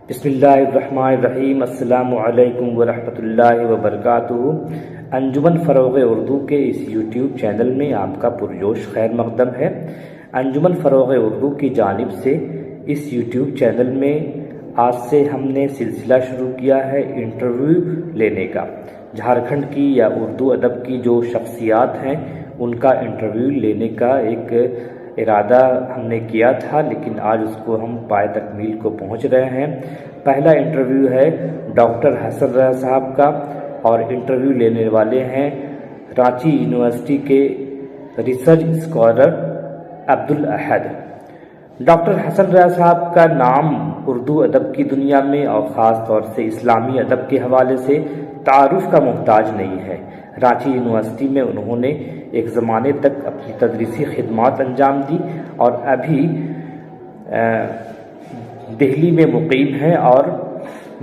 بسم اللہ الرحمن الرحیم۔ السلام علیکم ورحمۃ اللہ وبرکاتہ۔ انجمن فروغ اردو کے اس یوٹیوب چینل میں آپ کا پرجوش خیر مقدم ہے۔ انجمن فروغ اردو کی جانب سے اس یوٹیوب چینل میں آج سے ہم نے سلسلہ شروع کیا ہے انٹرویو لینے کا۔ جھارکھنڈ کی یا اردو ادب کی جو شخصیات ہیں ان کا انٹرویو لینے کا ایک ارادہ ہم نے کیا تھا، لیکن آج اس کو ہم پائے تکمیل کو پہنچ رہے ہیں۔ پہلا انٹرویو ہے ڈاکٹر حسن رضا صاحب کا، اور انٹرویو لینے والے ہیں رانچی یونیورسٹی کے ریسرچ اسکالر عبدالاحد۔ ڈاکٹر حسن رضا صاحب کا نام اردو ادب کی دنیا میں اور خاص طور سے اسلامی ادب کے حوالے سے تعارف کا محتاج نہیں ہے۔ رانچی یونیورسٹی میں انہوں نے ایک زمانے تک اپنی تدریسی خدمات انجام دی اور ابھی دہلی میں مقیم ہیں اور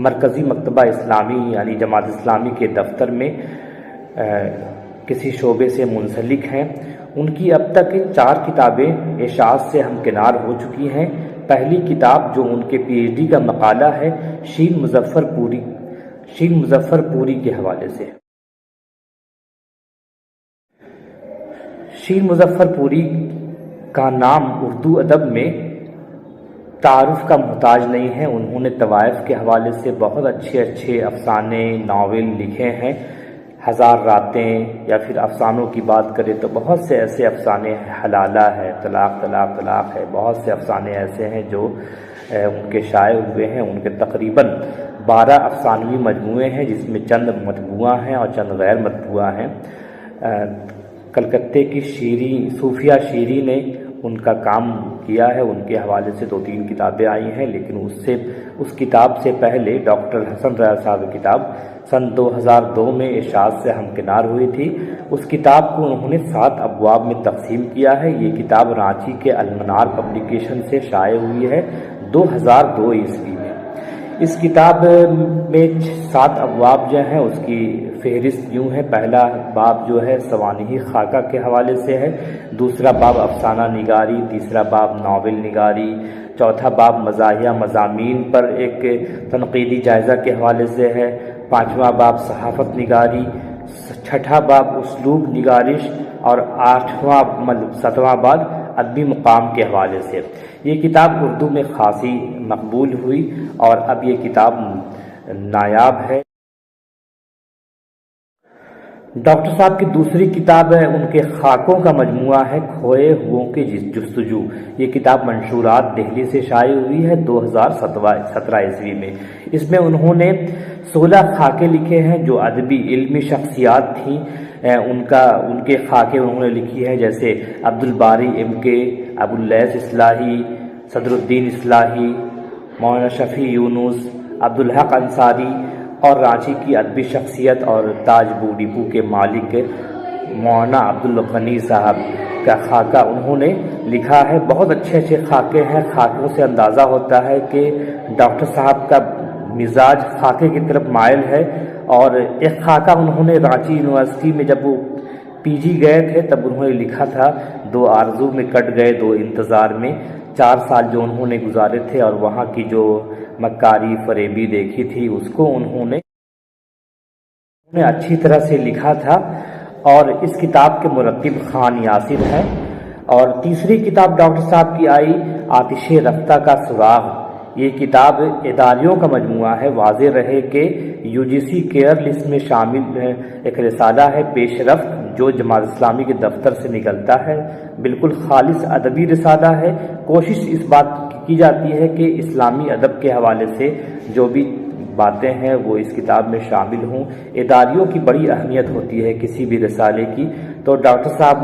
مرکزی مکتبہ اسلامی یعنی جماعت اسلامی کے دفتر میں کسی شعبے سے منسلک ہیں۔ ان کی اب تک 4 کتابیں اشاعت سے ہمکنار ہو چکی ہیں۔ پہلی کتاب جو ان کے پی ایچ ڈی کا مقالہ ہے شین مظفر پوری کے حوالے سے۔ شین مظفر پوری کا نام اردو ادب میں تعارف کا محتاج نہیں ہے۔ انہوں نے طوائف کے حوالے سے بہت اچھے افسانے ناول لکھے ہیں۔ 1000 راتیں، یا پھر افسانوں کی بات کریں تو بہت سے ایسے افسانے ہیں، حلالہ ہے، طلاق ہے، بہت سے افسانے ایسے ہیں جو ان کے شائع ہوئے ہیں۔ ان کے تقریباً 12 افسانوی مجموعے ہیں، جس میں چند مطبوعہ ہیں اور چند غیر مطبوعہ ہیں۔ کلکتے کی صوفیہ شیری نے ان کا کام کیا ہے، ان کے حوالے سے 2-3 کتابیں آئی ہیں، لیکن اس کتاب سے پہلے ڈاکٹر حسن رضا صاحب کی کتاب سن 2002 میں اشاعت سے ہمکنار ہوئی تھی۔ اس کتاب کو انہوں نے 7 ابواب میں تقسیم کیا ہے۔ یہ کتاب رانچی کے المنار پبلیکیشن سے شائع ہوئی ہے 2002 عیسوی میں۔ اس کتاب میں 7 ابواب جو ہیں اس کی فہرست یوں ہے۔ پہلا باب جو ہے سوانحی خاکہ کے حوالے سے ہے، دوسرا باب افسانہ نگاری، تیسرا باب ناول نگاری، چوتھا باب مزاحیہ مضامین پر ایک تنقیدی جائزہ کے حوالے سے ہے، 5واں باب صحافت نگاری، 6واں باب اسلوب نگارش، اور 7واں باب ادبی مقام کے حوالے سے۔ یہ کتاب اردو میں خاصی مقبول ہوئی اور اب یہ کتاب نایاب ہے۔ ڈاکٹر صاحب کی دوسری کتاب ہے، ان کے خاکوں کا مجموعہ ہے کھوئے ہوں کی جستجو۔ یہ کتاب منشورات دہلی سے شائع ہوئی ہے 2017 عیسوی میں۔ اس میں انہوں نے 16 خاکے لکھے ہیں جو ادبی علمی شخصیات تھیں۔ ان کے خاکے انہوں نے لکھی ہیں، جیسے عبدالباری MK، ابواللیث اصلاحی، صدر الدین اصلاحی، مولانا شفیع یونس، عبدالحق انصاری، اور رانچی کی ادبی شخصیت اور تاج ڈپو کے مالک مولانا عبدالغنی صاحب کا خاکہ انہوں نے لکھا ہے۔ بہت اچھے خاکے ہیں۔ خاکوں سے اندازہ ہوتا ہے کہ ڈاکٹر صاحب کا مزاج خاکے کی طرف مائل ہے۔ اور ایک خاکہ انہوں نے رانچی یونیورسٹی میں جب وہ PG گئے تھے تب انہوں نے لکھا تھا، 2 آرزو میں کٹ گئے 2 انتظار میں۔ 4 سال جو انہوں نے گزارے تھے اور وہاں کی جو مکاری فریبی دیکھی تھی اس کو انہوں نے اچھی طرح سے لکھا تھا، اور اس کتاب کے مرتب خان یاسر ہیں۔ اور تیسری کتاب ڈاکٹر صاحب کی آئی آتش رفتہ کا سراغ۔ یہ کتاب اداریوں کا مجموعہ ہے۔ واضح رہے کہ UGC کیئر لسٹ میں شامل ایک رسالہ ہے پیش رفت جو جماعت اسلامی کے دفتر سے نکلتا ہے۔ بالکل خالص ادبی رسالہ ہے۔ کوشش اس بات کی جاتی ہے کہ اسلامی ادب کے حوالے سے جو بھی باتیں ہیں وہ اس کتاب میں شامل ہوں۔ اداریوں کی بڑی اہمیت ہوتی ہے کسی بھی رسالے کی، تو ڈاکٹر صاحب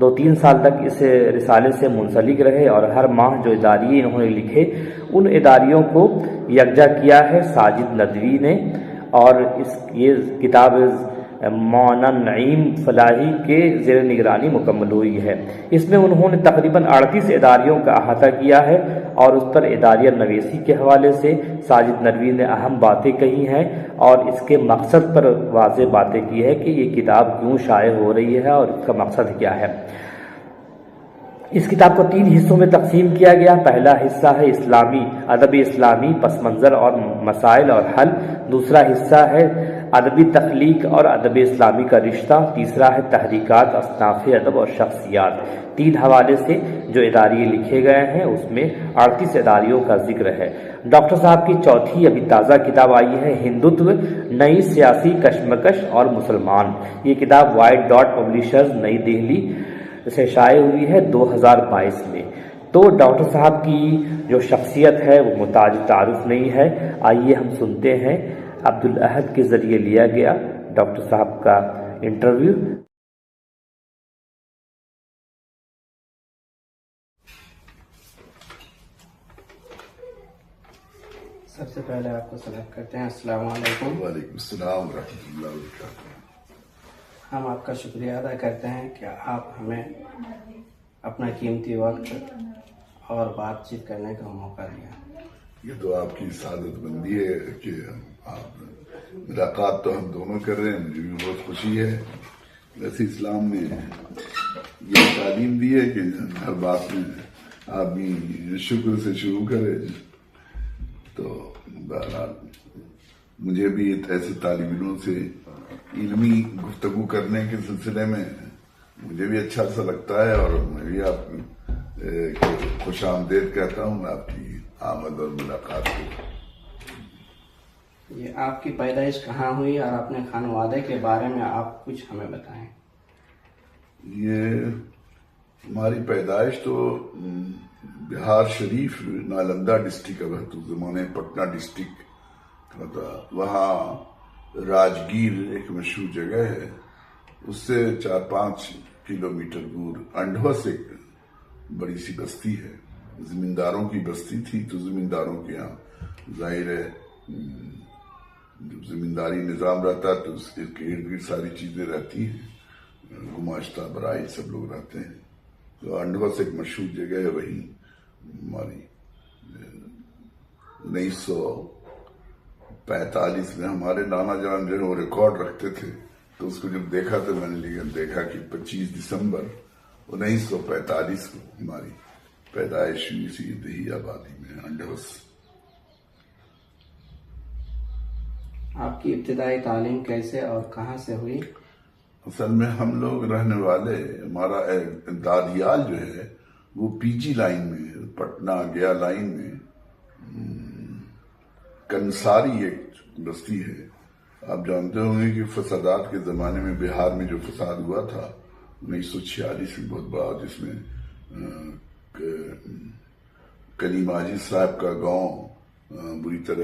2-3 سال تک اس رسالے سے منسلک رہے اور ہر ماہ جو اداریے انہوں نے لکھے ان اداریوں کو یکجا کیا ہے ساجد ندوی نے، اور یہ کتاب مولانا نعیم فلاحی کے زیر نگرانی مکمل ہوئی ہے۔ اس میں انہوں نے تقریباً 38 اداریوں کا احاطہ کیا ہے، اور اس پر اداریہ نویسی کے حوالے سے ساجد ندوی نے اہم باتیں کہی ہیں اور اس کے مقصد پر واضح باتیں کی ہے کہ یہ کتاب کیوں شائع ہو رہی ہے اور اس کا مقصد کیا ہے۔ اس کتاب کو 3 حصوں میں تقسیم کیا گیا. پہلا حصہ ہے اسلامی ادب اسلامی پس منظر اور مسائل اور حل. دوسرا حصہ ہے ادبی تخلیق اور ادب اسلامی کا رشتہ. تیسرا ہے تحریکات اصناف ادب اور شخصیات. 3 حوالے سے جو اداریے لکھے گئے ہیں اس میں 38 اداریوں کا ذکر ہے. ڈاکٹر صاحب کی چوتھی ابھی تازہ کتاب آئی ہے ہندوتو نئی سیاسی کشمکش اور مسلمان. یہ کتاب وائٹ ڈاٹ پبلیشرز نئی دہلی سے شائع ہوئی ہے 2022 میں. تو ڈاکٹر صاحب کی جو شخصیت ہے وہ محتاج تعارف نہیں ہے. آئیے ہم سنتے ہیں عبدالاحد کے ذریعے لیا گیا ڈاکٹر صاحب کا انٹرویو. سب سے پہلے آپ کو سلام کرتے ہیں. السلام علیکم. وعلیکم السلام ورحمۃ اللہ وبرکاتہ. ہم آپ کا شکریہ ادا کرتے ہیں کہ آپ ہمیں اپنا قیمتی وقت اور بات چیت کرنے کا موقع دیا. یہ تو آپ کی سعادت مندی ہے کہ آپ ملاقات تو ہم دونوں کر رہے ہیں. مجھے بھی بہت خوشی ہے. ویسے اسلام نے یہ تعلیم دی ہے کہ ہر بات میں آدمی شکر سے شروع کرے. تو بہرحال مجھے بھی ایسے طالب علموں سے علمی گفتگو کرنے کے سلسلے میں مجھے بھی اچھا سا لگتا ہے اور میں بھی آپ کو خوش آمدید کہتا ہوں آپ کی آمد اور ملاقات کو. یہ آپ کی پیدائش کہاں ہوئی اور اپنے خانوادے کے بارے میں آپ کچھ ہمیں بتائیں. یہ ہماری پیدائش تو بہار شریف نالندہ ڈسٹرکٹ اب تو زمانے پٹنہ ڈسٹرکٹ تھا. وہاں راجگیر ایک مشہور جگہ ہے. اس سے 4-5 کلومیٹر دور انڈھوس ایک بڑی سی بستی ہے. زمینداروں کی بستی تھی. تو زمینداروں کے یہاں ظاہر ہے جب زمینداری نظام رہتا ہے تو اس کے ارد گرد ساری چیزیں رہتی ہیں. گماشتہ برائی سب لوگ رہتے ہیں. تو انڈھوس ایک مشہور جگہ ہے. وہی ہماری 1945 میں ہمارے نانا جان جو ہے وہ ریکارڈ رکھتے تھے. تو اس کو جب دیکھا تو میں نے دیکھا کہ 25 دسمبر 1945 کو ہماری پیدائش ہوئی اسی دیہی آبادی میں انڈھوس. آپ کی ابتدائی تعلیم کیسے اور کہاں سے ہوئی؟ اصل میں ہم لوگ رہنے والے ہمارا دادیال جو ہے وہ پی جی لائن میں پٹنہ گیا لائن میں کنساری ایک بستی ہے. آپ جانتے ہوں گے کہ فسادات کے زمانے میں بہار میں جو فساد ہوا تھا 1946 میں بہت بڑا جس میں کلیم عاجز صاحب کا گاؤں بری طرح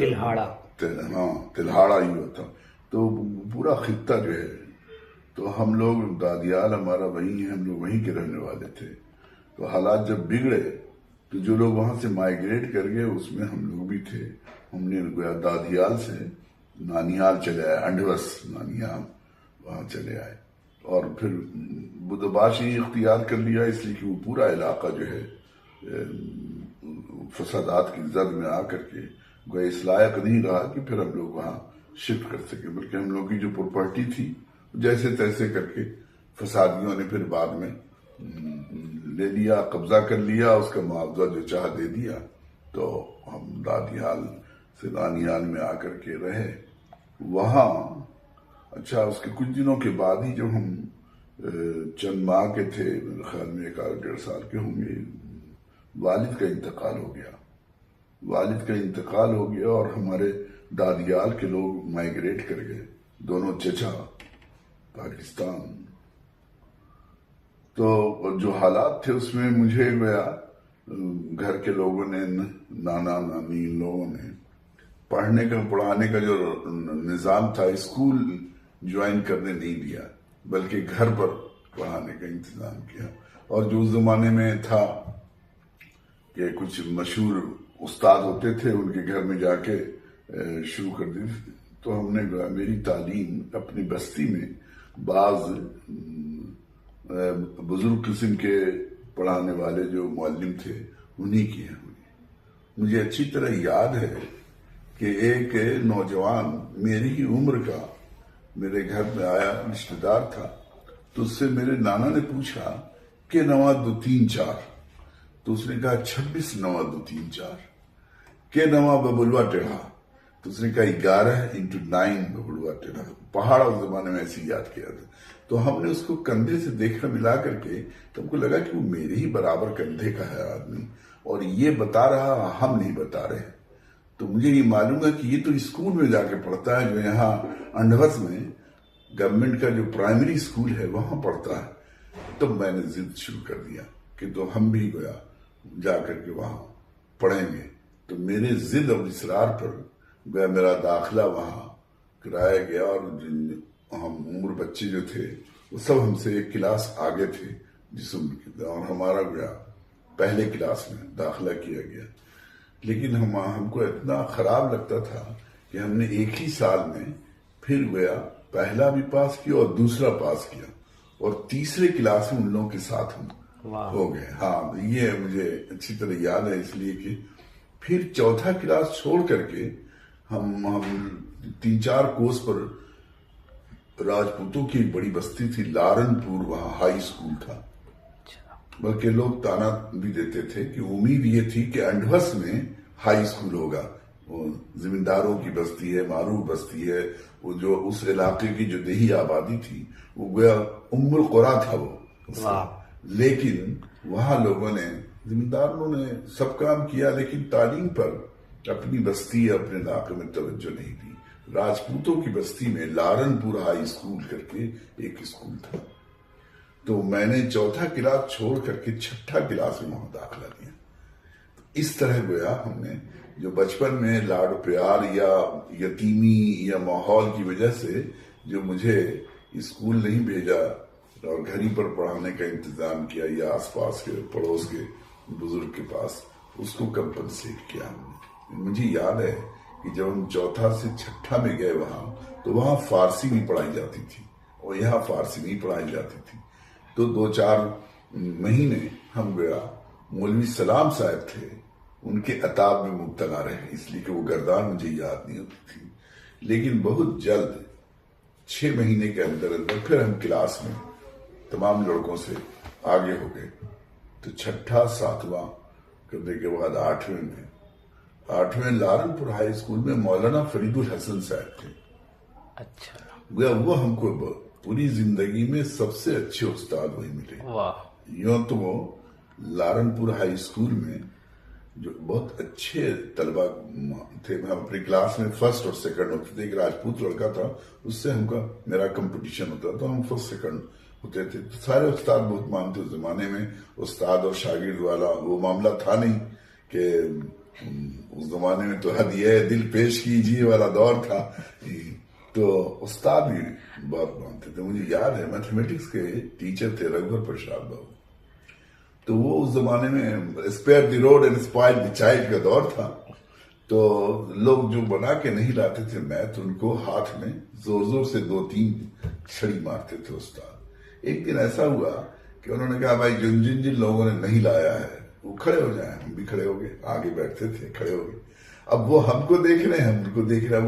تلہاڑا ہی ہوا تھا. تو پورا خطہ جو ہے تو ہم لوگ دادیال ہمارا وہیں ہے. ہم لوگ وہیں کے رہنے والے تھے. تو حالات جب بگڑے تو جو لوگ وہاں سے مائیگریٹ کر گئے اس میں ہم لوگ بھی تھے. ہم نے دادیال سے نانیال چلے آئے. انڈھوس نانیال وہاں چلے آئے اور پھر بدباشی اختیار کر لیا اس لیے کہ وہ پورا علاقہ جو ہے فسادات کی زد میں آ کر کے گویا اس لائق نہیں رہا کہ پھر ہم لوگ وہاں شفٹ کر سکے. بلکہ ہم لوگ کی جو پراپرٹی تھی جیسے تیسے کر کے فسادیوں نے پھر بعد میں لے لیا, قبضہ کر لیا, اس کا معاوضہ جو چاہ دے دیا. تو ہم دادیال سے نانیال میں آ کر کے رہے وہاں. اچھا اس کے کچھ دنوں کے بعد ہی جب ہم چند ماہ کے تھے, میرے خیال میں 1-1.5 سال کے ہوں گے, والد کا انتقال ہو گیا. والد کا انتقال ہو گیا اور ہمارے دادیال کے لوگ مائیگریٹ کر گئے, دونوں چچا پاکستان. تو جو حالات تھے اس میں مجھے گویا گھر کے لوگوں نے نانا نانی ان لوگوں نے پڑھنے کا پڑھانے کا جو نظام تھا اسکول جوائن کرنے نہیں دیا بلکہ گھر پر پڑھانے کا انتظام کیا. اور جو اس زمانے میں تھا کہ کچھ مشہور استاد ہوتے تھے ان کے گھر میں جا کے شروع کر دی. تو ہم نے میری تعلیم اپنی بستی میں بعض بزرگ قسم کے پڑھانے والے جو معلم تھے انہی کی ہیں. مجھے اچھی طرح یاد ہے کہ ایک نوجوان میری ہی عمر کا میرے گھر میں آیا, رشتہ دار تھا. تو اس سے میرے نانا نے پوچھا کہ نواز 2 3 4 تو اس نے کہا 26×9=234 کے نواں ببلوا ٹیڑھا، تو اس نے کہا 11×9 ببلوا ٹیڑھا، پہاڑ اس زمانے میں ایسے یاد کیا تھا. تو ہم نے اس کو کندھے سے دیکھا ملا کر کے، تو ہم کو لگا کہ وہ میرے ہی برابر کندھے کا ہے آدمی، اور یہ بتا رہا، ہم نہیں بتا رہے. تو مجھے یہ معلوم ہے کہ یہ تو اسکول میں جا کے پڑھتا ہے، جو یہاں انڈھوس میں گورنمنٹ کا جو پرائمری اسکول ہے وہاں پڑھتا ہے. تو میں نے ضد شروع کر دیا کہ تو ہم بھی گیا جا کر کے وہاں پڑھیں گے. تو میرے ضد اور اصرار پر گیا میرا داخلہ وہاں کرایا گیا، اور ہم عمر بچے جو تھے وہ سب ہم سے ایک کلاس آگے تھے جسم کی، اور ہمارا گیا پہلے کلاس میں داخلہ کیا گیا. لیکن ہم کو اتنا خراب لگتا تھا کہ ہم نے ایک ہی سال میں پھر گیا پہلا بھی پاس کیا اور دوسرا پاس کیا، اور تیسرے کلاس میں ان لوگوں کے ساتھ ہم ہو گئے. ہاں یہ مجھے اچھی طرح یاد ہے، اس لیے کہ پھر چوتھا کلاس چھوڑ کر کے ہم 3-4 کوس پر راجپوتوں کی ایک بڑی بستی تھی لارن پور، وہاں ہائی اسکول تھا. بلکہ لوگ تانا بھی دیتے تھے کہ امید یہ تھی کہ انڈھوس میں ہائی اسکول ہوگا. وہ زمینداروں کی بستی ہے، معروف بستی ہے، وہ جو اس علاقے کی جو دیہی آبادی تھی وہ گویا ام القریٰ تھا وہ. لیکن وہاں لوگوں نے، زمینداروں نے سب کام کیا، لیکن تعلیم پر اپنی بستی اپنے علاقے میں توجہ نہیں دی. راجپوتوں کی بستی میں لارن پور ہائی اسکول کر کے ایک اسکول تھا. تو میں نے چوتھا کلاس چھوڑ کر کے چھٹا کلاس میں وہاں داخلہ لیا. اس طرح گویا ہم نے جو بچپن میں لاڈ پیار یا یتیمی یا ماحول کی وجہ سے جو مجھے اسکول نہیں بھیجا اور گھر ہی پر پڑھانے کا انتظام کیا یا آس پاس کے پڑوس کے بزرگ کے پاس، اس کو کمپنسیٹ کیا ہم نے. مجھے یاد ہے کہ جب ہم چوتھا سے چھٹا میں گئے وہاں، تو وہاں فارسی بھی پڑھائی جاتی تھی اور یہاں فارسی نہیں پڑھائی جاتی تھی. تو 2-4 مہینے ہم گیا، مولوی سلام صاحب تھے، ان کے عتاب میں مبتلا رہے، اس لیے کہ وہ گردان مجھے یاد نہیں ہوتی تھی. لیکن بہت جلد 6 مہینے کے اندر پھر ہم کلاس میں تمام لڑکوں سے آگے ہو گئے. تو چھٹا 7واں کرنے کے بعد 8ویں لارن پور ہائی اسکول میں مولانا فرید الحسن صاحب تھے. اچھا. وہ ہم کو پوری زندگی میں سب سے اچھے استاد وہی ملے. یوں تو وہ لارن پور ہائی اسکول میں جو بہت اچھے طلبہ تھے، ہم اپنی کلاس میں فرسٹ اور سیکنڈ ہوتے تھے. ایک راجپوت لڑکا تھا، اس سے میرا کمپٹیشن ہوتا تھا، ہم فرسٹ سیکنڈ ہوتے تھے. تو سارے استاد بہت مانتے. اس زمانے میں استاد اور شاگرد والا وہ معاملہ تھا نہیں، کہ اس زمانے میں تو ہدیہ دل پیش کیجیے والا دور تھا. تو استاد بھی بہت مانتے تھے. مجھے یاد ہے میتھمیٹکس کے ٹیچر تھے رگھور پرساد بابو. تو وہ اس زمانے میں spare the rod and spoil the child کا دور تھا. تو لوگ جو بنا کے نہیں لاتے تھے میتھ، ان کو ہاتھ میں زور زور سے 2-3 چھڑی مارتے تھے استاد. ایک دن ایسا ہوا کہ انہوں نے کہا بھائی جن لوگوں نے نہیں لایا ہے وہ کھڑے ہو جائیں. ہم بھی کھڑے ہو گئے، آگے بیٹھتے تھے، کھڑے ہو گئے. اب وہ ہم کو دیکھ رہے ہیں، ہم ان کو دیکھ رہے ہیں.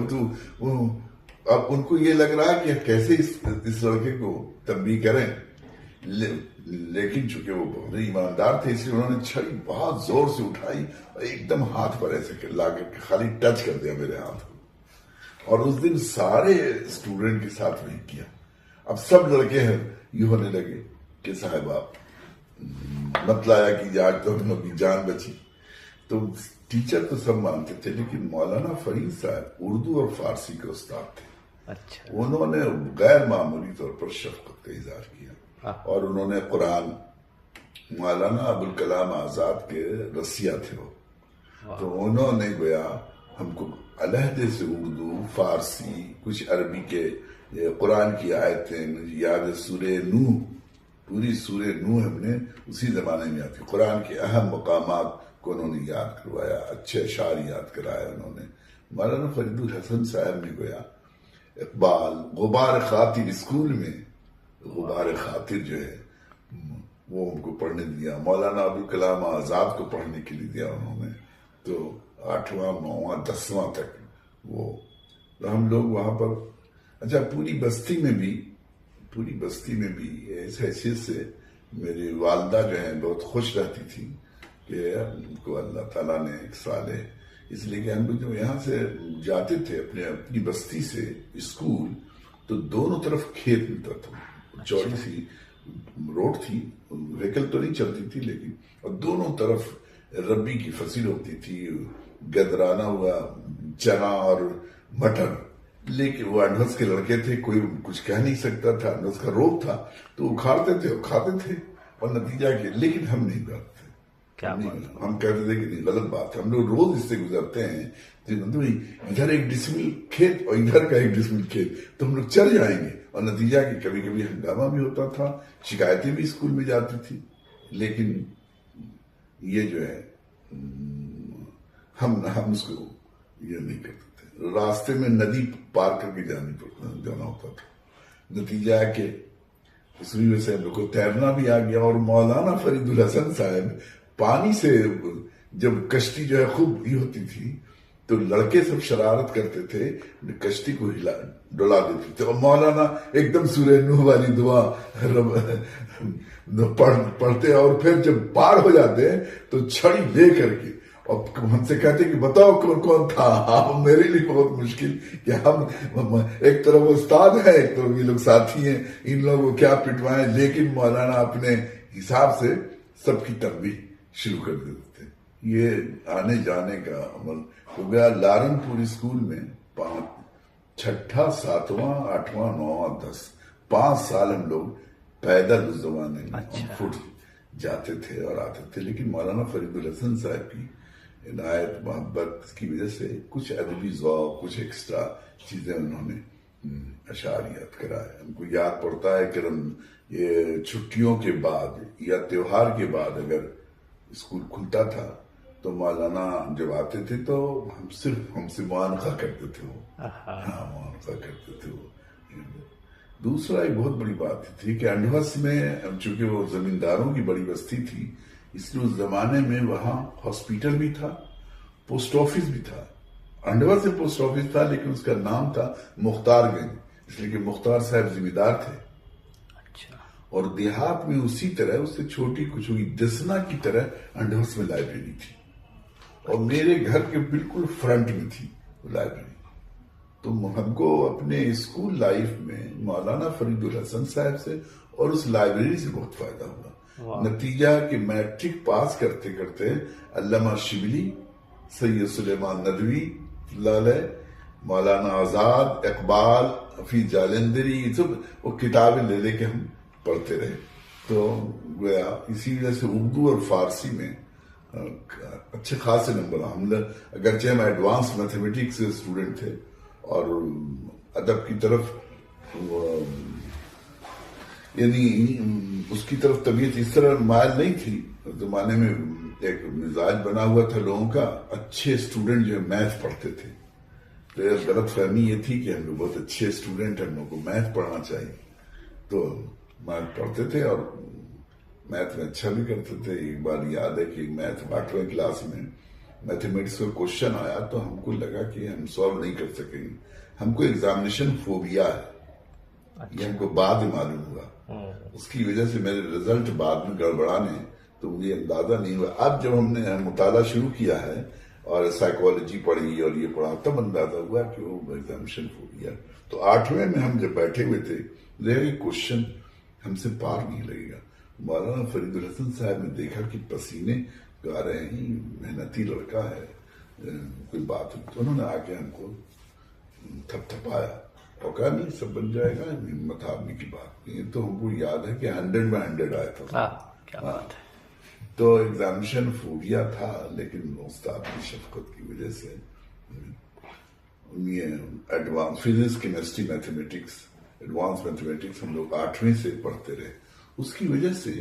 اب ان کو یہ لگ رہا کہ کیسے اس لڑکے کو تنبیہ کریں. لیکن چونکہ وہ بہت ایماندار تھے، اس لیے انہوں نے چھڑی بہت زور سے اٹھائی اور ایک دم ہاتھ پر ایسے لا کے خالی ٹچ کر دیا میرے ہاتھ کو. اور اس دن سارے اسٹوڈنٹ کے ساتھ وہی کیا. اب سب لڑکے ہیں یہ ہونے لگے کہ صاحب آپ مت لایا کہ آج تو ہم لوگ کی جان بچی. تو ٹیچر تو سب مانتے تھے، لیکن مولانا فرید صاحب اردو اور فارسی کے استاد تھے. اچھا. انہوں نے غیر معمولی طور پر شفقت کا اظہار کیا، اور انہوں نے قرآن، مولانا ابوالکلام آزاد کے رسیہ تھے وہ، تو انہوں نے گویا ہم کو علیحدے سے اردو، فارسی، کچھ عربی کے قرآن کی آیتیں. مجھے یاد ہے سورہ نوح، پوری سورہ نوح ہم نے اسی زمانے میں آتی. قرآن کے اہم مقامات کو انہوں نے یاد کروایا، اچھے اشعار یاد کرایا انہوں نے. مولانا فرید الحسن صاحب نے گویا اقبال، غبار خاطر اسکول میں غبار خاطر جو ہے وہ ہم کو پڑھنے دیا. مولانا ابوالکلام آزاد کو پڑھنے کے لیے دیا انہوں نے. تو 8واں 9واں 10واں تک وہ ہم لوگ وہاں پر. اچھا، پوری بستی میں بھی اس حیثیت سے میری والدہ جو ہیں بہت خوش رہتی تھی کہ ہم کو اللہ تعالیٰ نے ایک صالح، اس لیے کہ ہم لوگ جب یہاں سے جاتے تھے اپنی بستی سے اسکول، تو دونوں طرف کھیت ملتا تھا، چوڑی سی روڈ تھی، وہیکل تو نہیں چلتی تھی لیکن، اور دونوں طرف ربی کی فصل ہوتی تھی، گدرانا ہوا چنا اور مٹر، لیکن وہ انڈوس کے لڑکے تھے، کوئی کچھ کہہ نہیں سکتا تھا، انڈوس کا روگ تھا تو اکھاڑتے تھے اور کھاتے تھے، اور نتیجہ کہ لیکن ہم نہیں کرتے، ہم کہتے تھے کہ نہیں، غلط بات ہے، ہم لوگ روز اس سے گزرتے ہیں، ادھر ایک ڈسمل کھیت اور ادھر کا ایک ڈسمل کھیت، تو ہم لوگ چل جائیں گے، اور نتیجہ کہ کبھی کبھی ہنگامہ بھی ہوتا تھا، شکایتیں بھی اسکول میں جاتی تھی، لیکن یہ جو ہے ہم اس کو یہ نہیں کرتے تھے، راستے میں ندی پار کر کے جانا ہوتا تھا، نتیجہ ہے کہ اس وجہ سے ہم لوگ کو تیرنا بھی آ گیا، اور مولانا فرید الحسن صاحب پانی سے جب کشتی جو ہے خوب یہ ہوتی تھی تو لڑکے سب شرارت کرتے تھے، کشتی کو ڈلا دیتے تھے، اور مولانا ایک دم سورہ نوح والی دعا پڑھتے، اور پھر جب پار ہو جاتے ہیں تو چھڑی لے کر کے اور ہم سے کہتے کہ بتاؤ کون تھا، میرے لیے بہت مشکل کہ ہم ایک طرف استاد ہیں، ایک طرف یہ لوگ ساتھی ہیں، ان لوگوں کو کیا پٹوائیں، لیکن مولانا اپنے حساب سے سب کی تربیت شروع کر دیتے تھے۔ یہ آنے جانے کا عمل ہو گیا۔ لارن پور اسکول میں 6، 7، 8، 9، 10 5 سال ہم لوگ پیدل اس زمانے میں فٹ جاتے تھے اور آتے تھے، لیکن مولانا فرید الحسن صاحب کی عنایت محبت کی وجہ سے کچھ ادبی ذوق، کچھ ایکسٹرا چیزیں انہوں نے اشعار یاد کرائے۔ ہم کو یاد پڑتا ہے کہ یہ چھٹیوں کے بعد یا تہوار کے بعد اگر اسکول کھلتا تھا تو مولانا جب آتے تھے تو ہم سے معانقہ کرتے تھے، معانقہ کرتے تھے وہ۔ دوسرا ایک بہت بڑی بات تھی کہ انڈوس میں چونکہ وہ زمینداروں کی بڑی بستی تھی، اس لیے اس زمانے میں وہاں ہاسپیٹل بھی تھا، پوسٹ آفس بھی تھا۔ انڈوس سے پوسٹ آفس تھا لیکن اس کا نام تھا مختار گنج، اس لیے کہ مختار صاحب زمیندار تھے۔ اور دیہات میں اسی طرح اس سے چھوٹی کچھ ہوئی دسنا کی طرح انڈوس میں لائبریری تھی، اور میرے گھر کے بالکل فرنٹ میں تھی وہ لائبریری۔ تو ہم کو اپنے اسکول لائف میں مولانا فرید الحسن صاحب سے اور اس لائبریری سے بہت فائدہ ہوا۔ نتیجہ کہ میٹرک پاس کرتے کرتے علامہ شبلی، سید سلیمان ندوی لالے، مولانا آزاد، اقبال، حفیظ جالندری، سب وہ کتابیں لے لے کے ہم پڑھتے رہے۔ تو گویا اسی وجہ سے اردو اور فارسی میں اچھے خاصے نمبر، اگرچہ ہم ایڈوانس میتھمیٹکس سے اسٹوڈنٹ تھے، اور ادب کی طرف یعنی اس کی طرف طبیعت اس طرح مائل نہیں تھی۔ زمانے میں ایک مزاج بنا ہوا تھا لوگوں کا، اچھے اسٹوڈنٹ جو ہے میتھ پڑھتے تھے، تو غلط فہمی یہ تھی کہ ہم لوگ بہت اچھے اسٹوڈنٹ ہیں، ہم لوگوں کو میتھ پڑھنا چاہیے، تو میتھ پڑھتے تھے اور میتھ میں اچھا بھی کرتے تھے۔ ایک بار یاد ہے کہ میتھ 8ویں کلاس میں میتھمیٹکس کا کوشچن آیا تو ہم کو لگا کہ ہم سالو نہیں کر سکیں گے، ہم کو ایگزامینیشن فوبیا ہے، یہ ہم کو بعد میں معلوم ہوا، اس کی وجہ سے میرے رزلٹ بعد میں گڑبڑانے تو مجھے اندازہ نہیں ہوا۔ اب جب ہم نے مطالعہ شروع کیا ہے اور سائیکالوجی پڑھی اور یہ پڑھا تب اندازہ ہوا کہ وہ ایگزامینیشن فوبیا۔ تو 8ویں میں ہم جب بیٹھے ہوئے تھے کوشچن ہم سے پار نہیں لگے گا، مولانا فرید الحسن صاحب نے دیکھا کہ پسینے گا رہے ہیں، محنتی لڑکا ہے، کوئی بات ہوئی تو انہوں نے آ کے ہم کو تھپ تھپایا اور کہا نہیں سب بن جائے گا، ہمت ہارنے کی بات نہیں ہے۔ تو ہم کو یاد ہے کہ 100 میں 100 آیا تھا۔ تو ایگزامینیشن فوبیا تھا، لیکن استاد کی شفقت کی وجہ سے advance physics, chemistry, mathematics, advance mathematics ہم لوگ 8ویں سے پڑھتے رہے۔ اس کی وجہ سے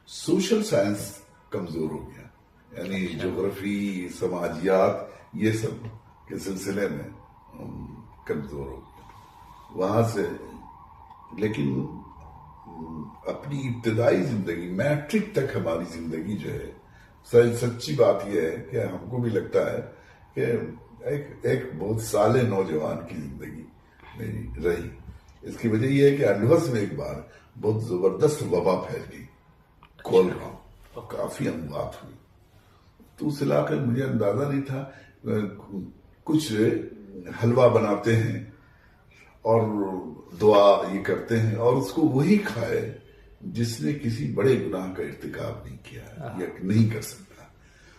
سوشل سائنس کمزور ہو گیا، یعنی جغرافی، سماجیات، یہ سب کے سلسلے میں کمزور ہو گیا وہاں سے۔ لیکن اپنی ابتدائی زندگی، میٹرک تک ہماری زندگی جو ہے، سچی بات یہ ہے کہ ہم کو بھی لگتا ہے کہ ایک بہت صالح نوجوان کی زندگی میری رہی۔ اس کی وجہ یہ ہے کہ انڈوس میں ایک بار بہت زبردست وبا پھیل گئی، کولرا، اور کافی اموات ہوئی، تو اس علاقے میں مجھے اندازہ نہیں تھا، کچھ حلوہ بناتے ہیں اور دعا یہ کرتے ہیں، اور اس کو وہی کھائے جس نے کسی بڑے گناہ کا ارتکاب نہیں کیا یا نہیں کر سکتا۔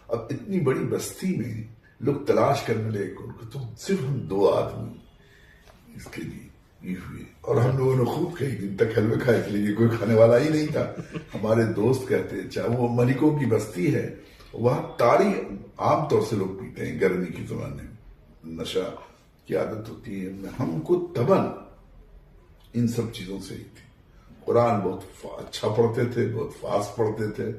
اب اتنی بڑی بستی میں لوگ تلاش کرنے لگے ان کو، تو صرف ہم 2 آدمی اس کے لیے یہ ہوئے، اور ہم لوگوں نے خوب کئی دن تک حلوے کھائے، اس لیے کوئی کھانے والا ہی نہیں تھا۔ ہمارے دوست کہتے ہیں، چاہے وہ ملکوں کی بستی ہے، وہاں تاڑی عام طور سے لوگ پیتے ہیں، گرمی کے زمانے میں نشہ کی عادت ہوتی ہے۔ ہم کو تباً ان سب چیزوں سے ہی تھی۔ قرآن بہت اچھا پڑھتے تھے، بہت فاسٹ پڑھتے تھے۔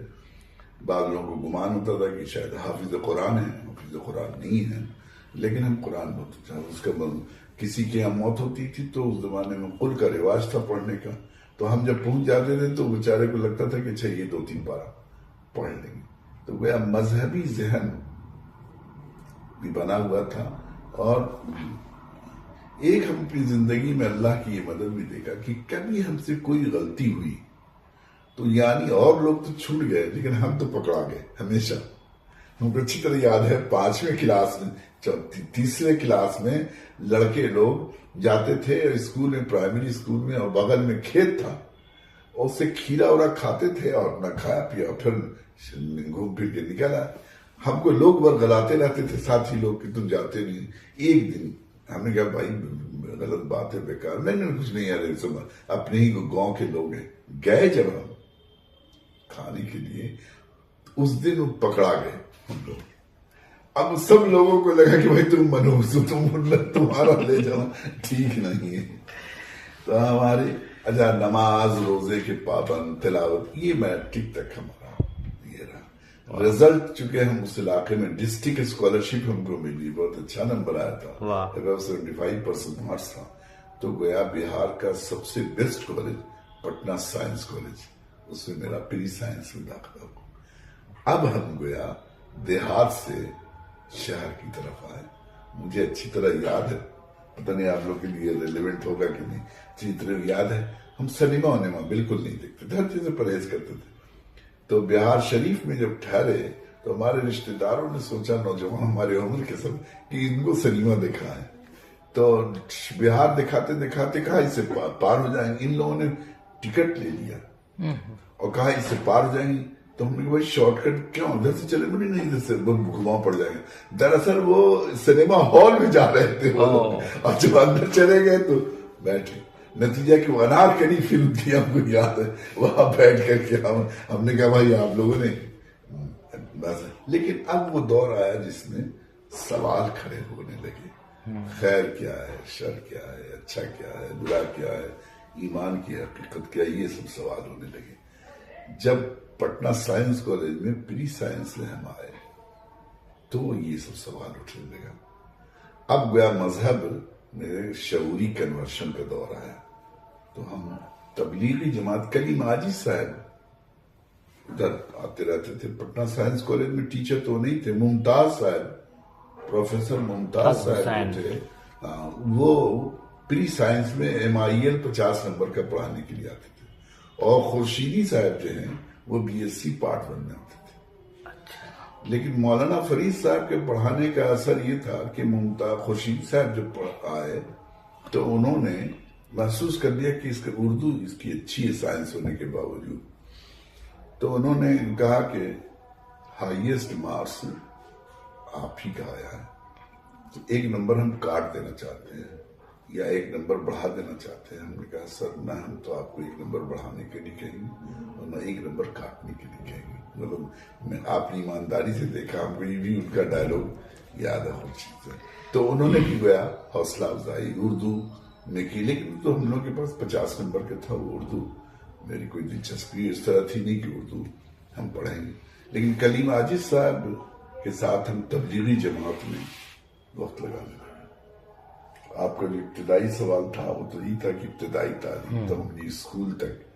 بعض لوگوں کو گمان ہوتا تھا کہ شاید حافظ قرآن ہے، حافظ قرآن نہیں ہے، لیکن ہم قرآن بہت اچھا۔ اس کا کسی کی یہاں موت ہوتی تھی تو اس زمانے میں قل کا رواج تھا پڑھنے کا، تو ہم جب پہنچ جاتے تھے تو بیچارے کو لگتا تھا کہ اچھا یہ 2-3 پارہ پڑھ لیں گے۔ تو گویا مذہبی ذہن بھی بنا ہوا تھا، اور ایک ہم اپنی زندگی میں اللہ کی یہ مدد بھی دیکھا کہ کبھی ہم سے کوئی غلطی ہوئی تو یعنی اور لوگ تو چھوٹ گئے لیکن ہم تو پکڑا گئے ہمیشہ۔ ہم کو اچھی طرح یاد ہے 5ویں کلاس میں 3ری کلاس میں لڑکے لوگ جاتے تھے اسکول میں، پرائمری اسکول میں، اور بغل میں کھیت تھا، اور اسے کھیرا اورا کھاتے تھے اور اپنا کھایا پیا، پھر گھوم پھر کے نکلا۔ ہم کو لوگ ورگلاتے رہتے تھے ساتھی لوگ کہ تم جاتے نہیں۔ ایک دن ہم نے کہا بھائی غلط بات ہے، بیکار، نہیں کچھ نہیں یار، سب اپنے ہی گاؤں کے لوگ ہیں۔ گئے جب ہم کھانے کے لیے، اس دن وہ پکڑا گئے ہم لوگ۔ اب سب لوگوں کو لگا کہ بھائی تم منحوس ہو، تمہارا لے جانا ٹھیک نہیں ہے۔ تو ہماری اچھا نماز روزے کے پابند، تلاوت، یہ میٹرک تک ہمارا یہ رہا۔ رزلٹ چونکہ ہم اس علاقے میں ڈسٹرکٹ اسکالرشپ ہم کو ملی، بہت اچھا نمبر آیا تھا، 75% مارکس تھا، تو گویا بہار کا سب سے best college Patna science college, اس میں میرا پری سائنس میں داخلہ ہوا۔ اب ہم گویا دیہات سے شہر کی طرف آئے۔ مجھے اچھی طرح یاد ہے، پتہ نہیں آپ لوگ کے لیے ریلیونٹ ہوگا کہ نہیں، اچھی طرح یاد ہے ہم سنیما ونیما بالکل نہیں دیکھتے تھے، ہر چیز سے پرہیز کرتے تھے۔ تو بہار شریف میں جب ٹھہرے تو ہمارے رشتہ داروں نے سوچا، نوجوان ہمارے عمر کے سب، کہ ان کو سنیما دکھا ہے۔ تو بہار دکھاتے دکھاتے کہا اس سے پار ہو جائیں گے۔ ان لوگوں نے ٹکٹ لے لیا اور کہا اس سے پار ہو جائیں گے۔ تو ہم نے کہا بھائی شارٹ کٹ کیوں، ادھر سے چلے؟ بولے نہیں، ادھر سے گھماؤ پڑ جائے گا۔ دراصل وہ سنیما ہال میں جا رہے تھے وہ لوگ، اور جب اندر چلے گئے تو بیٹھے۔ نتیجہ کہ وہ انارکلی فلم تھی، ہم کو یاد ہے، وہاں بیٹھ کر کے ہم نے کہا بھائی آپ لوگوں نے بس۔ لیکن اب وہ دور آیا جس میں سوال کھڑے ہونے لگے، خیر کیا ہے، شر کیا ہے، اچھا کیا ہے، برا کیا ہے، ایمان کی حقیقت کیا ہے، یہ سب سوال ہونے لگے۔ جب پٹنہ سائنس کالج میں پری سائنس میں ہم آئے تو یہ سب سوال اٹھنے لگا۔ اب گویا مذہب میں شعوری کنورشن کا دور آیا، تو ہم تبلیغی جماعت، کلیم عاجی صاحب ادھر آتے رہتے تھے۔ پٹنہ سائنس کالج میں ٹیچر تو نہیں تھے، ممتاز صاحب، پروفیسر ممتاز صاحب تھے، وہ پری سائنس میں MIL 50 نمبر کا پڑھانے کے لیے آتے تھے، اور خورشیدی صاحب جو ہیں وہ BSc پارٹ 1 میں آتے تھے۔ لیکن مولانا فرید صاحب کے پڑھانے کا اثر یہ تھا کہ خورشید صاحب جب آئے تو انہوں نے محسوس کر دیا کہ اس کا اردو اس کی اچھی ہے سائنس ہونے کے باوجود، تو انہوں نے کہا کہ ہائیسٹ مارکس آپ ہی کا آیا ہے، تو 1 نمبر ہم کاٹ دینا چاہتے ہیں یا 1 نمبر بڑھا دینا چاہتے ہیں۔ ہم نے کہا سر نہ، ہم تو آپ کو 1 نمبر بڑھانے کے لیے کہیں گے اور نہ 1 نمبر کاٹنے کے لیے کہیں گے۔ مطلب میں آپ نے ایمانداری سے دیکھا، ہم کو یہ بھی ان کا ڈائلوگ یاد ہے خورشید سے۔ تو انہوں نے بھی گویا حوصلہ افزائی اردو میں کی، لیکن تو ہم لوگ کے پاس 50 نمبر کا تھا وہ اردو، میری کوئی دلچسپی اس طرح تھی نہیں کہ اردو ہم پڑھیں گے۔ لیکن کلیم عاجز صاحب کے ساتھ ہم تبلیغی جماعت میں وقت لگانے لگے۔ آپ کا جو ابتدائی سوال تھا وہ تو یہ تھا کہ ابتدائی تعلیم تو ہم نے اسکول تک۔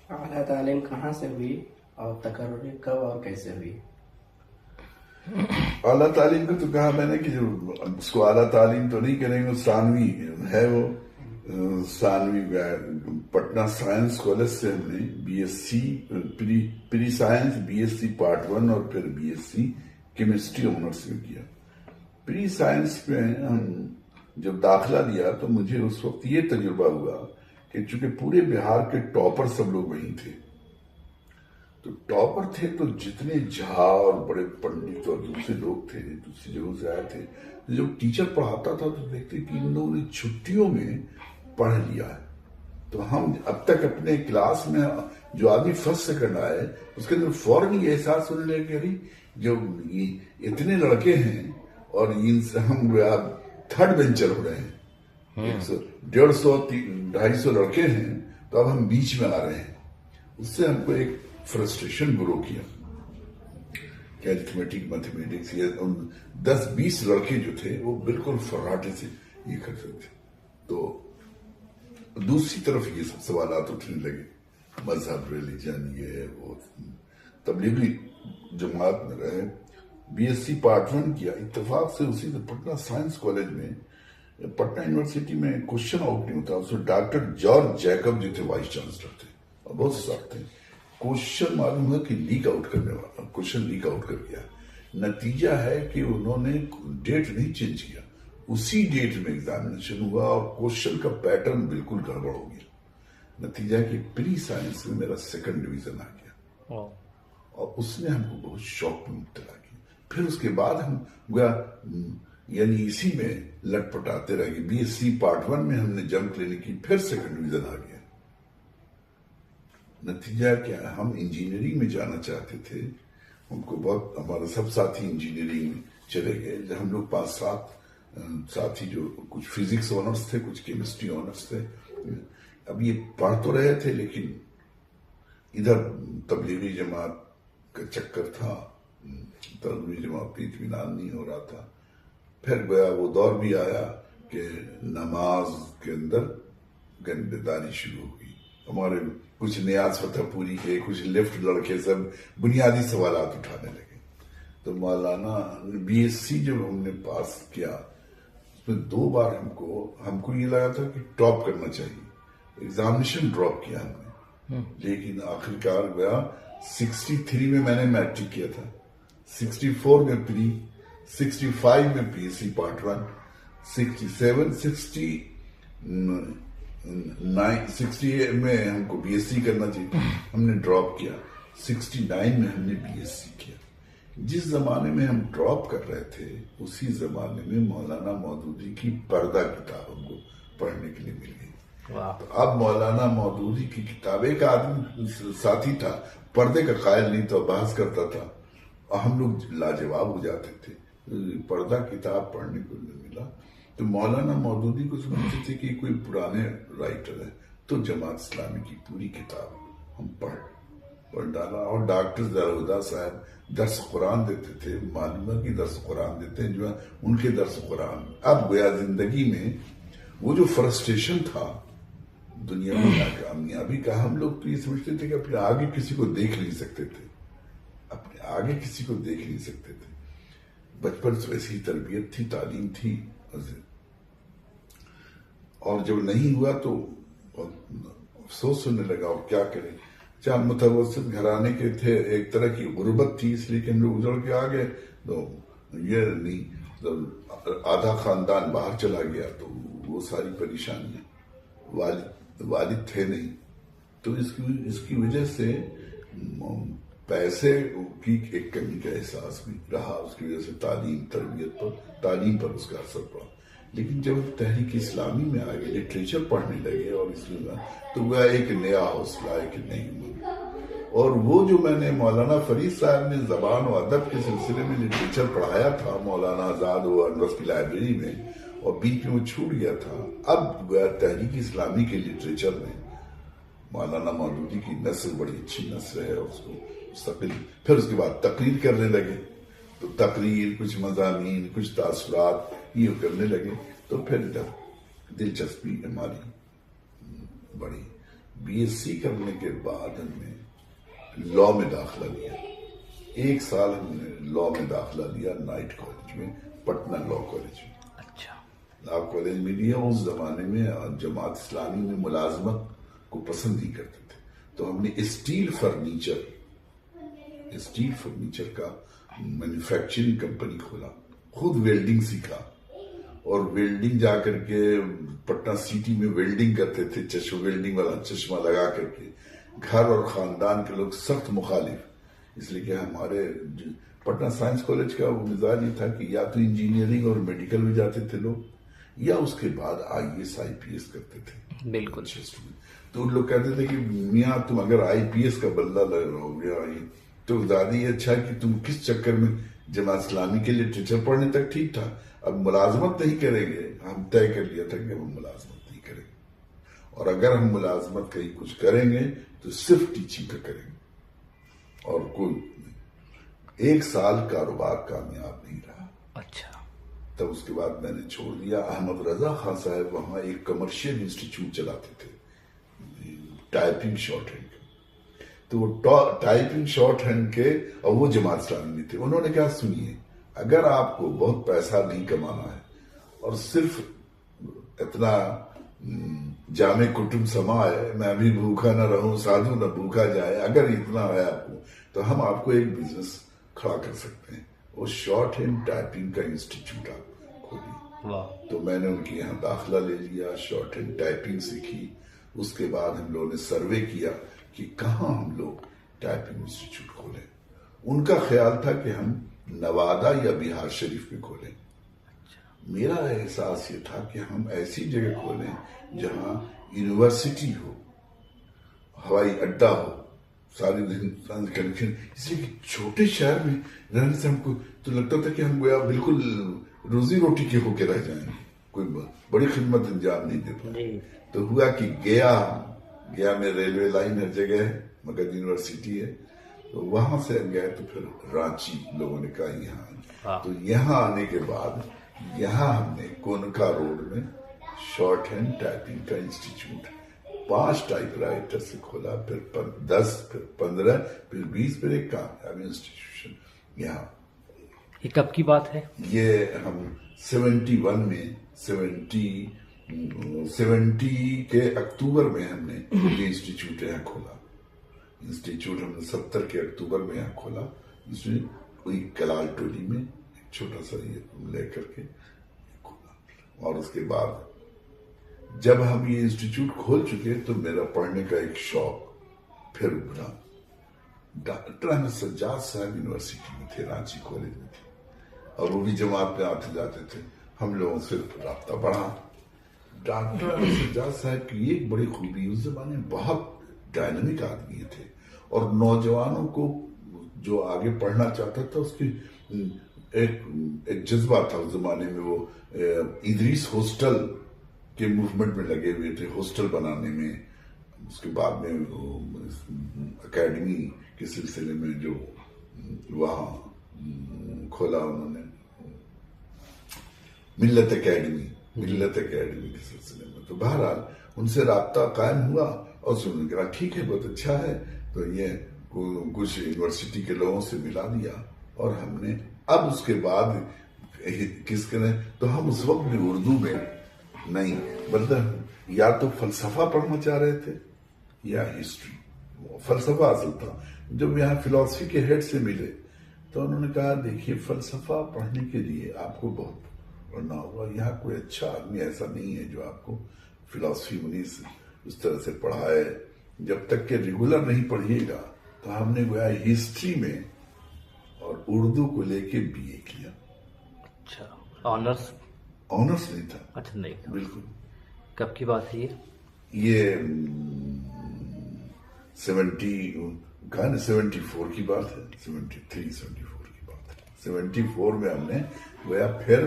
اعلیٰ تعلیم کہاں سے ہوئی اور تقرری کب اور کیسے ہوئی؟ اعلیٰ تعلیم کا تو کہا میں نے کہ جو اس کو اعلیٰ تعلیم تو نہیں کریں گے، ثانوی ہے وہ ثانوی پٹنہ سائنس کالج سے ہم نے B S C pre science B S C part 1 اور پھر B S C chemistry honours میں کیا. پری سائنس میں ہم جب داخلہ لیا تو مجھے اس وقت یہ تجربہ ہوا کہ چونکہ پورے بہار کے ٹاپر سب لوگ وہیں تھے، تو ٹاپر تھے تو جتنے جھا اور بڑے پنڈت اور دوسرے لوگ تھے دوسری جگہوں سے آئے تھے، جب ٹیچر پڑھاتا تھا تو دیکھتے کہ ان لوگوں نے چھٹیوں میں پڑھ لیا ہے. تو ہم اب تک اپنے کلاس میں جو آدمی فرسٹ سیکنڈ آئے اس کے اندر فوراً یہ احساس ہونے لگے کہ جو اتنے لڑکے ہیں اور ان سے ہم تھرڈ بینچر ہو رہے ہیں، 150-250 لڑکے ہیں تو اب ہم بیچ میں آ رہے ہیں. اس سے ہم کو ایک فرسٹریشن گرو کیا کہ ارتھمیٹک میتھمیٹکس 10-20 لڑکے جو تھے وہ بالکل فراٹے سے یہ کرتے تھے. تو دوسری طرف یہ سب سوالات اٹھنے لگے، مذہب، ریلیجن، یہ وہ. تبلیغی جماعت میں رہے، بی ایس سی پارٹ 1 کیا. اتفاق سے اسی پٹنہ سائنس کالج میں پٹنہ یونیورسٹی میں کوشچن آؤٹ نہیں ہوتا، اس میں ڈاکٹر جارج جیکب جو تھے وائس چانسلر تھے اور بہت سے صاحب تھے. کوشچن معلوم ہے کہ لیک آؤٹ کرنے والا کوشچن لیک آؤٹ کر گیا. نتیجہ ہے کہ انہوں نے ڈیٹ نہیں چینج کیا، اسی ڈیٹ میں ایگزامینیشن ہوا اور کوشچن کا پیٹرن بالکل گڑبڑ ہو گیا. نتیجہ کہ پری سائنس میں میرا 2nd ڈویژن آ گیا اور اس نے ہم کو بہت شوق میں مبتلا کیا. پھر اس کے بعد ہم یعنی اسی میں لٹ پٹاتے رہ گئے. بی ایس سی پارٹ 1 میں ہم نے جمپ لینے کی، پھر 2nd ڈویژن آ گیا. نتیجہ کیا، ہم انجینئرنگ میں جانا چاہتے تھے. ان کو بہت ہمارے سب ساتھی انجینئرنگ میں چلے گئے. ہم لوگ 5-7 ساتھی جو کچھ فزکس آنرس تھے، کچھ کیمسٹری آنرس تھے. اب یہ پڑھ تو رہے تھے لیکن ادھر تبلیغی جماعت کا چکر تھا، تبلیغی جماعت پہ اطمینان نہیں ہو رہا تھا. پھر گیا وہ دور بھی آیا کہ نماز کے اندر گندگی شروع ہو گئی. ہمارے کچھ نیاز فتح پوری کے، کچھ لیفٹ لڑکے سب بنیادی سوالات اٹھانے لگے. تو مولانا بی ایس سی جب ہم نے پاس کیا اس میں 2 بار ہم کو یہ لگا تھا کہ ٹاپ کرنا چاہیے. ایگزامینیشن ڈراپ کیا ہم نے، لیکن آخرکار گیا 63 میں میں نے میٹرک کیا تھا، 64 میں پری، 65 میں پی ایس سی پارٹ 1، 68 میں ہم کو بی ایس سی کرنا چاہیے، ہم نے ڈراپ کیا. 69 میں ہم نے بی ایس سی کیا. جس زمانے میں ہم ڈراپ کر رہے تھے اسی زمانے میں مولانا مودودی کی پردہ کتاب ہم کو پڑھنے کے لیے مل گئی. تو اب مولانا مودودی کی کتاب، ایک آدمی ساتھی تھا پردے کا قائل نہیں تھا، بحث کرتا تھا اور ہم لوگ لاجواب ہو جاتے تھے. پردہ کتاب پڑھنے کو ملا تو مولانا مودودی کو سمجھتے تھے کہ کوئی پرانے رائٹر ہے. تو جماعت اسلامی کی پوری کتاب ہم پڑھ ڈالا. اور ڈاکٹر ظاہرالہدیٰ صاحب درس قرآن دیتے تھے، معلومہ کی درس قرآن دیتے ہیں جو ان کے درس قرآن. اب گویا زندگی میں وہ جو فرسٹریشن تھا دنیا میں ناکامیابی کا، ہم لوگ تو یہ سمجھتے تھے کہ اپنے آگے کسی کو دیکھ نہیں سکتے تھے، اپنے آگے کسی کو دیکھ نہیں سکتے تھے. بچپن سے ویسی تربیت تھی، تعلیم تھی، اور جب نہیں ہوا تو افسوس ہونے لگا اور کیا کریں. چاہے متوسط گھرانے کے تھے، ایک طرح کی غربت تھی اس لیے کہ ہم لوگ اجڑ کے آ گئے. تو یہ نہیں، آدھا خاندان باہر چلا گیا تو وہ ساری پریشانیاں، والد تھے نہیں. تو اس کی وجہ سے پیسے کی ایک کمی کا احساس بھی رہا. اس کی وجہ سے تعلیم پر اس کا اثر پڑا. لیکن جب تحریک اسلامی میں آگے لٹریچر پڑھنے لگے اور اس میں تو وہ ایک نیا حوصلہ، ایک نئی امنگ. اور وہ جو میں نے مولانا فرید صاحب نے زبان و ادب کے سلسلے میں لٹریچر پڑھایا تھا مولانا آزاد یونیورسٹی لائبریری میں، اور بیچ میں وہ چھوٹ گیا تھا، اب تحریک اسلامی کے لٹریچر میں مولانا مودودی کی نثر بڑی اچھی نثر ہے. اور اس کو مستقل پھر اس کے بعد تقریر کرنے لگے. تو تقریر، کچھ مضامین، کچھ تاثرات یہ کرنے لگے. تو پھر دلچسپی ہماری بڑی. بی ایس سی کرنے کے بعد ہم نے لاء میں داخلہ لیا. 1 سال ہم نے لاء میں داخلہ لیا نائٹ کالج میں، پٹنہ لاء کالج میں. اچھا. لا کالج میڈیا اس زمانے میں جماعت اسلامی میں ملازمت کو پسند نہیں کرتے تھے، تو ہم نے اسٹیل فرنیچر کا مینوفیکچرنگ کمپنی کھولا، خود ویلڈنگ سیکھا، اور ویلڈنگ جا کر کے پٹنہ سٹی میں ویلڈنگ کرتے تھے، چشمہ ویلڈنگ والا چشمہ لگا کر کے۔ گھر اور خاندان کے لوگ سخت مخالف، اس لیے کہ ہمارے پٹنہ سائنس کالج کا وہ مزاج یہ تھا کہ یا تو انجینئرنگ اور میڈیکل میں جاتے تھے لوگ، یا اس کے بعد IAS IPS کرتے تھے۔ بالکل۔ تو ان لوگ کہتے تھے کہ میاں تم اگر IPS کا بلدہ ہو گیا تو زیادہ ہی اچھا کہ تم کس چکر میں جماعت اسلامی کے لٹریچر پڑھنے تک ٹھیک تھا، اب ملازمت نہیں کریں گے۔ ہم طے کر لیا تھا کہ ہم ملازمت نہیں کریں گے، اور اگر ہم ملازمت کہیں کچھ کریں گے تو صرف ٹیچنگ کا کریں گے، اور کوئی نہیں۔ 1 سال کاروبار کامیاب نہیں رہا۔ اچھا۔ تب اس کے بعد میں نے چھوڑ دیا۔ احمد رضا خان صاحب وہاں ایک کمرشل انسٹیٹیوٹ چلاتے تھے، ٹائپنگ شارٹ ہینڈ کا، تو وہ ٹائپنگ شارٹ ہینڈ کے، اور وہ جماعت اسلامی میں تھے۔ انہوں نے کہا سنیے، اگر آپ کو بہت پیسہ نہیں کمانا ہے اور صرف اتنا جامع کٹم سما ہے، میں ابھی بھوکا نہ رہوں سادھو نہ بھوکا جائے، اگر اتنا ہے آپ کو تو ہم آپ کو ایک بزنس کھڑا کر سکتے ہیں، وہ شارٹ ہینڈ ٹائپنگ کا انسٹیٹیوٹ آپ کھولیے۔ تو میں نے ان کے یہاں داخلہ لے لیا، شارٹ ہینڈ ٹائپنگ سیکھی۔ اس کے بعد ہم لوگوں نے سروے کیا کہ کہاں ہم لوگ ٹائپنگ انسٹیٹیوٹ کھولیں۔ ان کا خیال تھا کہ ہم نوادہ یا بہار شریف میں کھولیں۔ میرا احساس یہ تھا کہ ہم ایسی جگہ کھولیں جہاں یونیورسٹی ہو، ہوائی اڈا ہو، ساری ہندوستان کنیکشن، اس لیے کہ چھوٹے شہر میں رہنے سے ہم کو تو لگتا تھا کہ ہم گویا بالکل روزی روٹی کے ہو کے رہ جائیں گے، کوئی بڑی خدمت انجام نہیں دے پائے۔ تو ہوا کہ گیا میں ریلوے لائن ہر جگہ ہے، مگر یونیورسٹی ہے، تو وہاں سے گئے تو پھر رانچی لوگوں نے کہا یہاں، تو یہاں آنے کے بعد یہاں ہم نے کونکا روڈ میں شارٹ ہینڈ ٹائپنگ کا انسٹیٹیوٹ 5 ٹائپ رائٹر سے کھولا، پھر 10، پھر 15، پھر 20، پھر ایک کامیاب انسٹیٹیوشن یہاں۔ یہ کب کی بات ہے؟ یہ ہم 71 میں 70 کے اکتوبر میں ہم نے یہ انسٹیٹیوٹ یہاں کھولا۔ انسٹیٹیوٹ ہم نے 70 کے اکتوبر میں یہاں کھولا، اس میں کوئی کلال ٹولی میں ایک چھوٹا سا یہ لے کر کے کھولا۔ اور اس کے بعد جب ہم یہ انسٹیٹیوٹ کھول چکے تو میرا پڑھنے کا ایک شوق پھر ابھرا۔ ڈاکٹر احمد سجاد صاحب یونیورسٹی میں تھے، رانچی کالج میں تھے، اور وہ بھی جماعت میں آتے جاتے تھے، ہم لوگوں سے رابطہ بڑھا۔ ڈاکٹر احمد سجاد صاحب کی ایک بڑی خوبی، اس زمانے میں بہت ڈائنامک آدمی تھے، اور نوجوانوں کو جو آگے پڑھنا چاہتا تھا اس کی ایک جذبہ تھا۔ اس زمانے میں وہ ادریس ہاسٹل کے موومنٹ میں لگے ہوئے تھے، ہاسٹل بنانے میں۔ اس کے بعد میں اکیڈمی کے سلسلے میں جو وہاں کھولا انہوں نے، ملت اکیڈمی کے سلسلے میں، تو بہرحال ان سے رابطہ قائم ہوا، اور انہوں نے کہا ٹھیک ہے بہت اچھا ہے، تو یہ کچھ یونیورسٹی کے لوگوں سے ملا دیا، اور ہم نے اب اس کے بعد کس کے تو ہم اس وقت بھی اردو میں نہیں، بلکہ یا تو فلسفہ پڑھنا چاہ رہے تھے یا ہسٹری۔ فلسفہ اصل تھا۔ جب یہاں فلسفی کے ہیڈ سے ملے تو انہوں نے کہا دیکھیے فلسفہ پڑھنے کے لیے آپ کو بہت پڑھنا ہوگا، یہاں کوئی اچھا آدمی ایسا نہیں ہے جو آپ کو فلسفی منیز اس طرح سے پڑھائے، جب تک کہ ریگولر نہیں پڑھیے گا۔ تو ہم نے گویا ہسٹری میں اور اردو کو لے کے BA کیا۔ اچھا، آنرس نہیں تھا۔ اچھا، نہیں تھا۔ بالکل۔ کب کی بات ہے یہ 74 کی بات ہے، 74 کی بات ہے۔ 74 میں ہم نے گویا پھر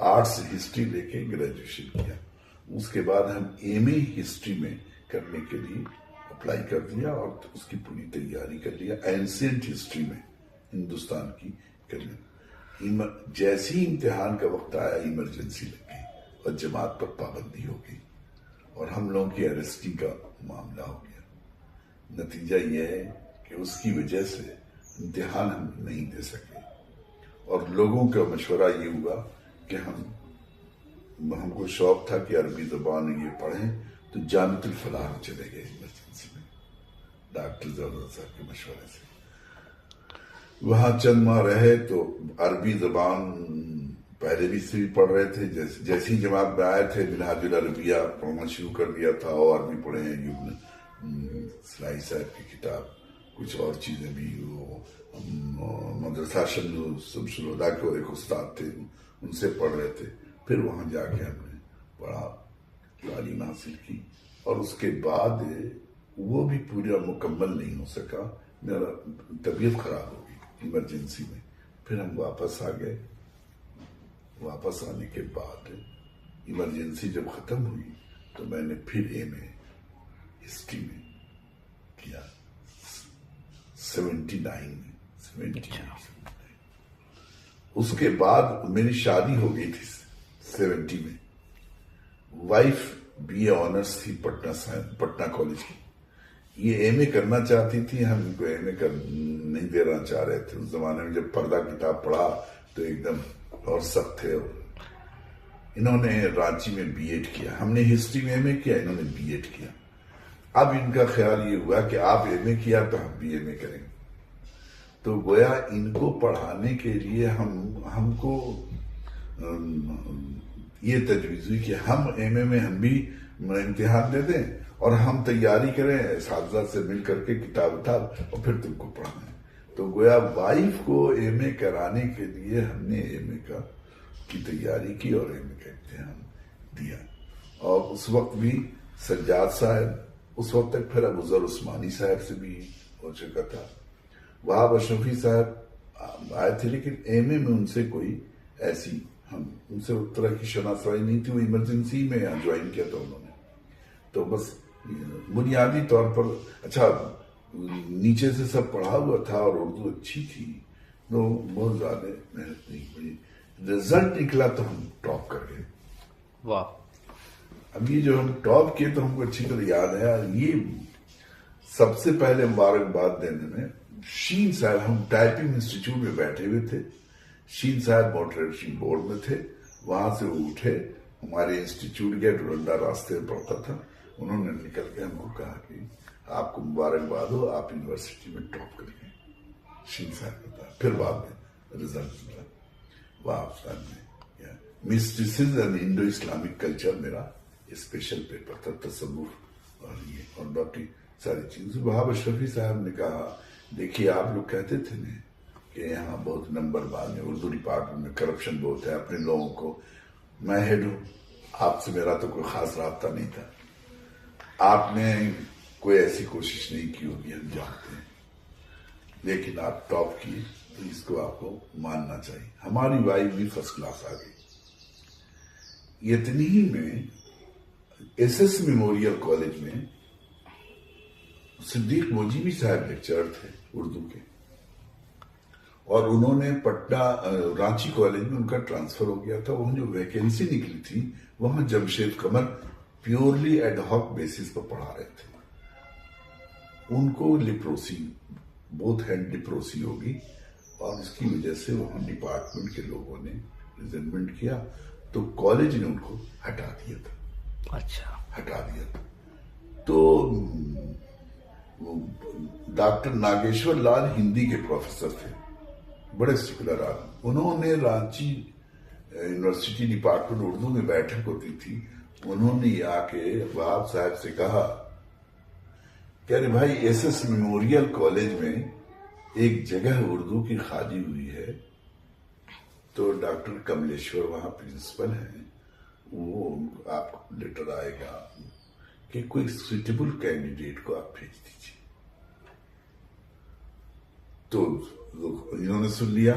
آرٹس ہسٹری لے کے گریجویشن کیا۔ اس کے بعد ہم MA ہسٹری میں کرنے کے لیے اپلائی کر دیا، اور اس کی پوری تیاری کر لیا، اینسینٹ ہسٹری میں ہندوستان کی کرنے۔ جیسے ہی امتحان کا وقت آیا ایمرجنسی لگ گئی اور جماعت پر پابندی ہو گئی، اور ہم لوگوں کی اریسٹنگ کا معاملہ ہو گیا۔ نتیجہ یہ ہے کہ اس کی وجہ سے امتحان ہم نہیں دے سکے، اور لوگوں کا مشورہ یہ ہوا کہ ہم ہم کو شوق تھا کہ عربی زبان یہ پڑھیں، تو جامعۃ الفلاح چلے گئے ایمرجنسی میں ڈاکٹر ضرور صاحب کے مشورے سے. وہاں چند ماہ رہے تو عربی زبان پہلے بھی سے بھی پڑھ رہے تھے. جیسی جماعت میں آئے تھے منہاج العربیہ پڑھنا شروع کر دیا تھا، اور بھی پڑھے ہیں سلائی صاحب کی کتاب، کچھ اور چیزیں بھی. وہ مدرسہ شمس الہدیٰ کے ایک استاد تھے، ان سے پڑھ رہے تھے. پھر وہاں جا کے ہم نے پڑھا، تعلیم حاصل کی، اور اس کے بعد وہ بھی پورا مکمل نہیں ہو سکا. میرا طبیعت خراب ہو گئی ایمرجنسی میں. پھر ہم واپس آ گئے. واپس آنے کے بعد ایمرجنسی جب ختم ہوئی تو میں نے پھر ایم اے ہسٹری میں کیا 79 میں. اس کے بعد میری شادی ہو گئی تھی 70 میں. وائف بی اے آنرس تھی پٹنہ کالج کی. یہ ایم اے کرنا چاہتی تھی، ہم ان کو ایم اے نہیں دینا چاہ رہے تھے. اس زمانے میں جب پردہ کتاب پڑھا تو ایک دم اور سخت تھے. انہوں نے رانچی میں بی ایڈ کیا، ہم نے ہسٹری میں ایم اے کیا، انہوں نے بی ایڈ کیا. اب ان کا خیال یہ ہوا کہ آپ ایم اے کیا تو ہم بھی ایم اے کریں گے. تو گویا ان کو پڑھانے کے لیے ہم کو یہ تجویز ہوئی کہ ہم ایم اے میں ہم بھی امتحان دے دیں اور ہم تیاری کریں اساتذہ سے مل کر کے کتاب اور پھر تم کو پڑھنا ہے. تو گویا وائف کو ایم اے کرانے کے لیے ہم نے ایم اے کی تیاری کی اور ایم اے کا امتحان دیا. اور اس وقت بھی سجاد صاحب، اس وقت تک پھر ابوذر عثمانی صاحب سے بھی ہو چکا تھا. وہاب اشرفی صاحب آئے تھے، لیکن ایم اے میں ان سے کوئی ایسی ان سے اس طرح کی شناسائی نہیں تھی. وہ ایمرجنسی میں جوائن کیا تھا انہوں نے. تو بس بنیادی طور پر اچھا نیچے سے سب پڑھا ہوا تھا اور اردو اچھی تھی، تو بہت زیادہ محنت نہیں پڑی. رزلٹ نکلا تو ہم ٹاپ کر گئے. واہ. اب یہ جو ہم ٹاپ کیے تو ہم کو اچھی طرح یاد ہے. یہ سب سے پہلے مبارکباد دینے میں شین صاحب، ہم ٹائپنگ انسٹیٹیوٹ میں بیٹھے ہوئے تھے، شین صاحب موٹریشن بورڈ میں تھے. وہاں سے وہ اٹھے، ہمارے انسٹیٹیوٹ گئے، ڈولنڈا راستے میں پڑتا تھا. انہوں نے نکل کے ہم کو کہا کہ آپ کو مبارکباد ہو، آپ یونیورسٹی میں ٹاپ کر گئے. شین صاحب نے کہا. پھر بعد میں رزلٹ ملا. وہاں صاحب نے mysticism and Indo Islamic culture میرا اسپیشل پیپر تھا، تصوف اور یہ اور باقی ساری چیزیں. وہاب اشرفی صاحب نے کہا دیکھیے آپ لوگ کہتے تھے نا کہ یہاں بہت نمبر بعد میں اردو ڈپارٹمنٹ میں کرپشن بہت ہے، اپنے لوگوں کو، میں ہیڈ ہوں، آپ سے میرا تو کوئی خاص رابطہ نہیں تھا، آپ نے کوئی ایسی کوشش نہیں کی ہوگی، ہم جانتے ہیں، لیکن آپ ٹاپ کیے تو اس کو آپ کو ماننا چاہیے. ہماری وائف بھی فرسٹ کلاس آ گئی. اتنی ہی میں ایس ایس میموریل کالج میں صدیق موجیبی صاحب لیکچرر تھے اردو کے، اور انہوں نے پٹنہ رانچی کالج میں ان کا ٹرانسفر ہو گیا تھا. وہاں جو ویکینسی نکلی تھی وہاں Jamshed Qamar purely ad hoc basis پر پڑھا رہے تھے. ان کو لیپروسی، بوتھ ہینڈ لیپروسی ہوگی، اور اس کی وجہ سے وہاں ڈپارٹمنٹ کے لوگوں نے ریزنمنٹ کیا تو کالج نے ان کو ہٹا دیا تھا. اچھا. ہٹا دیا تھا. تو ڈاکٹر ناگیشور لال ہندی کے پروفیسر تھے، بڑے سیکولر آدمی. انہوں نے رانچی یونیورسٹی ڈپارٹمنٹ اردو میں بیٹھک ہوتی تھی، انہوں نے آ کے وہاب صاحب سے کہا کہ ارے بھائی ایس ایس میموریل کالج میں ایک جگہ اردو کی خالی ہوئی ہے، تو ڈاکٹر کملیشور وہاں پرنسپل ہیں، وہ آپ کو لیٹر آئے گا کہ کوئی سوٹیبل کینڈیڈیٹ کو آپ بھیج دیجیے. تو انہوں نے سن لیا،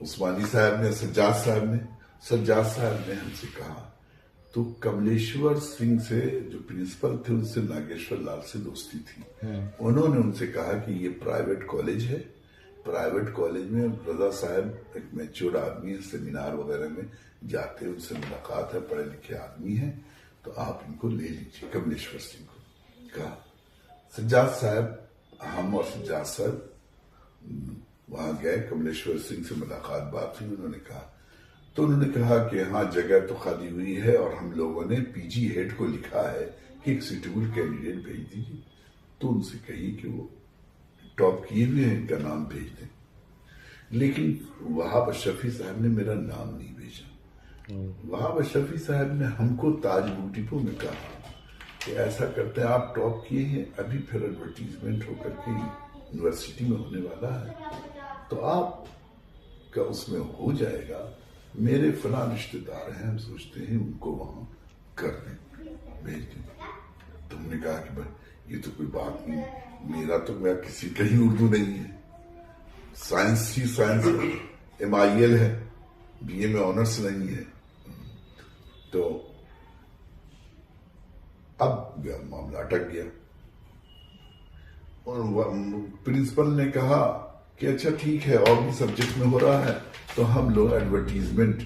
عثمانی صاحب نے، سجاد صاحب نے ہم سے کہا. تو کملیشور سنگھ سے جو پرنسپل تھے ان سے ناگیشور لال سے دوستی تھی. انہوں نے ان سے کہا کہ یہ پرائیویٹ کالج ہے، پرائیویٹ کالج میں رضا صاحب ایک میچور آدمی ہے، سیمینار وغیرہ میں جاتے، ان سے ملاقات ہے، پڑھے لکھے آدمی ہیں، تو آپ ان کو لے لیجیے. کملیشور سنگھ کو کہا. سجاد صاحب، ہم اور سجاد صاحب وہاں گئے، کملیشور سنگھ سے ملاقات بات ہوئی. انہوں نے کہا تو انہوں نے کہا کہ ہاں جگہ تو خالی ہوئی ہے اور ہم لوگوں نے پی جی ہیڈ کو لکھا ہے کہ ایک سیٹیبل کینڈیڈیٹ بھیج دیجیے. تو ان سے کہیے کہ وہ ٹاپ کیے ہوئے ہیں ان کا نام بھیج دیں. لیکن وہاب اشرفی صاحب نے میرا نام نہیں بھیجا. وہاب اشرفی صاحب نے ہم کو تاج بک ڈپو میں کہا کہ ایسا کرتے ہیں آپ ٹاپ کیے ہیں ابھی پھر ایڈورٹیزمنٹ ہو کر کے یونیورسٹی میں ہونے والا ہے تو آپ کا اس میں ہو جائے گا. میرے فلاں رشتے دار ہیں ہم سوچتے ہیں ان کو وہاں کر دیں بھیج دیں. تو ہم نے کہا کہ بھائی یہ تو کوئی بات نہیں, میرا تو میں کسی کہیں اردو نہیں ہے, سائنس ہی سائنس MIL ہے, BA میں آنرس نہیں ہے. تو اب معاملہ اٹک گیا اور پرنسپل نے کہا کہ اچھا ٹھیک ہے اور بھی سبجیکٹ میں ہو رہا ہے تو ہم لوگ ایڈورٹیزمنٹ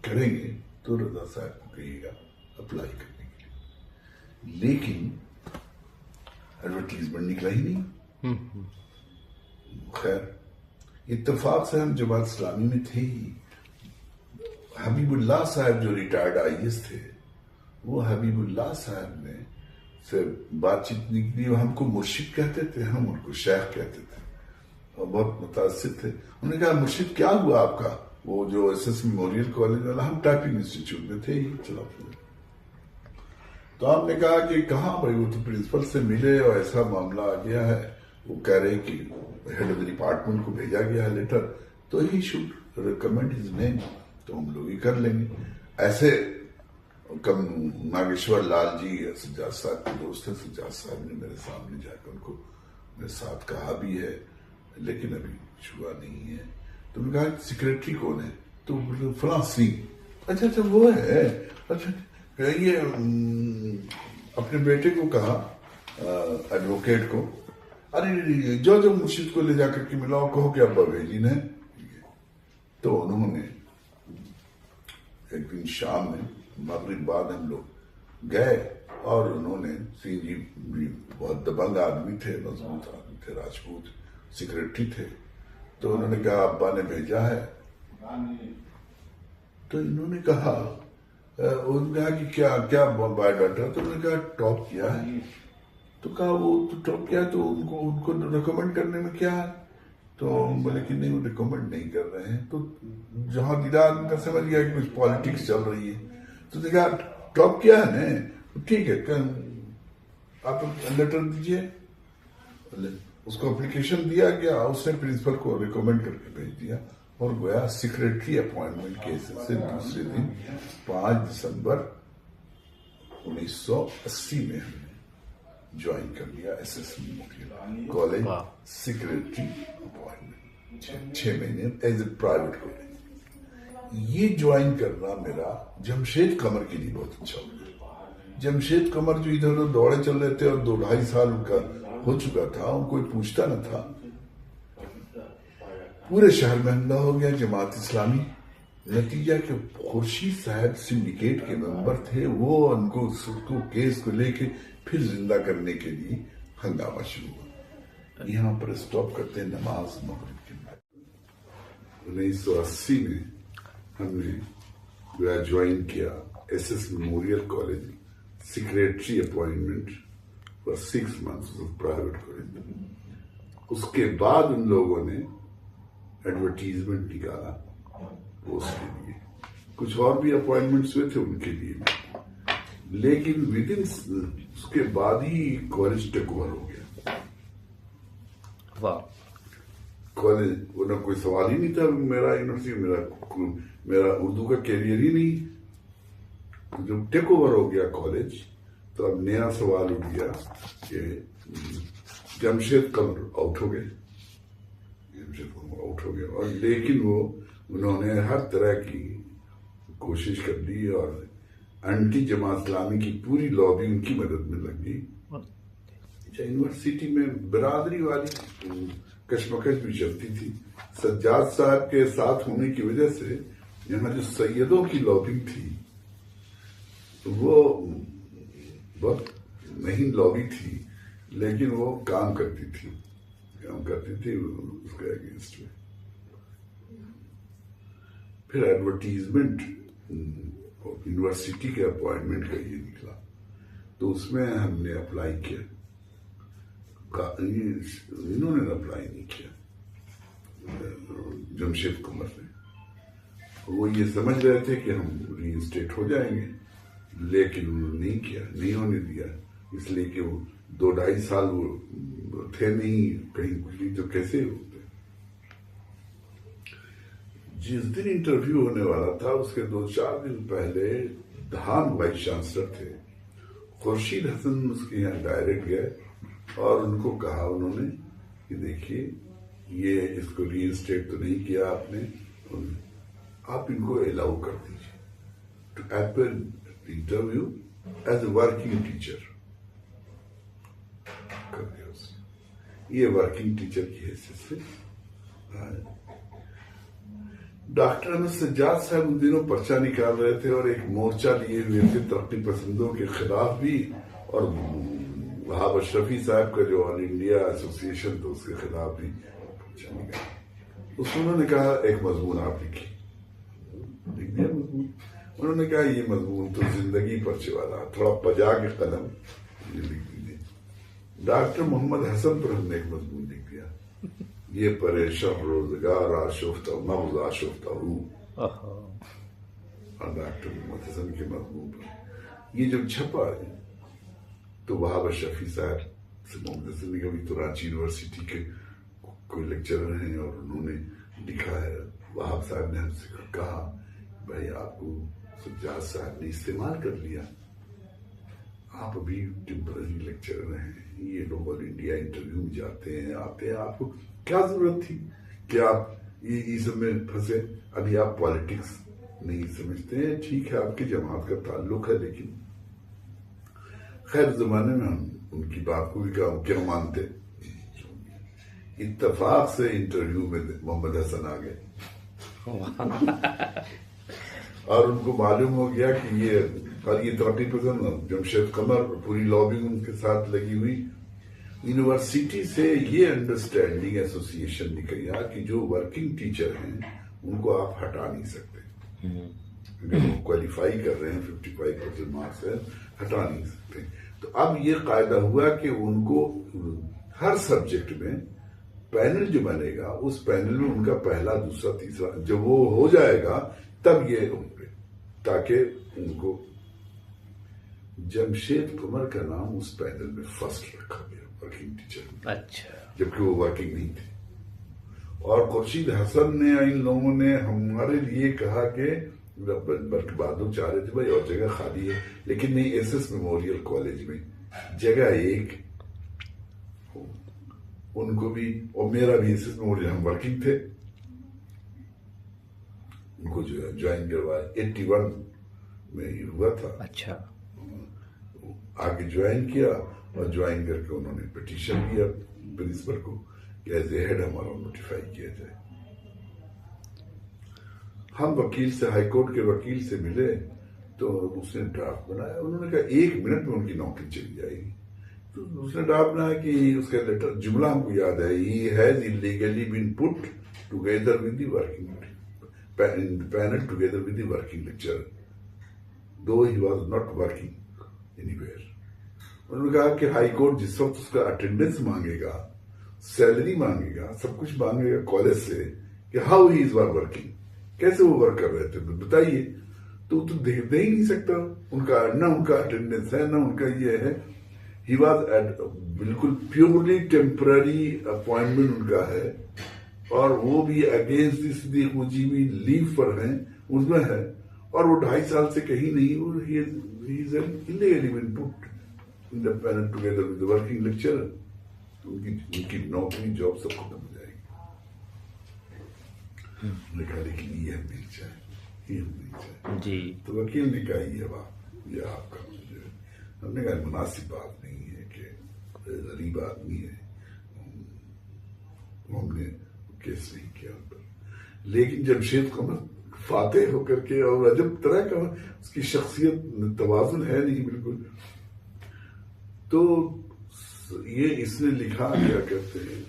کریں گے تو رضا صاحب کو کہیے گا اپلائی کرنے کے لیے. لیکن ایڈورٹیزمنٹ نکلا ہی نہیں. خیر اتفاق سے ہم جماعت اسلامی میں تھے ہی. حبیب اللہ صاحب جو ریٹائرڈ IAS تھے وہ حبیب اللہ صاحب نے سے بات چیت نکلی. ہم کو مرشد کہتے تھے, ہم ان کو شیخ کہتے تھے اور بہت متاثر تھے. انہوں نے کہا مرشد کیا ہوا آپ کا, وہ جو SS میموریل کالج والا, ہم ٹائپنگ انسٹیٹیوٹ میں تھے ہی. چلا تو ہم نے کہا کہ کہاں بھائی, وہ تو پرنسپل سے ملے اور ایسا معاملہ آ گیا ہے, وہ کہہ رہے کہ ہیڈ آف دا ڈپارٹمنٹ کو بھیجا گیا ہے لیٹر تو he should recommend his name, تو ہم لوگ ہی کر لیں گے. ایسے کم ناگیشور لال جی سجاد صاحب کے دوست ہیں, سجاد صاحب نے میرے سامنے جا کر ان کو میرے ساتھ کہا بھی ہے لیکن ابھی ہوا نہیں ہے. تو میں کہا سیکریٹری کون ہے, تو فلاں سنگھ. اچھا اچھا وہ ہے, اچھا یہ اپنے بیٹے کو کہا ایڈوکیٹ کو, ارے جو مرشد کو لے جا کر کے ملاؤ, کہو کہ ابا بھیجین ہے. تو انہوں نے ایک دن شام میں مغرب بعد ہم لوگ گئے اور انہوں نے سنگھ جی بھی بہت دبنگ آدمی تھے, مضبوط آدمی تھے, راجپوت سیکریٹری تھے. تو انہوں نے کہا ابا نے بھیجا ہے. تو انہوں نے کہا کہ کیا بایو ڈاٹا, تو انہوں نے کہا ٹاپ کیا ہے. تو کہا وہ تو ٹاپ کیا ہے تو ان کو ریکمینڈ کرنے میں کیا ہے. تو بولے کہ نہیں وہ ریکمینڈ نہیں کر رہے ہیں. تو جہاں دیدہ آدمی کا سمجھ گیا کہ کچھ پالیٹکس چل رہی ہے. تو نے کہا ٹاپ کیا ہے نا, ٹھیک ہے آپ لیٹر دیجیے. اس کو اپلیکیشن دیا گیا, اس نے پرنسپل کو ریکمینڈ کر کے بھیج دیا اور گویا سیکریٹری اپوائنٹمنٹ کے حصے سے دوسرے دن 5 دسمبر 1980 میں ہم نے جوائن کر لیا SS memorial college secretary appointment 6 مہینے ایز اے پرائیویٹ کالج. یہ جوائن کرنا میرا جمشید قمر کے لیے بہت اچھا ہوا. جمشید قمر جو ادھر ادھر دوڑے چل رہے تھے اور 2-2.5 سال ان کا ہو چکا تھا, ان کوئی پوچھتا نہ تھا. پورے شہر میں حملہ ہو گیا جماعت اسلامی. نتیجہ کہ خورشید صاحب سنڈیکیٹ کے ممبر تھے, وہ ان کو کیس کو لے کے پھر زندہ کرنے کے لیے ہنگامہ شروع ہوا. یہاں پر اسٹاپ کرتے ہیں نماز مغرب کے بعد. 1980 میں ہم نے جوائن کیا SS memorial college secretary appointment for 6 months of private college. اس کے بعد ان لوگوں نے ایڈورٹیزمنٹ نکالا پوسٹ کے لیے. کچھ اور بھی اپوائنٹمنٹس ہوئے تھے ان کے لیے, لیکن ود ان اس کے بعد ہی کالج ٹیک اوور ہو گیا. کالج انہیں کوئی سوال ہی نہیں تھا. میرا یونیورسٹی میرا اردو کا کیریئر ہی نہیں. جب ٹیک اوور ہو گیا کالج تو اب نیا سوال اٹھ گیا کہ جمشید قمر آؤٹ ہو گئے. اور لیکن انہوں نے ہر طرح کی کوشش کر لی اور انٹی جماعت اسلامی کی پوری لابی ان کی مدد میں لگ گئی. یونیورسٹی میں برادری والی کشمکش بھی چلتی تھی. سجاد صاحب کے ساتھ ہونے کی وجہ سے یہاں جو سیدوں کی لابنگ تھی وہ بہت مہین لابی تھی, لیکن وہ کام کرتی تھی اس کے اگینسٹ میں. پھر ایڈورٹیزمنٹ یونیورسٹی کے اپوائنٹمنٹ کا یہ نکلا، تو اس میں ہم نے اپلائی کیا، انہوں نے اپلائی نہیں کیا، جمشید قمر نے. وہ یہ سمجھ رہے تھے کہ ہم ری انسٹیٹ ہو جائیں گے، لیکن انہوں نے نہیں کیا، نہیں ہونے دیا، اس لیے کہ وہ 2-2.5 سال وہ تھے نہیں کہیں کچھ، تو کیسے ہوتے. جس دن انٹرویو ہونے والا تھا اس کے 2-4 دن پہلے دھان وائس چانسلر تھے، خورشید حسن اس کے یہاں ڈائریکٹ گئے اور ان کو کہا انہوں نے کہ دیکھیے یہ اس کو ری انسٹیٹ تو نہیں کیا آپ نے، آپ ان کو الاؤ کر دیجیے to appear interview as a working teacher. کر دیا اس نے، یہ ورکنگ ٹیچر کی حیثیت سے. ڈاکٹر احمد سجاد صاحب ان دنوں پرچہ نکال رہے تھے اور ایک مورچہ لیے ہوئے تھے ترقی پسندوں کے خلاف بھی، اور وہاب اشرفی صاحب کا جو آل انڈیا ایسوسیشن تھا اس کے خلاف بھی پرچہ نکالا. اس میں انہوں نے کہا ایک مضمون آپ لکھ دیا مضمون. انہوں نے کہا یہ مضمون تو زندگی پرچے والا، تھوڑا پجا کے قلم یہ لکھ دیجیے. ڈاکٹر محمد حسن پر ہم نے ایک مضمون لکھ دیا، یہ پریشان روزگار آشفتہ مغز آشفتہ ہوں. اور ڈاکٹر محمد حسن کے مضمون پر یہ جب چھپا ہے تو وہاب اشرفی صاحب سے محمد حسن نے کبھی تو رانچی یونیورسٹی کے کوئی لیکچرر ہیں اور انہوں نے لکھا ہے، وہاب صاحب نے ہم سے کہا بھائی آپ کو سجاد صاحب نے استعمال کر لیا، آپ ابھی ٹیمپرری لیکچرر ہیں، یہ لوگ آل انڈیا انٹرویو میں جاتے ہیں آتے ہیں، آپ کو کیا ضرورت تھی کہ آپ یہ سب میں پھنسے. ابھی آپ پالیٹکس نہیں سمجھتے ہیں، ٹھیک ہے آپ کی جماعت کا تعلق ہے، لیکن خیر زمانے میں ہم ان کی بات کو بھی کیا مانتے. اتفاق سے انٹرویو میں محمد حسن آ گئے اور ان کو معلوم ہو گیا کہ یہ ترقی پسند جمشید قمر پوری لابنگ ان کے ساتھ لگی ہوئی. یونیورسٹی سے یہ انڈرسٹینڈنگ ایسوسیشن نکلیا کہ جو ورکنگ ٹیچر ہیں ان کو آپ ہٹا نہیں سکتے، اگر وہ کوالیفائی کر رہے ہیں 55% مارکس ہے، ہٹا نہیں سکتے. تو اب یہ قاعدہ ہوا کہ ان کو ہر سبجیکٹ میں پینل جو بنے گا اس پینل میں ان کا پہلا دوسرا تیسرا جب وہ ہو جائے گا تب یہ ہوں گے، تاکہ ان کو جمشید قمر کا نام اس پینل میں فرسٹ رکھا گیا ورکنگ ٹیچر. اچھا، جبکہ وہ ورکنگ نہیں تھے. اور خورشید حسن نے ان لوگوں نے ہمارے لیے کہا کہ بلکہ بعدوں چاہ رہے تھے بھائی اور جگہ خالی ہے، لیکن نہیں، ایس ایس میموریل کالج میں جگہ ایک ان کو بھی، اور میرا بھی ایس ایس میموریل، ہم ورکنگ تھے، ان کو جو ہے جوائن کروایا 81 میں یہ ہوا تھا. اچھا، آگے جوائن کیا اور جوائن کر کے انہوں نے پٹیشن دیا پرنسپل کو کہ ایز اے ہیڈ ہمارا نوٹیفائی کیا جائے. ہم وکیل سے، ہائی کورٹ کے وکیل سے ملے تو اس نے ڈرافٹ بنایا. انہوں نے کہا 1 منٹ میں ان کی نوکری چلی جائے گی. تو اس نے ڈرافٹ بنایا کہ اس کا لیٹر جملہ ہم کو یاد ہے، he has illegally been put together with the working panel together with the working lecturer though he was not working anywhere. انہوں نے کہا کہ ہائی کورٹ جس وقت اس کا اٹینڈنس مانگے گا، سیلری مانگے گا، سب کچھ مانگے گا کالج سے کہ ہاؤ ہی از ورکنگ، کیسے وہ ورک کر رہے تھے بتائیے، تو دے ہی نہیں سکتا. ان کا نہ ان کا اٹینڈنس ہے نہ ان کا یہ ہے. ہی واز ایٹ بالکل پیورلی ٹیمپرری اپوائنٹمنٹ ان کا ہے، اور وہ بھی اگینسٹ دی صدیق مجیبی لیو پر ہیں، اس میں ہے، اور وہ 2.5 سال سے کہیں نہیں، اور he is illegally been put in the panel together with the working lecturer. ان کی نوکری جاب سب ختم ہو جائے گی. انہوں نے کہا لیکن یہ ہم نہیں چاہیں، یہ ہم نہیں چاہیں جی. تو وکیل نے کہا یہ آپ کا، ہم نے کہا مناسب بات نہیں ہے کہ غریب آدمی ہے، ہم نے کیس نہیں کیا ان پر. لیکن جمشید قمر فاتح ہو کر کے، اور عجب طرح کا اس کی شخصیت توازن ہے نہیں بالکل. تو یہ اس نے لکھا، کیا کہتے ہیں،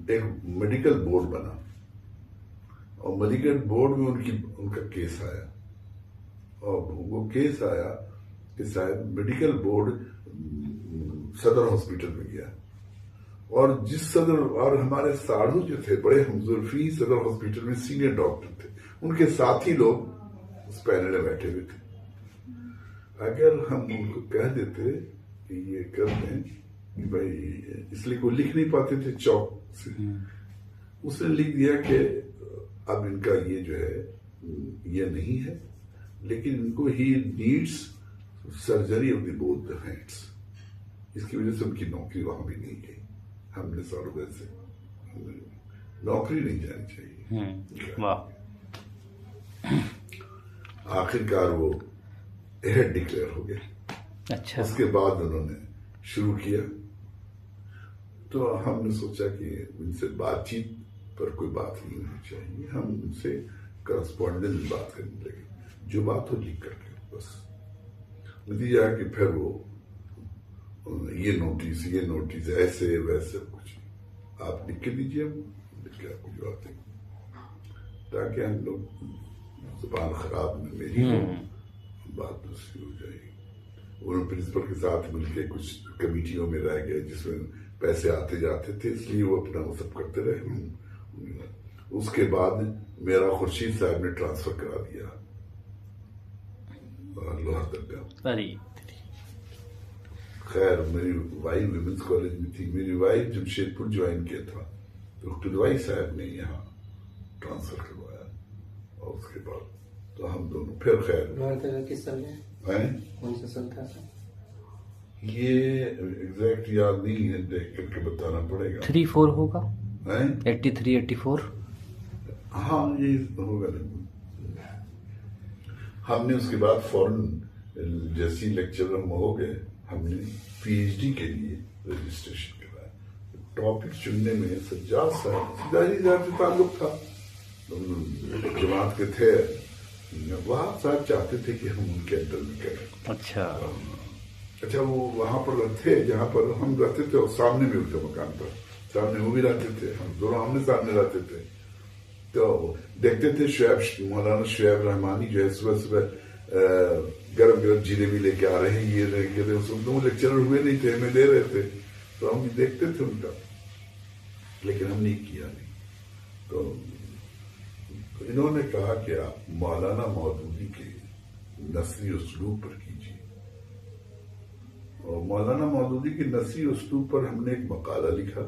ایک میڈیکل بورڈ بنا اور ملی گڑھ بورڈ میں ان کا کیس آیا، اور وہ کیس آیا کہ شاید میڈیکل بورڈ صدر ہاسپٹل میں گیا، اور اور ہمارے ساڑھو جو تھے بڑے ہمظرفی صدر ہاسپٹل میں سینئر ڈاکٹر تھے، ان کے ساتھی لوگ اس پینل میں بیٹھے ہوئے تھے۔ اگر ہم ان کو کہہ دیتے کہ یہ کر دیں کہ بھائی، اس لیے کوئی لکھ نہیں پاتے تھے چوک سے، اس نے لکھ دیا کہ اب ان کا یہ جو ہے یہ نہیں ہے، لیکن ان کو he needs surgery of the both the hands. اس کی وجہ سے ان کی نوکری وہاں بھی نہیں گئی۔ ہم نے ساروں ویسے نوکری نہیں جانی چاہیے۔ آخر کار وہ ہیڈ ڈکلیئر ہو گئے۔ اچھا، اس کے بعد انہوں نے شروع کیا، تو ہم نے سوچا کہ ان سے بات چیت پر کوئی بات نہیں ہونی چاہیے، ہم ان سے کرسپونڈنس بات کرنے لگے، جو بات ہو لکھ کر کے بس۔ نتیجہ ہے کہ پھر وہ یہ نوٹس ایسے ویسے کچھ آپ لکھ کے دیجیے، ہم لکھ کے آپ کو جواب دیں گے، تاکہ ہم لوگ زبان خراب نہ میری ہو، بات دوسری ہو جائے گی۔ انہوں نے پرنسپل کے ساتھ مل کے کچھ کمیٹیوں میں رہ گئے جس میں پیسے آتے جاتے تھے، اس لیے وہ اپنا وہ سب کرتے رہے۔ اس کے بعد میرا خورشید صاحب نے ٹرانسفر کرا دیا لوہر درگاہ۔ خیر، میری وائف ویمنس کالج میں تھی، میری وائف جمشید پور جوائن کیا تھا تو قدوائی صاحب نے یہاں ٹرانسفر کروایا، اور اس کے بعد تو ہم دونوں پھر خیر کس سال میں کون سا سال تھا؟ یہ ایگزیکٹ یاد نہیں ہے، دیکھ کر کے بتانا پڑے گا۔ 34 ہوگا، 83 84۔ ہاں یہ ہوگا۔ ہم نے اس کے بعد فوراً جیسی لیکچر ہم ہو گئے، ہم نے پی ایچ ڈی کے لیے رجسٹریشن کرایا۔ ٹاپک چننے میں سجاد صاحب سے تعلق تھا، جماعت کے تھے، وہاں صاحب چاہتے تھے کہ ہم ان کے انڈر میں کریں۔ اچھا، وہ وہاں پر تھے جہاں پر ہم رہتے تھے، اور سامنے بھی ان کے مکان پر سامنے وہ بھی رہتے تھے، ہم دونوں آمنے سامنے رہتے تھے، تو دیکھتے تھے مولانا شعیب رحمانی جو ہے صبح صبح گرم گرم جلیبی لے کے آ رہے ہیں، یہ لے کے وہ لیکچرر ہوئے نہیں تھے، ہمیں دے رہے تھے، تو ہم دیکھتے تھے ان کا، لیکن ہم نے کیا نہیں۔ تو انہوں نے کہا کہ آپ مولانا مودودی کے نثری اسلوب پر کیجیے، اور مولانا مودودی کے نثری اسلوب پر ہم نے ایک مقالہ لکھا،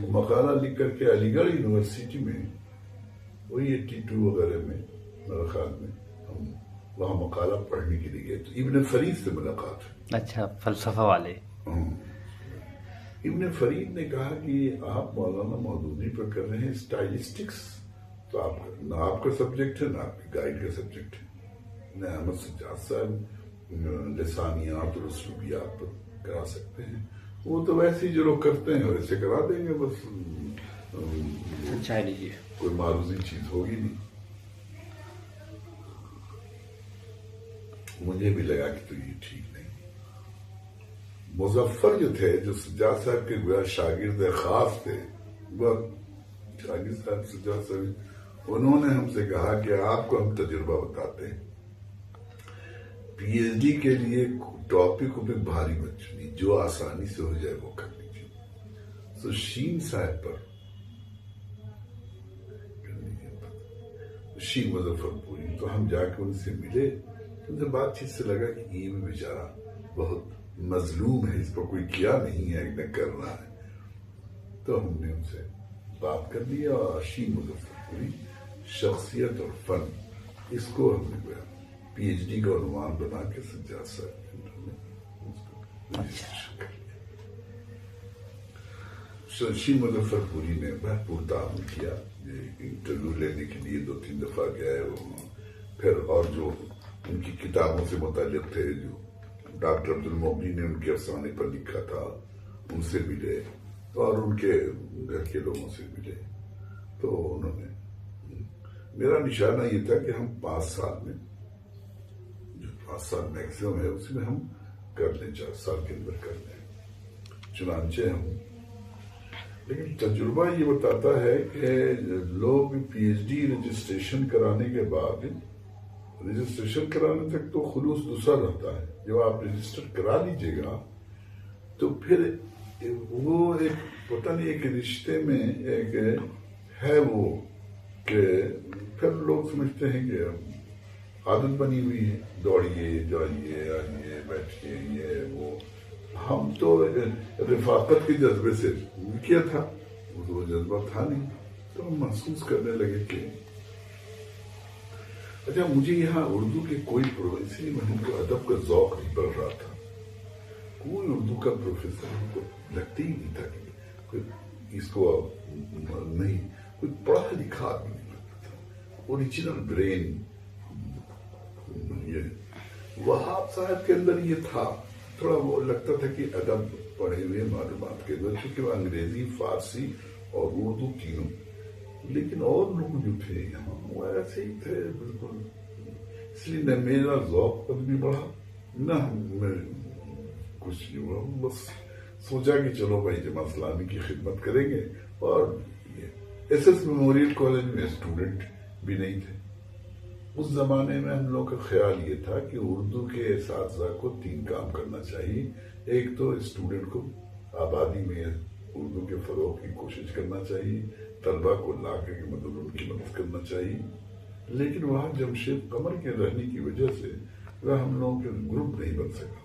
مقالہ لکھ کر کے علی گڑھ یونیورسٹی میں وہی 82 وغیرہ میں میرے خیال میں ہم وہاں مقالہ پڑھنے کے لیے گئے، تو ابن فرید سے ملاقات ہوئی۔ اچھا، فلسفہ والے۔ ابن فرید نے کہا کہ آپ مولانا مودودی پر کر رہے ہیں اسٹائلسٹکس، تو آپ نہ آپ کا سبجیکٹ ہے نہ آپ کی گائیڈ کا سبجیکٹ ہے، نہ احمد سجاد صاحب لسانیات اور اسلوبیات پر کرا سکتے ہیں، وہ تو ویسے ہی جو لوگ کرتے ہیں ویسے کرا دیں گے، بس کوئی معروضی چیز ہوگی نہیں۔ مجھے بھی لگا کہ تو یہ ٹھیک نہیں۔ مظفر جو تھے، جو سجاد صاحب کے گویا شاگرد خاص تھے، وہ شاگرد صاحب سجاد صاحب، انہوں نے ہم سے کہا کہ آپ کو ہم تجربہ بتاتے ہیں، پی ایچ ڈی کے لیے ٹاپک کو بھی بھاری مت چنی، جو آسانی سے ہو جائے وہ کر لیجیے۔ تو شین صاحب پر شین مظفر پوری، تو ہم جا کے ان سے ملے، ان سے بات چیت سے لگا کہ یہ بھی بیچارہ بہت مظلوم ہے، اس پر کوئی کیا نہیں ہے، نہ کر رہا ہے، تو ہم نے ان سے بات کر لیا، اور شین مظفر پوری شخصیت اور فن، اس کو ہم نے پی ایچ ڈی کا عنوان بنا کے سجاد صاحب کے اندر میں رجسٹریشن کر لیا۔ شین مظفر پوری نے بھرپور تعاون کیا، انٹرویو لینے کے لیے 2-3 دفعہ گئے، پھر اور جو ان کی کتابوں سے متعلق تھے، جو ڈاکٹر عبد المغنی نے ان کے افسانے پر لکھا تھا، ان سے ملے، اور ان کے گھر کے لوگوں سے ملے، تو انہوں نے، میرا نشانہ یہ تھا کہ ہم 5 سال میں، جو 5 سال میکسیمم ہے اس میں ہم کر لیں، 4 سال کے اندر کر لیں۔ چنانچہ ہم لیکن تجربہ یہ بتاتا ہے کہ لوگ پی ایچ ڈی رجسٹریشن کرانے کے بعد، رجسٹریشن کرانے تک تو خلوص دوسرا رہتا ہے، جب آپ رجسٹر کرا لیجیے گا تو پھر وہ ایک پتہ نہیں ایک رشتے میں ایک ہے وہ کہ پھر لوگ سمجھتے ہیں کہ عادت بنی ہوئی ہے، دوڑیے جائیے آئیے بیٹھیے یہ وہ. ہم تو رفاقت کے جذبے سے کیا تھا، وہ جذبہ تھا نہیں، تو ہم محسوس کرنے لگے کہ اچھا مجھے یہاں اردو کے کوئی اس لیے میں ہم کو ادب کا ذوق نہیں بڑھ رہا تھا. کوئی اردو کا پروفیسر ہم کو لگتے ہی نہیں تھا کہ کوئی اس کو نہیں، کوئی پڑھا لکھا آدمی نہیں لگتا تھا. اوریجنل برین یہ وہاب صاحب کے اندر یہ تھا، تھوڑا وہ لگتا تھا کہ ادب پڑھے ہوئے معلومات کے اندر، چونکہ وہ انگریزی فارسی اور اردو تینوں. لیکن اور لوگ جو تھے یہاں وہ ایسے ہی تھے بالکل. اس لیے نہ میرا ذوق ادبی بڑھا نہ میں کچھ نہیں ہوا. بس سوچا کہ چلو بھائی جماعت اسلامی کی خدمت کریں گے. اور ایس ایس میموریل کالج میں اسٹوڈنٹ بھی نہیں تھے. اس زمانے میں ہم لوگ کا خیال یہ تھا کہ اردو کے اساتذہ کو 3 کام کرنا چاہیے. ایک تو اسٹوڈنٹ کو آبادی میں اردو کے فروغ کی کوشش کرنا چاہیے، طلبہ کو لا کر کے مدد ان کی مدد کرنا چاہیے. لیکن وہاں جمشید قمر کے رہنے کی وجہ سے وہ ہم لوگوں کے گروپ نہیں بن سکا.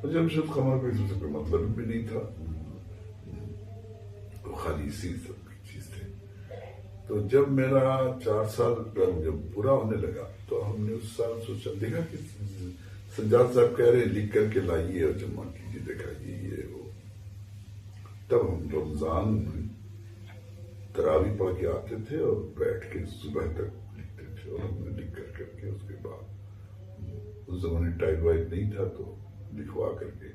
اور جمشید قمر کو اس سے کوئی مطلب بھی نہیں تھا، خالی اسی سب کی چیز تھی. تو جب میرا 4 سال جب پورا ہونے لگا تو ہم نے اس سال سوچا، دیکھا کہ سجاد صاحب کہہ رہے لکھ کر کے لائیے اور جمع کیجیے دکھائیے یہ وہ. تب ہم رمضان میں تراویح پڑھ کے آتے تھے اور بیٹھ کے صبح تک لکھتے تھے. اور ہم نے لکھ کر کے اس کے بعد اس زمانے ٹائپ وائپ نہیں تھا تو لکھوا کر کے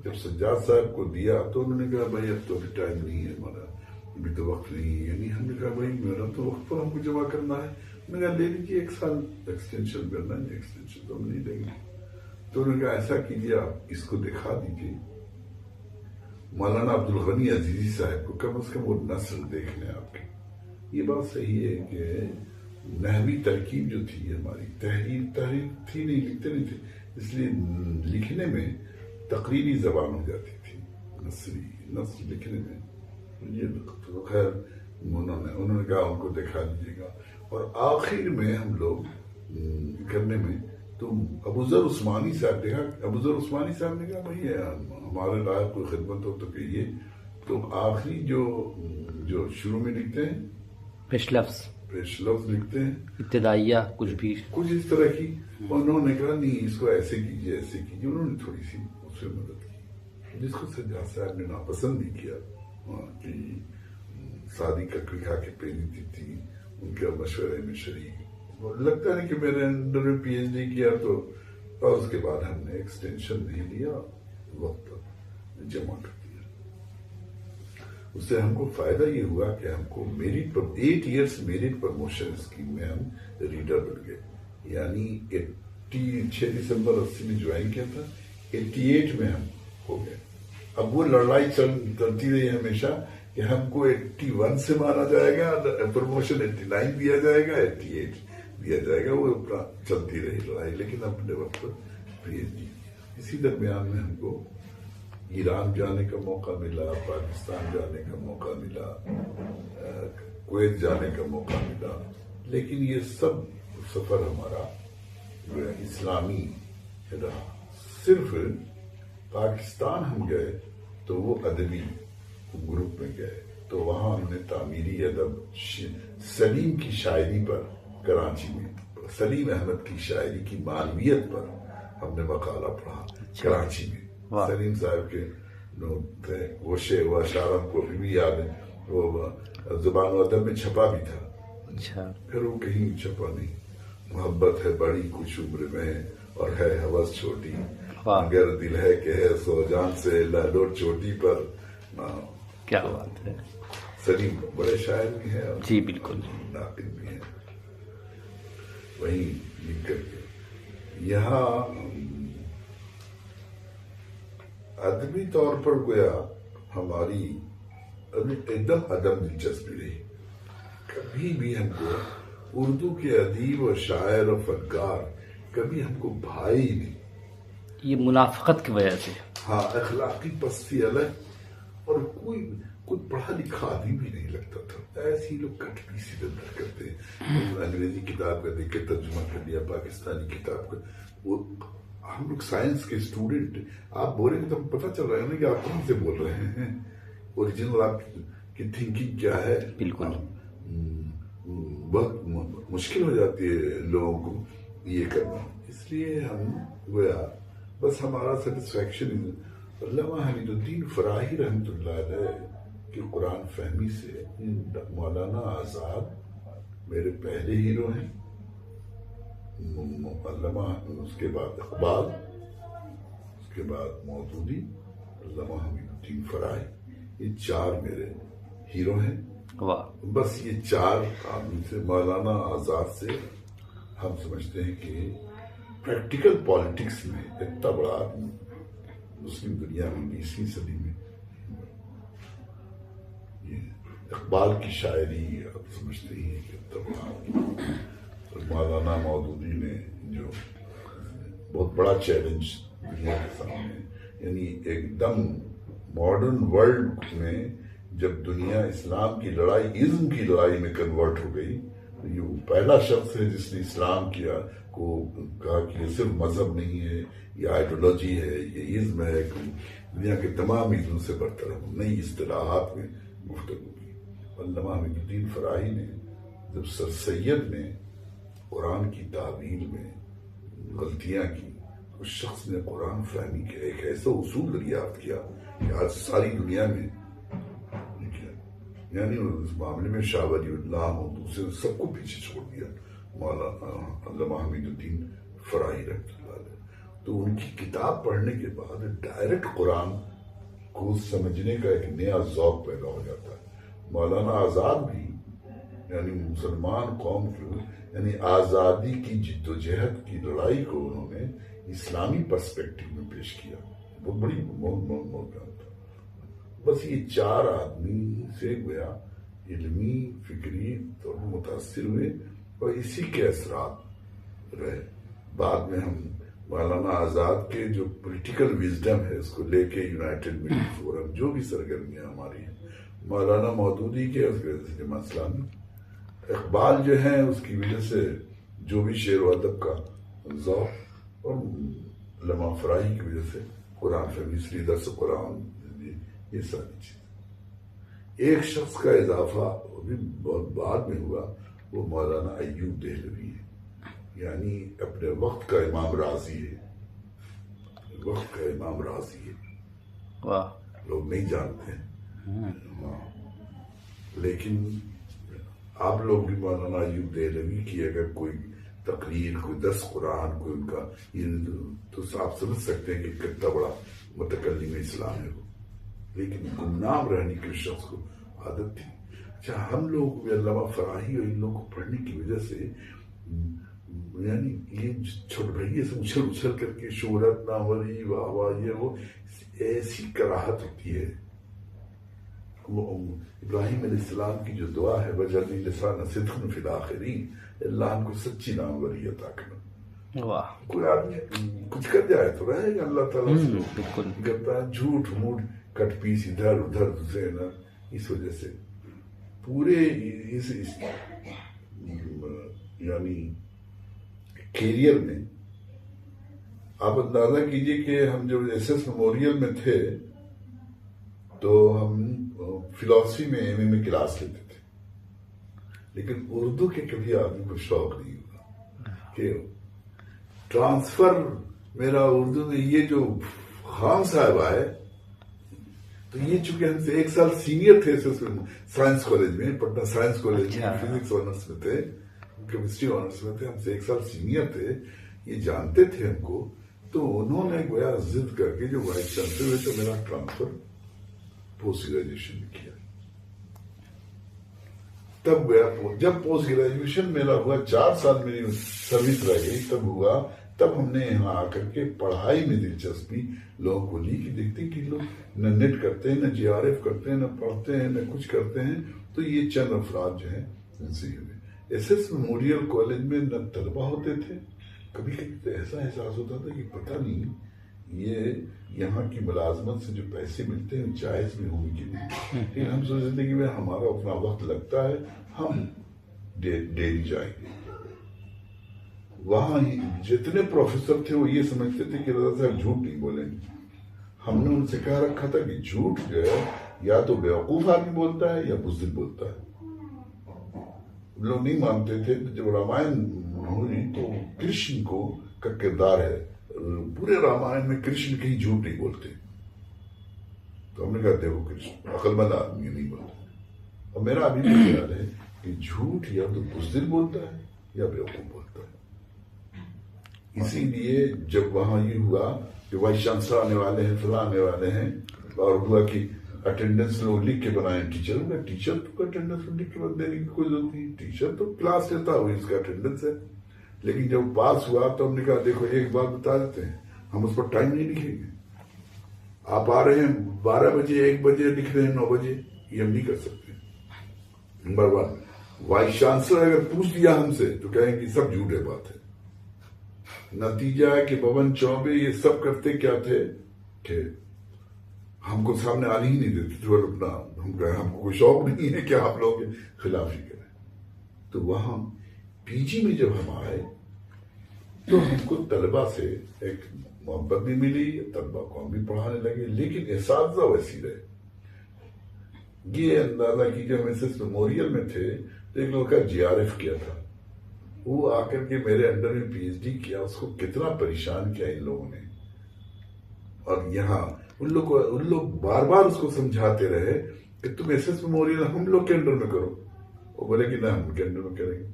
جب سجاد صاحب کو دیا تو انہوں نے کہا بھائی اب تو ٹائم نہیں ہے ہمارا، ابھی تو وقت نہیں ہے. یعنی ہم نے کہا بھائی میرا تو وقت پر ہم کو جمع کرنا ہے. میں نے کہا لے لیجیے 1 سال ایکسٹینشن کرنا ہے. ایکسٹینشن تو ہم نہیں دیں گے. تو انہوں نے کہا ایسا کیجیے آپ اس کو دکھا دیجیے مولانا عبدالغنی عزیزی صاحب کو، کم از کم وہ نثر دیکھ لیں آپ کی. یہ بات صحیح ہے کہ نحوی ترکیب جو تھی ہماری تحریر تھی نہیں، لکھتے نہیں تھے، اس لیے لکھنے میں تقریری زبان ہو جاتی تھی. نثر لکھنے میں یہ خیر انہوں نے کہا ان کو دکھا دیجیے گا. اور آخر میں ہم لوگ کرنے میں تو ابو ذر عثمانی صاحب دیکھا. ابو ذر عثمانی صاحب نے کہا بھائی ہمارے لائق کوئی خدمت ہو تو کہیے. تو آخری جو شروع میں لکھتے ہیں پیش لفظ لکھتے ہیں، ابتدائیہ کچھ اس طرح کی. انہوں نے کہا نہیں اس کو ایسے کیجیے ایسے کیجیے. انہوں نے تھوڑی سی اس سے مدد کی، جس کو سجاد صاحب نے ناپسند بھی کیا کہ سادی ککڑی کھا کے پیلی تھی ان کے مشورے میں شریک. لگتا ہے کہ میرے انڈر میں پی ایچ ڈی کیا تو اور اس کے بعد ہم نے ایکسٹینشن نہیں لیا، وقت پر جمع کر دیا. اس سے ہم کو فائدہ یہ ہوا کہ ہم کو میرٹ پر 8 ایئرس میرٹ پروموشن اسکیم میں ہم ریڈر بن گئے. یعنی 6 دسمبر 80 میں جوائن کیا تھا، 88 میں ہم ہو گئے. اب وہ لڑائی چلتی رہی ہمیشہ کہ ہم کو 81 سے مانا جائے گا، پروموشن 89 دیا جائے گا، 88 دیا جائے گا. وہ چلتی رہی لڑائی. لیکن اپنے وقت پر پی ایچ ڈی. اسی درمیان میں ہم کو ایران جانے کا موقع ملا، پاکستان جانے کا موقع ملا، کویت جانے کا موقع ملا. لیکن یہ سب سفر ہمارا اسلامی رہا. صرف پاکستان ہم گئے تو وہ ادبی گروپ میں گئے تو وہاں ہم نے تعمیری ادب سلیم کی شاعری پر کراچی میں، سلیم احمد کی شاعری کی معنویت پر ہم نے مقالہ پڑھا کراچی میں. سلیم صاحب کے تھے وہ شعر و اشعار ہم کو بھی یاد ہے. وہ زبان و ادب میں چھپا بھی تھا، پھر وہ کہیں چھپا نہیں. محبت ہے بڑی کچھ عمر میں اور ہے ہوس چھوٹی، مگر دل ہے کہ ہے سو جان سے لہلو چوٹی پر. کیا بات ہے. سلیم بڑے شاعر بھی ہیں اور جی بالکل ناقد بھی ہیں. وہیں لکھ کر کے یہاں ادبی طور پر گویا ہماری ایک دم عدم دلچسپی رہی. کبھی بھی ہم کو اردو کے ادیب اور شاعر اور فنکار کبھی ہم کو بھائی نہیں. یہ منافقت کی وجہ سے. ہاں، اخلاقی پستی الگ، اور کوئی پڑھا لکھا آدمی بھی نہیں لگتا تھا. ایسے ہی لوگ کٹ پیسی ادھر کرتے ہیں. انگریزی کتاب کا دیکھ کے ترجمہ کر لیا، پاکستانی کتاب کا. وہ ہم لوگ سائنس کے اسٹوڈنٹ، آپ بولیں گے تو ہم پتہ چل رہا ہے نا کہ آپ کہاں سے بول رہے ہیں. اوریجنل آپ کی تھنکنگ کیا ہے. بالکل بہت مشکل ہو جاتی ہے لوگوں کو یہ کرنا. اس لیے ہم گویا بس ہمارا سیٹسفیکشن علامہ حمید الدین فراہی رحمۃ اللہ علیہ کی قرآن فہمی سے. مولانا آزاد میرے پہلے ہیرو ہیں. علامہ، اس کے بعد اقبال، اس کے بعد مودودی، علامہ حمید الدین فراہی، یہ چار میرے ہیرو ہیں. واہ. بس یہ چار آدمی سے، مولانا آزاد سے ہم سمجھتے ہیں کہ پریکٹیکل پالیٹکس میں اتنا بڑا آدمی مسلم دنیا میں 20ویں صدی میں. یہ اقبال کی شاعری آپ سمجھتے ہی ہیں کہ اتنا بڑا آدمی. اور مولانا مودودی نے جو بہت بڑا چیلنج دنیا کے سامنے، یعنی ایک دم ماڈرن ورلڈ میں جب دنیا اسلام کی لڑائی، ازم کی لڑائی میں کنورٹ ہو گئی، یہ پہلا شخص ہے جس نے اسلام کو کہا کہ یہ صرف مذہب نہیں ہے، یہ آئیڈیولوجی ہے، یہ ازم ہے. دنیا کے تمام ازم سے برطرف نئی اصطلاحات میں گفتگو کی. علامہ حمید الدین فراہی نے جب سر سید نے قرآن کی تعویل میں غلطیاں کی، اس شخص نے قرآن فہمی کے ایک ایسا اصول دریافت کیا کہ آج ساری دنیا میں، یعنی اس معاملے میں شاہ ولی اللہ اور دوسرے سب کو پیچھے چھوڑ دیا. مولانا علامہ حمید الدین فراہی رحمۃ اللہ علیہ. تو ان کی کتاب پڑھنے کے بعد ڈائریکٹ قرآن کو سمجھنے کا ایک نیا ذوق پیدا ہو جاتا ہے. مولانا آزاد بھی، یعنی مسلمان قوم کو، یعنی آزادی کی جد و جہد کی لڑائی کو انہوں نے اسلامی پرسپیکٹو میں پیش کیا. بہت بڑی موقع تھا. بس یہ چار آدمی سے گویا علمی فکری طور پر متاثر ہوئے اور اسی کے اثرات رہے. بعد میں ہم مولانا آزاد کے جو پولیٹیکل وزڈم ہے اس کو لے کے یونائٹڈ مڈل فورم، جو بھی سرگرمیاں ہماری ہیں، مولانا مودودی کے اس کی وجہ سے جماعت اسلامی، اقبال جو ہیں اس کی وجہ سے جو بھی شعر و ادب کا ذوق، اور علامہ فراہی کی وجہ سے قرآن فہمی، درس قرآن، یہ ساری چیز. ایک شخص کا اضافہ بھی بہت بعد میں ہوا، وہ مولانا ایوب دہلوی ہے. یعنی اپنے وقت کا امام راضی ہے. وقت کا امام راضی ہے. واہ. لوگ نہیں جانتے ہیں. ہاں، لیکن آپ لوگ بھی مولانا ایوب دہلوی کی اگر کوئی تقریر، کوئی درس قرآن، کوئی ان کا، تو آپ سمجھ سکتے ہیں کہ کتنا بڑا متکلم اسلام ہے وہ. لیکن گمنام رہنے کے شخص کو عادت تھی. اچھا، ہم لوگ بھی علامہ فراہی اور ان لوگوں کو پڑھنے کی وجہ سے، یعنی یہ چھوٹے بھائیے سے اچھل کر کے شہرت، ناموری، واہ واہ، یہ وہ ایسی کراہت ہوتی ہے. ابراہیم علیہ السلام کی جو دعا ہے، وجعلنی لسان صدق فی الآخرین، اللہ ہم کو سچی ناموری عطا کرنا. واہ. کوئی آدمی کچھ کر جائے تو رہے گا اللہ تعالیٰ سے. بالکل. کرتا ہے جھوٹ موٹ، کٹ پیس ادھر ادھر دوسرے نا. اس وجہ سے پورے اس یعنی کیریئر میں آپ اندازہ کیجئے کہ ہم جب ایس ایس میموریل میں تھے تو ہم فلاسفی میں ایم اے میں کلاس لیتے تھے، لیکن اردو کے کبھی آدمی کو شوق نہیں ہوا کہ ٹرانسفر میرا اردو میں. یہ جو خان صاحب آئے تو یہ چونکہ ہم سے ایک سال سینئر تھے سائنس کالج میں، پٹنہ سائنس کالج میں فزکس آنرس میں تھے، کیمسٹری آنرس میں تھے، ہم سے ایک سال سینئر تھے. یہ جانتے تھے ہم کو، تو انہوں نے گویا ضد کر کے جو وائس چانسلر ہوئے تو میرا ٹرانسفر پوسٹ گریجویشن میں کیا. تب گیا جب پوسٹ گریجویشن میرا ہوا، 4 سال میری سروس رہ گئی، تب ہوا تب ہم نے یہاں آ کر کے پڑھائی میں دلچسپی لوگوں کو لی، کہ دیکھتے کہ لوگ نہ نیٹ کرتے ہیں، نہ جی آر ایف کرتے ہیں، نہ پڑھتے ہیں، نہ کچھ کرتے ہیں. تو یہ چند افراد جو ہیں ان سے ایس ایس میموریل کالج میں نہ طلبہ ہوتے تھے. کبھی کبھی تو ایسا احساس ہوتا تھا کہ پتہ نہیں یہ یہاں کی ملازمت سے جو پیسے ملتے ہیں جائز بھی ہوں گے کہ نہیں. لیکن ہم سوچتے تھے کہ ہمارا اتنا وقت لگتا ہے، ہم ڈیلی جائیں گے. وہاں جتنے پروفیسر تھے وہ یہ سمجھتے تھے کہ رضا صاحب جھوٹ نہیں بولیں گے. ہم نے ان سے کہا رکھا تھا کہ جھوٹ جو ہے یا تو بیوقوف آدمی بولتا ہے یا بزدل بولتا ہے. لوگ نہیں مانتے تھے. جب رامائن ہوئی تو کرشن کو کا کردار ہے، پورے رامائن میں کرشن کہیں جھوٹ نہیں بولتے. تو ہم نے کہا دیکھو کرشن عقل مند آدمی نہیں بولتا. اور میرا ابھی بھی خیال ہے کہ جھوٹ یا تو بزدل بولتا ہے یا بیوقوف بولتا ہے. اسی لیے جب وہاں یہ ہوا کہ وائس چانسلر آنے والے ہیں، فلاں آنے والے ہیں، اور ہوا کہ اٹینڈنس لوگ لکھ کے بنائیں. ٹیچر تو اٹینڈنس لکھ کے دینے کی کوئی ضرورت نہیں. ٹیچر تو کلاس لیتا ہوئی اس کا اٹینڈنس ہے. لیکن جب پاس ہوا تو ہم نے کہا دیکھو ایک بات بتا دیتے ہیں، ہم اس پر ٹائم نہیں لکھیں گے. آپ آ رہے ہیں 12 بجے 1 بجے لکھ رہے ہیں 9 بجے، یہ ہم نہیں کر سکتے. نمبر 1. وائس چانسلر اگر پوچھ دیا ہم سے تو کہیں کہ سب جھوٹے بات ہے. نتیجہ ہے کہ پون چوبے یہ سب کرتے کیا تھے کہ ہم کو سامنے آنے ہی نہیں دیتے تھے. اپنا ہم کو کوئی شوق نہیں ہے کہ آپ لوگ کے خلاف ہی کریں. تو وہاں پی جی میں جب ہم آئے تو ہم کو طلبہ سے ایک محبت بھی ملی، طلبہ کو ہم بھی پڑھانے لگے. لیکن اساتذہ ویسی رہے. یہ اندازہ کی جب ہم ایس ایس میموریل میں تھے تو ایک لڑکا جی آر ایف کیا تھا، وہ آ کر کے میرے انڈر میں پی ایچ ڈی کیا. اس کو کتنا پریشان کیا ان لوگوں نے. اور یہاں ان لوگ بار بار اس کو سمجھاتے رہے کہ تم ایس ایس میموریل ہم لوگ کے انڈر میں کرو. وہ بولے کہ نہ ہم ان کے انڈر میں کریں گے.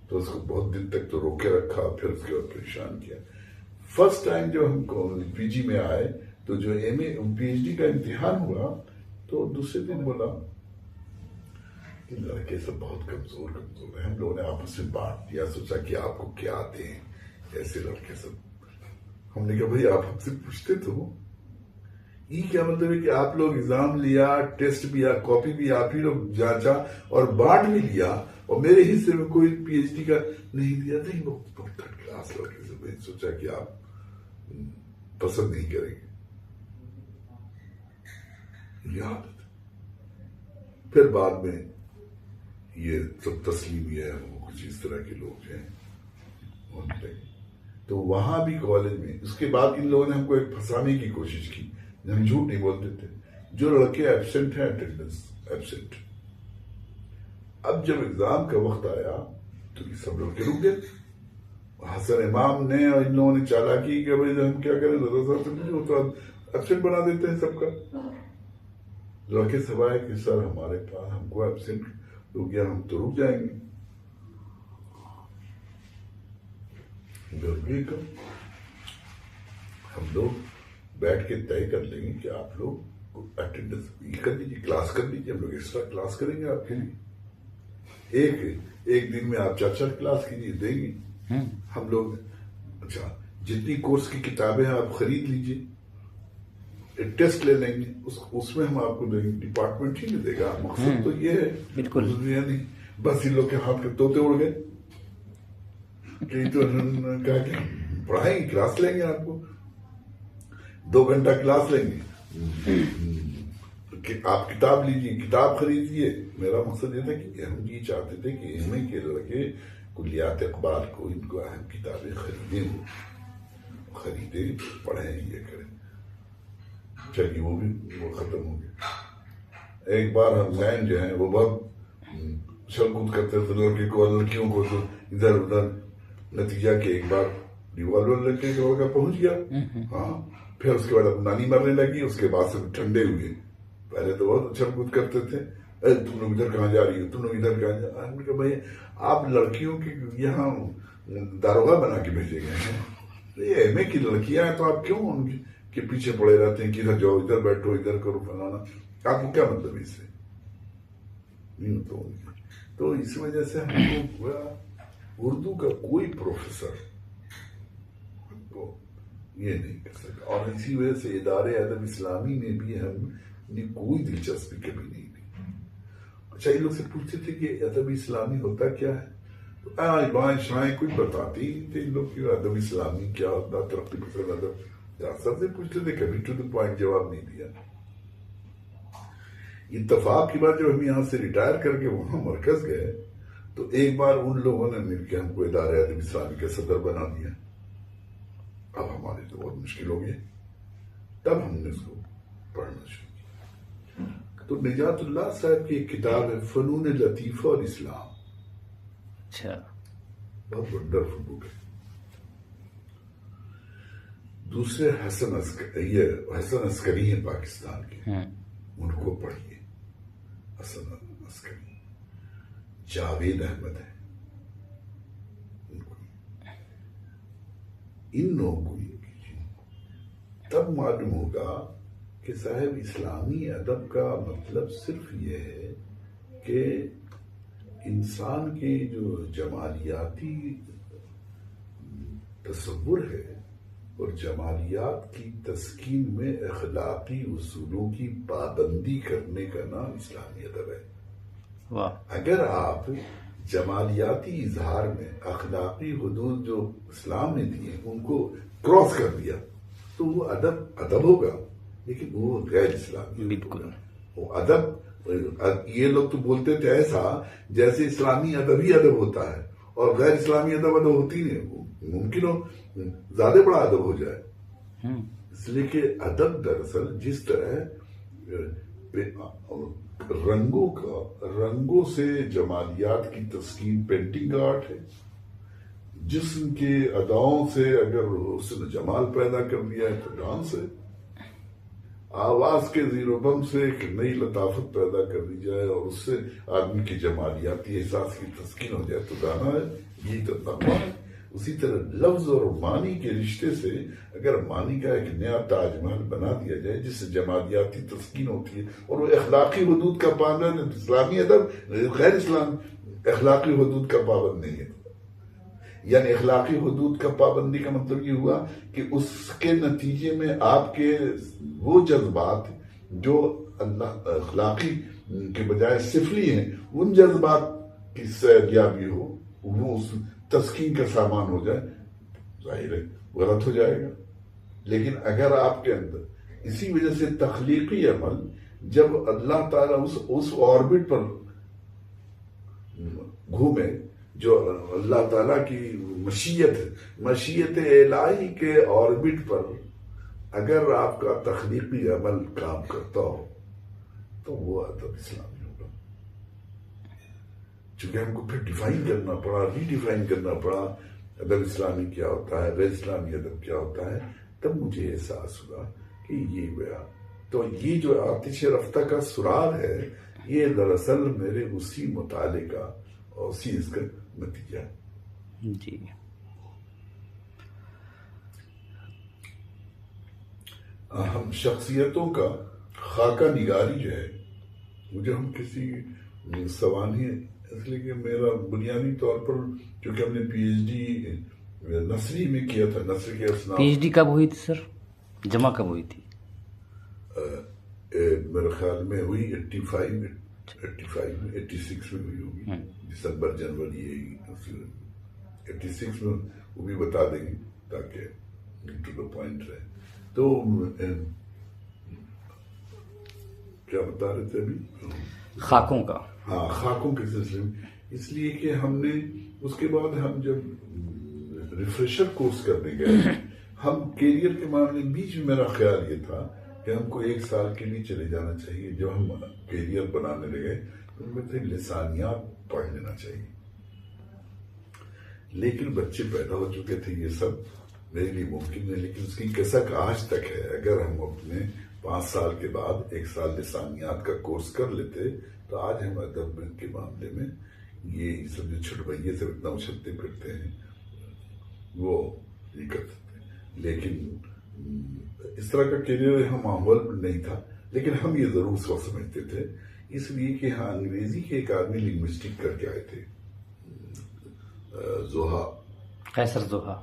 تو اس کو بہت دن تک تو روکے رکھا، پھر اس کے بعد پریشان کیا. فرسٹ ٹائم جب ہم کو پی جی میں آئے تو جو ایم اے پی ایچ ڈی کا امتحان ہوا تو دوسرے دن بولا کہ لڑکے سب بہت کمزور ہیں. ہم لوگوں نے آپس میں بانٹ دیا، سوچا کہ آپ کو کیا آتے ہیں ایسے لڑکے سب. ہم نے کہا بھائی آپ ہم سے پوچھتے تو یہ کیا مطلب ہے کہ آپ لوگ ایگزام لیا، ٹیسٹ بھی کاپی بھی آپ ہی لوگ جانچا اور بانٹ بھی لیا، اور میرے حصے میں کوئی پی ایچ ڈی کا نہیں دیا. نہیں وہ بہت تھرڈ کلاس لڑکے سے. میں سوچا کہ آپ پسند نہیں کریں گے. یاد پھر بعد میں یہ سب تسلیم ہے، وہ کچھ اس طرح کے لوگ ہیں. تو وہاں بھی کالج میں اس کے بعد ان لوگوں نے ہم کو ایک پھنسانے کی کوشش کی. ہم جھوٹ نہیں بولتے تھے. جو لڑکے ایبسنٹ ہیں اٹینڈنس ایبسنٹ. اب جب ایگزام کا وقت آیا تو یہ سب لڑکے رک گئے. حسن امام نے اور ان لوگوں نے چالاکی کہ بھائی ہم کیا کریں، وہ تو ایبسنٹ بنا دیتے ہیں سب کا. لڑکے سوائے کہ سر ہمارے پاس ہم کو ایبسنٹ ہو گیا، ہم تو رک جائیں گے. ہم لوگ بیٹھ کے طے کر لیں گے کہ آپ لوگ اٹینڈنس کر لیجیے، کلاس کر لیجیے. ہم لوگ ایکسٹرا کلاس کریں گے آپ کے لیے. ایک دن میں آپ 4 کلاس کیجیے دیں گے ہم لوگ. اچھا جتنی کورس کی کتابیں ہیں آپ خرید لیجیے، ٹیسٹ لے لیں گے، اس میں ہم آپ کو دیں گے. ڈپارٹمنٹ ہی نہیں دے گا. مقصد تو یہ ہے بالکل نہیں بس ان لوگ کے ہاتھ کے طوطے اڑ گئے کہ تو کہا کہ پڑھائیں گے، کلاس لیں گے، آپ کو 2 گھنٹہ کلاس لیں گے، آپ کتاب لیجیے، کتاب خریدیے. میرا مقصد یہ تھا کہ ہم یہ چاہتے تھے کہ ایم اے کے لڑکے کلیات اقبال کو ان کو اہم کتابیں خریدیں پڑھیں یہ کریں. چلیے وہ ختم ہو گیا. ایک بار ہم زین جو ہیں وہ بہت چھل کود کرتے تھے لڑکے کو، لڑکیوں کو تو ادھر ادھر. نتیجہ کہ ایک بار ریوالور لڑکے کا لڑکا پہنچ گیا. ہاں پھر اس کے بعد نانی مرنے لگی. اس کے بعد سے ٹھنڈے ہوئے. پہلے تو بہت چھل کود کرتے تھے. تم لوگ ادھر کہاں جا رہی ہو، تم لوگ ادھر کہاں جا رہے. ہم نے کہا بھائی آپ لڑکیوں کی یہاں داروغہ بنا کے بھیجے گئے ہیں، یہ ایم اے کی لڑکیاں ہیں تو آپ کیوں ان کے پیچھے پڑے رہتے ہیں کہ ادھر جاؤ، ادھر بیٹھو، ادھر کرو فلانا. آپ کو کیا مطلب اس سے؟ تو اس وجہ سے ہم کو اردو کا کوئی پروفیسر کو یہ نہیں کر سکا، اور اسی وجہ سے ادارے ادب اسلامی میں بھی ہم نے کوئی دلچسپی کبھی نہیں لی۔ اچھا، یہ لوگ سے پوچھتے تھے کہ ادب اسلامی ہوتا کیا ہے، آئیں بائیں شائیں کچھ بتاتے ہی نہیں تھے ان لوگ کہ ادب اسلامی کیا ہوتا، ترقی پسند ادب، سب سے پوچھتے تھے، کبھی ٹو دی پوائنٹ جواب نہیں دیا۔ اتفاق کی بات، جب ہم یہاں سے ریٹائر کر کے وہاں مرکز گئے تو ایک بار ان لوگوں نے مل کے ہم کو ادارے ادب اسلامی کا صدر بنا دیا۔ اب ہمارے تو بہت مشکل ہو گیا، تب ہم نے اس کو پڑھنا شروع کیا۔ تو نجات اللہ صاحب کی ایک کتاب ہے فنون لطیفہ اور اسلام، اچھا، بہت ونڈرفل بک ہے۔ دوسرے حسن عسکری ہیں پاکستان کے، ان کو پڑھیے، حسن عسکری، جاوید احمد ہے، ان لوگوں کو یہ کیجیے، تب معلوم ہوگا کہ صاحب اسلامی ادب کا مطلب صرف یہ ہے کہ انسان کے جو جمالیاتی تصور ہے اور جمالیات کی تسکین میں اخلاقی اصولوں کی پابندی کرنے کا نام اسلامی ادب ہے۔ اگر آپ جمالیاتی اظہار میں اخلاقی حدود جو اسلام نے دیے ان کو کراس کر دیا تو وہ ادب ہوگا، لیکن وہ غیر اسلامی بالکل۔ وہ ادب، یہ لوگ تو بولتے تھے ایسا جیسے اسلامی ادب ہی ادب ہوتا ہے اور غیر اسلامی ادب ہوتی نہیں، ممکن ہو زیادہ بڑا ادب ہو جائے، اس لیے کہ ادب دراصل جس طرح رنگوں سے جمالیات کی تسکین پینٹنگ کا آرٹ ہے، جسم کے اداؤں سے اگر حسن جمال پیدا کر دیا ہے تو ڈانس ہے، آواز کے زیر و بم سے ایک نئی لطافت پیدا کر دی جائے اور اس سے آدمی کی جمالیاتی احساس کی تسکین ہو جائے تو گانا ہے، یہی تو تقویٰ ہے۔ اسی طرح لفظ اور معنی کے رشتے سے اگر معنی کا ایک نیا تاج محل بنا دیا جائے جس سے جمالیاتی تسکین ہوتی ہے اور وہ اخلاقی حدود کا پابند ہے، اسلامی ادب غیر اسلام اخلاقی حدود کا پابند نہیں ہے۔ یعنی اخلاقی حدود کا پابندی کا مطلب یہ ہوا کہ اس کے نتیجے میں آپ کے وہ جذبات جو اللہ اخلاقی کے بجائے سفلی ہیں، ان جذبات کی سیریابی ہو، وہ اس تسکین کا سامان ہو جائے، ظاہر ہے غلط ہو جائے گا۔ لیکن اگر آپ کے اندر اسی وجہ سے تخلیقی عمل، جب اللہ تعالیٰ اس آربٹ پر گھومے جو اللہ تعالیٰ کی مشیت الہی کے آربٹ پر اگر آپ کا تخلیقی عمل کام کرتا ہو تو وہ ادب اسلامی ہوگا۔ چونکہ ہم کو پھر ڈیفائن کرنا پڑا، ری ڈیفائن کرنا پڑا ادب اسلامی کیا ہوتا ہے، غیر اسلامی ادب کیا ہوتا ہے، تب مجھے احساس ہوا کہ یہ ہوا۔ تو یہ جو آتش رفتہ کا سراغ ہے یہ دراصل میرے اسی مطالعے کا اور اسی اس کا نتیجہ ہے۔ جی، ہم شخصیتوں کا خاکہ نگاری جو ہے وہ جو ہم کسی سوانح، اس لیے کہ میرا بنیادی طور پر کیونکہ ہم نے پی ایچ ڈی نثری میں کیا تھا، نثر کے اسناد۔ پی ایچ ڈی کب ہوئی تھی سر؟ جمع کب ہوئی تھی؟ میرے خیال میں ہوئی 86 میں ہوئی ہوگی، دسمبر جنوری 86 میں، وہ بھی بتا دیں گے تاکہ ٹو دا پوائنٹ رہے۔ تو کیا بتا رہے تھے ابھی؟ خاکوں کا، ہاں، خاکوں کے سلسلے میں، اس لیے کہ ہم نے اس کے بعد ہم جب ریفریشر کورس کرنے گئے، ہم کیریئر کے معاملے بیچ میں میرا خیال یہ تھا کہ ہم کو 1 سال کے لیے چلے جانا چاہیے۔ جب ہم کیریئر بنانے لگے تو ان میں تھے لسانیات پڑھ لینا چاہیے، لیکن بچے پیدا ہو چکے تھے، یہ سب میرے لیے ممکن ہے، لیکن اس کی کسک آج تک ہے۔ اگر ہم اپنے 5 سال کے بعد 1 سال لسانیات کا کورس کر لیتے تو آج ہم ادب کے معاملے میں یہ سب جو چھٹبھئیے سے اتنا اچھلتے پھرتے ہیں وہ یہ کر سکتے، لیکن اس طرح کا کیریئر ہم ماحول نہیں تھا۔ لیکن ہم یہ ضرور سمجھتے تھے، اس لیے کہ ہاں انگریزی کے ایک آدمی لنگوسٹک کر کے آئے تھے، زوہا قیصر زوہا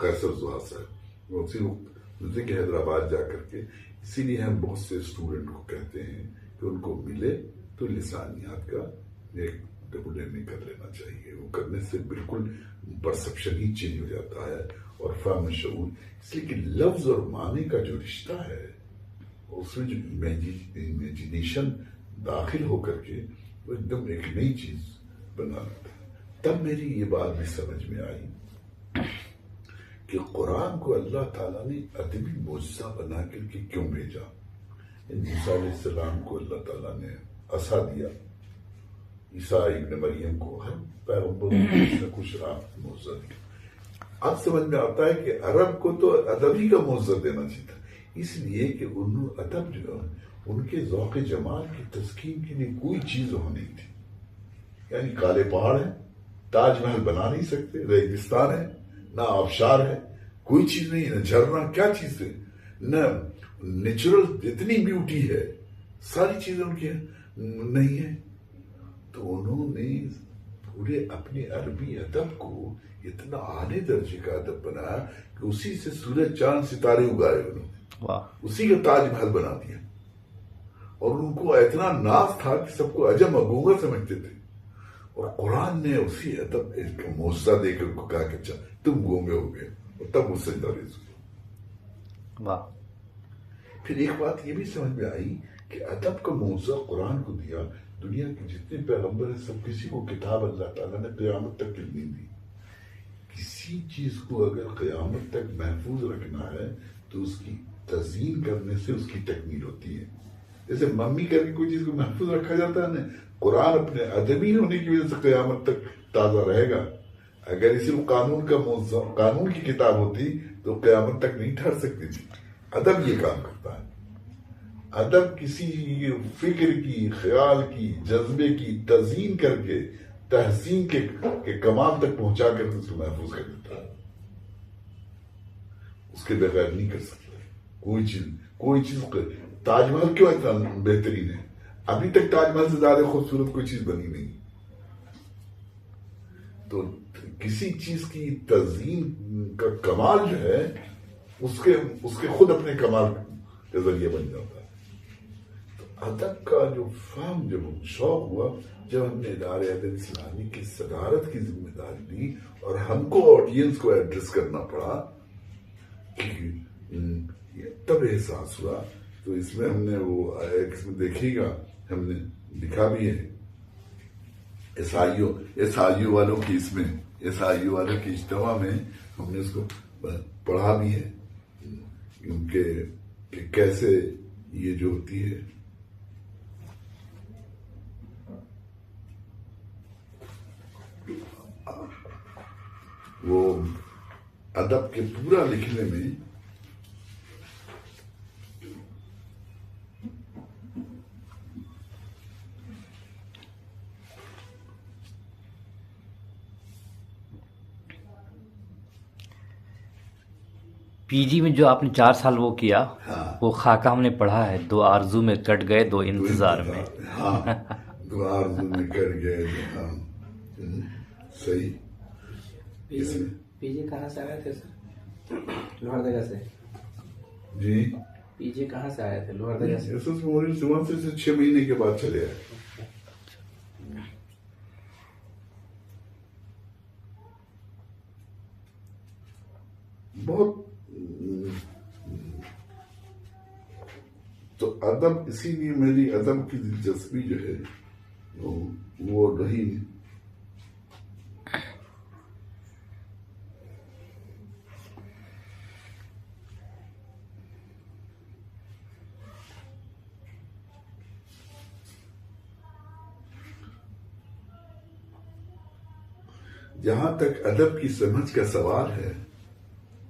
صاحب، وہ اسی وقت ملتے کہ حیدرآباد جا کر کے، اسی لیے ہم بہت سے اسٹوڈنٹ کو کہتے ہیں کہ ان کو ملے تو لسانیات کا ایک ڈبل ایم اے کر لینا چاہیے. وہ کرنے سے بالکل پرسپشن ہی چینج ہو جاتا ہے اور فہم شعور، اس لیے کہ لفظ اور معنی کا جو رشتہ ہے اس میں جو امیجینیشن داخل ہو کر کے وہ ایک دم ایک نئی چیز بنا لیتا ہے. تب میری یہ بات بھی سمجھ میں آئی کہ قرآن کو اللہ تعالیٰ نے ادبی معجزہ بنا کر کے کیوں بھیجا. عیسیٰ علیہ السلام کو اللہ تعالیٰ نے عصا دیا، عیسیٰ ابن مریم کو، ہر پیغمبر کو کچھ معجزہ دیا. اب سمجھ میں آتا ہے کہ عرب کو تو ادبی کا معجزہ دینا چاہیے تھا، اس لیے کہ ادب جو ہے ان کے ذوق جمال کی تسکین کے لیے کوئی چیز وہاں نہیں تھی. یعنی کالے پہاڑ ہیں، تاج محل بنا نہیں سکتے، ریگستان ہے، نہ آبشار ہے، کوئی چیز نہیں، نہ جھرنا، کیا چیز ہے، نہ نیچرل اتنی بیوٹی ہے، ساری چیزیں ان کی نہیں ہے. تو انہوں نے پورے اپنے عربی ادب کو اتنا اعلی درجے کا ادب بنایا کہ اسی سے سورج چاند ستارے اگائے انہوں نے، اسی کا تاج محل بنا دیا. اور ان کو اتنا ناز تھا کہ سب کو عجم اگوگا سمجھتے تھے، اور قرآن نے اسی ادب ایک معجزہ دے کر ان کو کہا کہ اچھا تم گونگے ہو گئے، اور تب وہ سجدہ ریز ہوئے. پھر ایک بات یہ بھی سمجھ میں آئی کہ ادب کا معجزہ قرآن کو دیا. دنیا کے جتنے پیغمبر ہیں سب کسی کو کتاب اللہ تعالیٰ نے قیامت تک نہیں دی. کسی چیز کو اگر قیامت تک محفوظ رکھنا ہے تو اس کی تزئین کرنے سے اس کی تکمیل ہوتی ہے. جیسے ممی کر کے کوئی چیز کو محفوظ رکھا جاتا ہے نا، قرآن اپنے ادبی ہونے کی وجہ سے قیامت تک تازہ رہے گا. اگر اسی کو قانون کا معجزہ، قانون کی کتاب ہوتی تو قیامت تک نہیں ٹھہر سکتی تھی. ادب یہ کام کرتا ہے. ادب کسی فکر کی، خیال کی، جذبے کی تزئین کر کے تحسین کے کمال تک پہنچا کر اس کو محفوظ کر دیتا ہے. اس کے بغیر نہیں کر سکتا کوئی چیز. تاج محل کیوں اتنا بہترین ہے؟ ابھی تک تاج محل سے زیادہ خوبصورت کوئی چیز بنی نہیں. تو کسی چیز کی تزئین کا کمال جو ہے اس کے خود اپنے کمال کا ذریعہ بن جاتا ہے. ادب کا جو فہم، جب شوق ہوا، جب ہم نے ادارے ادب اسلامی کی صدارت کی ذمہ داری لی اور ہم کو آڈینس کو ایڈریس کرنا پڑا، تب احساس ہوا. تو اس میں ہم نے وہ اس میں دیکھیے گا، ہم نے لکھا بھی ہے عیسائیوں والوں کی، اس میں عیسائیوں والوں کی اجتماع میں ہم نے اس کو پڑھا بھی ہے کہ کیسے یہ جو ہوتی ہے وہ ادب کے پورا لکھنے میں پی جی میں جو آپ نے 4 سال وہ کیا، وہ خاکہ ہم نے پڑھا ہے، 2 آرزو میں کٹ گئے 2 انتظار میں. ہاں 2 آرزو میں کٹ گئے. ہاں صحیح. پی جی کہاں سے آئے تھے سر؟ لوہردگا سے. جی پی جی کہاں سے آئے تھے؟ لوہردگا سے. وہاں سے 6 مہینے کے بعد چلے آئے. بہت تو ادب، اسی لیے میری ادب کی دلچسپی جو ہے وہ رہی. جہاں تک ادب کی سمجھ کا سوال ہے،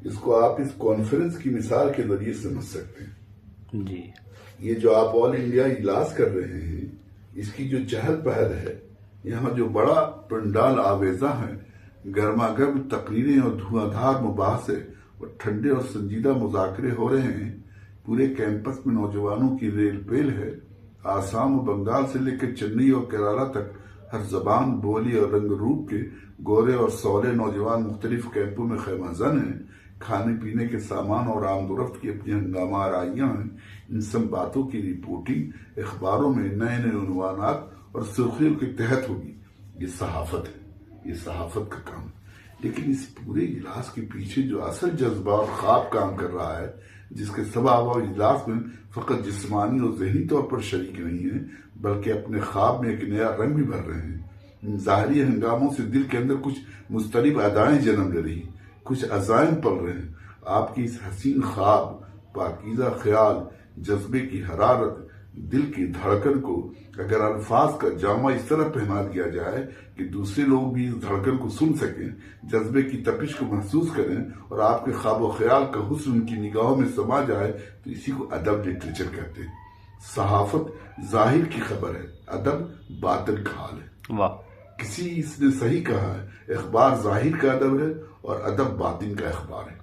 اس کو آپ اس کانفرنس کی مثال کے ذریعے سمجھ سکتے ہیں. جی یہ جو آپ آل انڈیا اجلاس کر رہے ہیں، اس کی جو چہل پہل ہے، یہاں جو بڑا پنڈال آویزہ ہے، گرما گرم تقریریں اور دھواں دھار مباحثے اور ٹھنڈے اور سنجیدہ مذاکرے ہو رہے ہیں. پورے کیمپس میں نوجوانوں کی ریل پیل ہے. آسام و بنگال سے لے کر چنئی اور کیرالہ تک ہر زبان، بولی اور رنگ روپ کے گورے اور سولے نوجوان مختلف کیمپوں میں خیمہ زن ہیں۔ کھانے پینے کے سامان اور آمد و رفت کی اپنی ہنگامہ آرائیاں ہیں۔ ان سب باتوں کی رپورٹنگ اخباروں میں نئے نئے عنوانات اور سرخیوں کے تحت ہوگی۔ یہ صحافت ہے، یہ صحافت کا کام ہے۔ لیکن اس پورے اجلاس کے پیچھے جو اصل جذبہ اور خواب کام کر رہا ہے، جس کے سبب آپ اجلاس میں فقط جسمانی اور ذہنی طور پر شریک نہیں ہیں بلکہ اپنے خواب میں ایک نیا رنگ بھی بھر رہے ہیں۔ ان ظاہری ہنگاموں سے دل کے اندر کچھ مضطرب ادائیں جنم لے رہی، کچھ عزائم پل رہے ہیں۔ آپ کی اس حسین خواب، پاکیزہ خیال، جذبے کی حرارت، دل کی دھڑکن کو اگر الفاظ کا جامع اس طرح پہنا دیا جائے کہ دوسرے لوگ بھی اس دھڑکن کو سن سکیں، جذبے کی تپش کو محسوس کریں اور آپ کے خواب و خیال کا حسن ان کی نگاہوں میں سما جائے، تو اسی کو ادب لٹریچر کہتے ہیں۔ صحافت ظاہر کی خبر ہے، ادب باطن کا حال ہے۔ واہ! اس نے صحیح کہا ہے، اخبار ظاہر کا ادب ہے اور ادب باطن کا اخبار ہے۔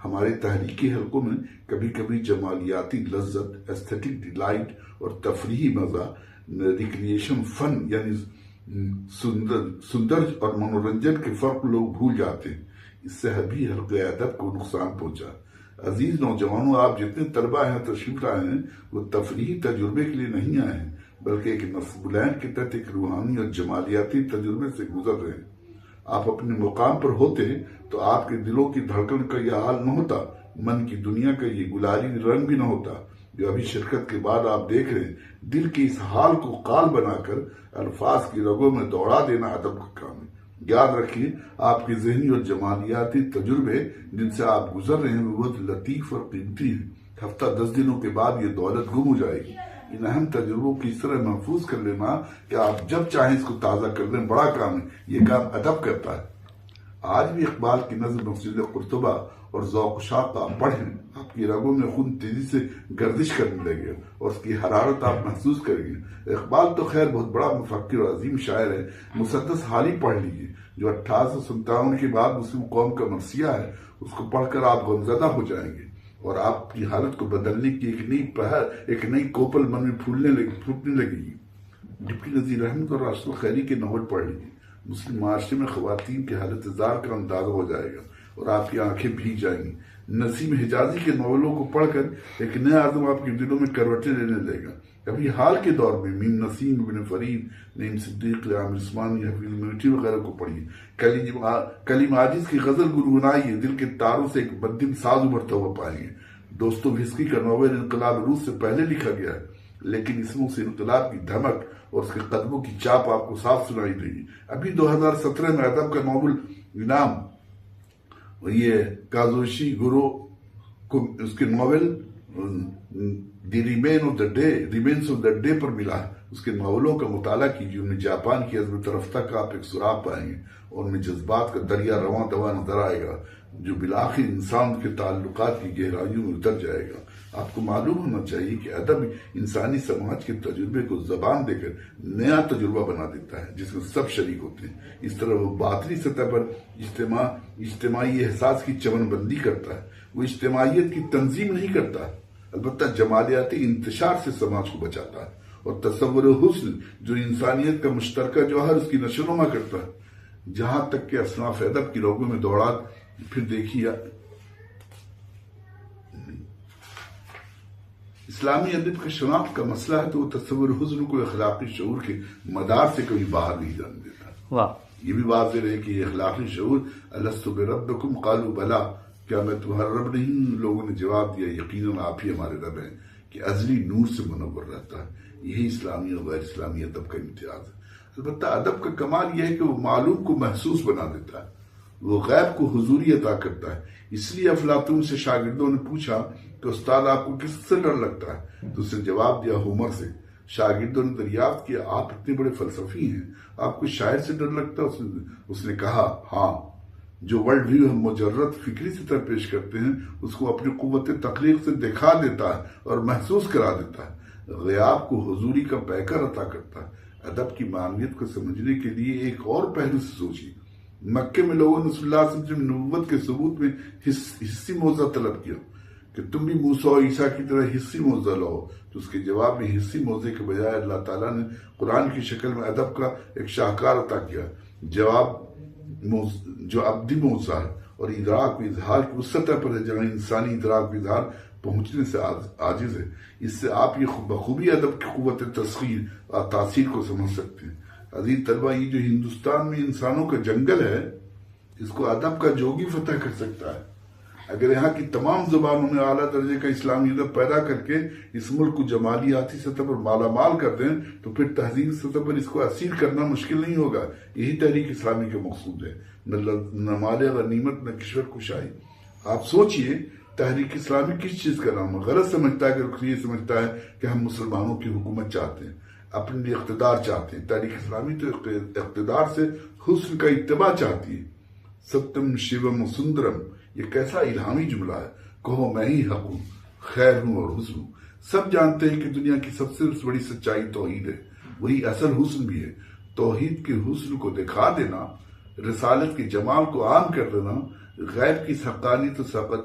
ہمارے تحریکی حلقوں میں کبھی کبھی جمالیاتی لذت، ایستھیٹک ڈیلائٹ اور تفریحی مزہ، ریکریشن فن یعنی سندرج اور منورنجن کے فرق لوگ بھول جاتے ہیں۔ اس سے بھی حلقہ ادب کو نقصان پہنچا۔ عزیز نوجوانوں، آپ جتنے طلبہ ہیں تشریف لائے ہیں وہ تفریحی تجربے کے لیے نہیں آئے ہیں بلکہ ایک نصب کے تحت ایک روحانی اور جمالیاتی تجربے سے گزر رہے ہیں۔ آپ اپنے مقام پر ہوتے تو آپ کے دلوں کی دھڑکن کا یہ حال نہ ہوتا، من کی دنیا کا یہ گلاری رنگ بھی نہ ہوتا جو ابھی شرکت کے بعد آپ دیکھ رہے ہیں۔ دل کے اس حال کو قال بنا کر الفاظ کی رگوں میں دوڑا دینا ادب کا کام ہے۔ یاد رکھیے، آپ کے ذہنی اور جمالیاتی تجربے جن سے آپ گزر رہے ہیں وہ بہت لطیف اور قیمتی ہیں۔ ہفتہ 10 دنوں کے بعد یہ دولت گم ہو جائے گی۔ ان اہم تجربوں کی اس طرح محفوظ کر لینا کہ آپ جب چاہیں اس کو تازہ کر دیں، بڑا کام ہے۔ یہ کام ادب کرتا ہے۔ آج بھی اقبال کی نظم مسجد قرطبہ اور ذوق شوق آپ پڑھیں، آپ کی رگوں میں خون تیزی سے گردش کرنے لگے اور اس کی حرارت آپ محسوس کریں گے۔ اقبال تو خیر بہت بڑا مفکر اور عظیم شاعر ہے۔ مسدس حالی پڑھ لیجیے جو 1857 کے بعد مسلم قوم کا مرثیہ ہے، اس کو پڑھ کر آپ غمزدہ ہو جائیں گے اور آپ کی حالت کو بدلنے کی ایک نئی کوپل من میں پھوٹنے لگے گی۔ ڈپٹی نذیر احمد اور راشد الخیری کے ناول پڑھ لیجیے، مسلم معاشرے میں خواتین کی حالت زار کا اندازہ ہو جائے گا اور آپ کی آنکھیں بھیگ جائیں گی۔ نسیم حجازی کے ناولوں کو پڑھ کر ایک نیا عزم آپ کے دلوں میں کروٹیں لینے لے گا۔ ابھی حال کے دور میں میم نسیم، ابن فرید، نعیم صدیق، عامر عثمانی، حفیظ میوٹی وغیرہ کو پڑھیے۔ کلیم عاجز کی غزل گنگنائیے، دل کے تاروں سے ایک بددم ساز ابھرتا ہوا پائیں گے۔ دوستویفسکی کا ناول انقلاب روس سے پہلے لکھا گیا ہے، لیکن اس میں سے انقلاب کی دھمک اور اس کے قدموں کی چاپ آپ کو صاف سنائی دے گی۔ ابھی 2017 میں ادب کا نوبل انعام یہ کازوشی گورو کو اس کے novel the remains of the day پر ملا ہے۔ اس کے ناولوں کا مطالعہ کیجیے، ان میں جاپان کی عظمت رفتہ کا آپ ایک سراغ پائیں گے اور ان میں جذبات کا دریا رواں دواں نظر آئے گا جو بالآخر انسان کے تعلقات کی گہرائیوں میں اتر جائے گا۔ آپ کو معلوم ہونا چاہیے کہ ادب انسانی سماج کے تجربے کو زبان دے کر نیا تجربہ بنا دیتا ہے جس میں سب شریک ہوتے ہیں۔ اس طرح وہ باطنی سطح پر اجتماعی احساس کی چمن بندی کرتا ہے، وہ اجتماعیت کی تنظیم نہیں کرتا، البتہ جمالیاتی انتشار سے سماج کو بچاتا ہے اور تصور حسن جو انسانیت کا مشترکہ جوہر اس کی نشو نما کرتا ہے۔ جہاں تک کہ اصناف ادب کی روگوں میں دوڑا پھر دیکھیے، اسلامی ادب کا شناخت کا مسئلہ ہے تو وہ تصور حسن کو اخلاقی شعور کے مدار سے کبھی باہر نہیں جانے دیتا۔ یہ بھی واضح رہے کہ یہ اخلاقی شعور الست بربکم قالوا بلا، کیا میں تمہارا رب نہیں؟ لوگوں نے جواب دیا یقیناً آپ ہی ہمارے رب ہیں، کہ ازلی نور سے منور رہتا ہے۔ یہی اسلامی اور غیر اسلامی ادب کا امتیاز ہے۔ البتہ ادب کا کمال یہ ہے کہ وہ معلوم کو محسوس بنا دیتا ہے، وہ غیب کو حضوری عطا کرتا ہے۔ اس لیے افلاطون سے شاگردوں نے پوچھا کہ استاد آپ کو کس سے ڈر لگتا ہے؟ تو اس نے جواب دیا ہومر سے۔ شاگردوں نے دریافت کیا آپ اتنے بڑے فلسفی ہیں، آپ کو شاعر سے ڈر لگتا ہے؟ اس نے کہا ہاں، جو ورلڈ ویو ہم مجرد فکری سطح پیش کرتے ہیں اس کو اپنی قوت تخلیق سے دکھا دیتا ہے اور محسوس کرا دیتا ہے، غیاب کو حضوری کا پیکر عطا کرتا ہے۔ ادب کی معنویت کو سمجھنے کے لیے ایک اور پہلو سے سوچیے۔ مکے میں لوگوں نے صلی اللہ علیہ وسلم نبوت کے ثبوت میں حصی موضع طلب کیا، کہ تم بھی موسیٰ اور عیسیٰ کی طرح حصی موضوع لاؤ، تو اس کے جواب میں حصی موضوع کے بجائے اللہ تعالیٰ نے قرآن کی شکل میں ادب کا ایک شاہکار عطا کیا، جواب جو ابدی موضوع ہے اور ادراک و اظہار کی اس سطح پر ہے جہاں انسانی ادراک و اظہار پہنچنے سے عاجز ہے۔ اس سے آپ یہ بخوبی ادب کی قوت تسخیر اور تاثیر کو سمجھ سکتے ہیں۔ عزیز طلبہ، یہ جو ہندوستان میں انسانوں کا جنگل ہے، اس کو ادب کا جوگی فتح کر سکتا ہے۔ اگر یہاں کی تمام زبانوں میں اعلیٰ درجے کا اسلامی ادب پیدا کر کے اس ملک کو جمالیاتی سطح پر مالا مال کر دیں تو پھر تہذیبی سطح پر اس کو اسیر کرنا مشکل نہیں ہوگا۔ یہی تحریک اسلامی کا مقصود ہے، نہ مال غنیمت نہ کشور کشائی۔ آپ سوچئے، تحریک اسلامی کس چیز کا نام ہے؟ غلط سمجھتا ہے کہ یہ سمجھتا ہے کہ ہم مسلمانوں کی حکومت چاہتے ہیں، اپنے لیے اقتدار چاہتے ہیں۔ تحریک اسلامی تو اقتدار سے حسن کا اتباع چاہتی ہے۔ ستم شیوم سندرم، یہ کیسا الہامی جملہ ہے۔ کہو میں ہی حق ہوں، خیر ہوں اور حسن ہوں۔ سب جانتے ہیں کہ دنیا کی سب سے بڑی سچائی توحید ہے، وہی اصل حسن بھی ہے۔ توحید کے حسن کو دکھا دینا، رسالت کے جمال کو عام کر دینا، غیب کی حقانیت و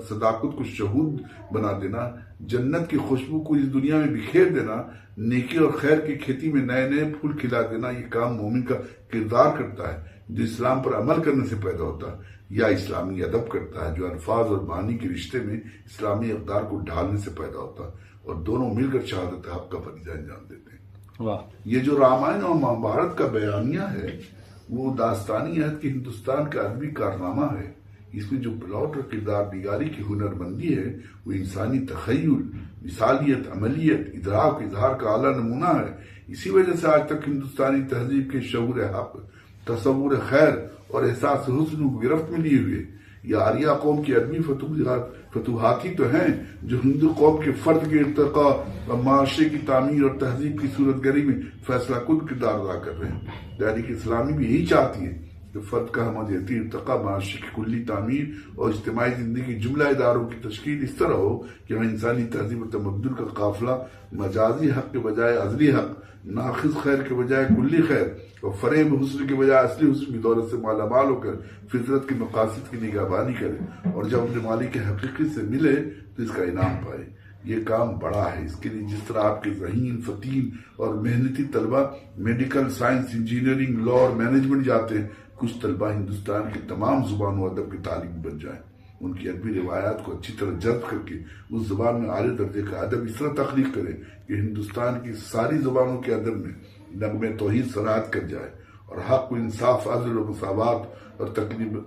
صداقت کو شہود بنا دینا، جنت کی خوشبو کو اس دنیا میں بکھیر دینا، نیکی اور خیر کی کھیتی میں نئے نئے پھول کھلا دینا، یہ کام مومن کا کردار کرتا ہے جو اسلام پر عمل کرنے سے پیدا ہوتا ہے، یا اسلامی ادب کرتا ہے جو الفاظ اور بانی کے رشتے میں اسلامی اقدار کو ڈھالنے سے پیدا ہوتا ہے، اور دونوں مل کر شہادت حق کا فریضہ انجام دیتے ہیں۔ یہ جو رامائن اور مہابھارت کا بیانیہ ہے، وہ داستانی عہد کے ہندوستان کا ادبی کارنامہ ہے۔ اس میں جو پلاٹ اور کردار نگاری کی ہنر مندی ہے، وہ انسانی تخیل، مثالیت، عملیت، ادراک اظہار کا اعلیٰ نمونہ ہے۔ اسی وجہ سے آج تک ہندوستانی تہذیب کے شعور حق، تصور خیر اور احساس حسن کو گرفت میں لیے ہوئے یہ آریہ قوم کی ادبی فتوحات ہی تو ہیں جو ہندو قوم کے فرد کے ارتقاء اور معاشرے کی تعمیر اور تہذیب کی صورت گری میں فیصلہ کن کردار ادا کر رہے ہیں۔ تحریک اسلامی بھی یہی چاہتی ہے کہ فرد کا ہمدردی، ارتقاء، معاشرے کی کلی تعمیر اور اجتماعی زندگی جملہ اداروں کی تشکیل اس طرح ہو کہ ہم انسانی تہذیب و تمدن کا قافلہ مجازی حق کے بجائے ازلی حق، ناقص خیر کے بجائے کلی خیر اور فریب حسن کے بجائے اصلی حسن کی دولت سے مالا مال ہو کر فطرت کے مقاصد کی نگہبانی کرے، اور جب اپنے مالک حقیقی سے ملے تو اس کا انعام پائے۔ یہ کام بڑا ہے۔ اس کے لیے جس طرح آپ کے ذہین، فتین اور محنتی طلبہ میڈیکل، سائنس، انجینئرنگ، لا اور مینجمنٹ جاتے ہیں، کچھ طلبہ ہندوستان کی تمام زبان و ادب کے طالب بن جائیں، ان کی ادبی روایات کو اچھی طرح جذب کر کے اس زبان میں اعلی درجے کا ادب اس طرح تخلیق کریں کہ ہندوستان کی ساری زبانوں کے ادب میں نغمے توحید سرایت کر جائے، اور حق و انصاف، عدل و مساوات اور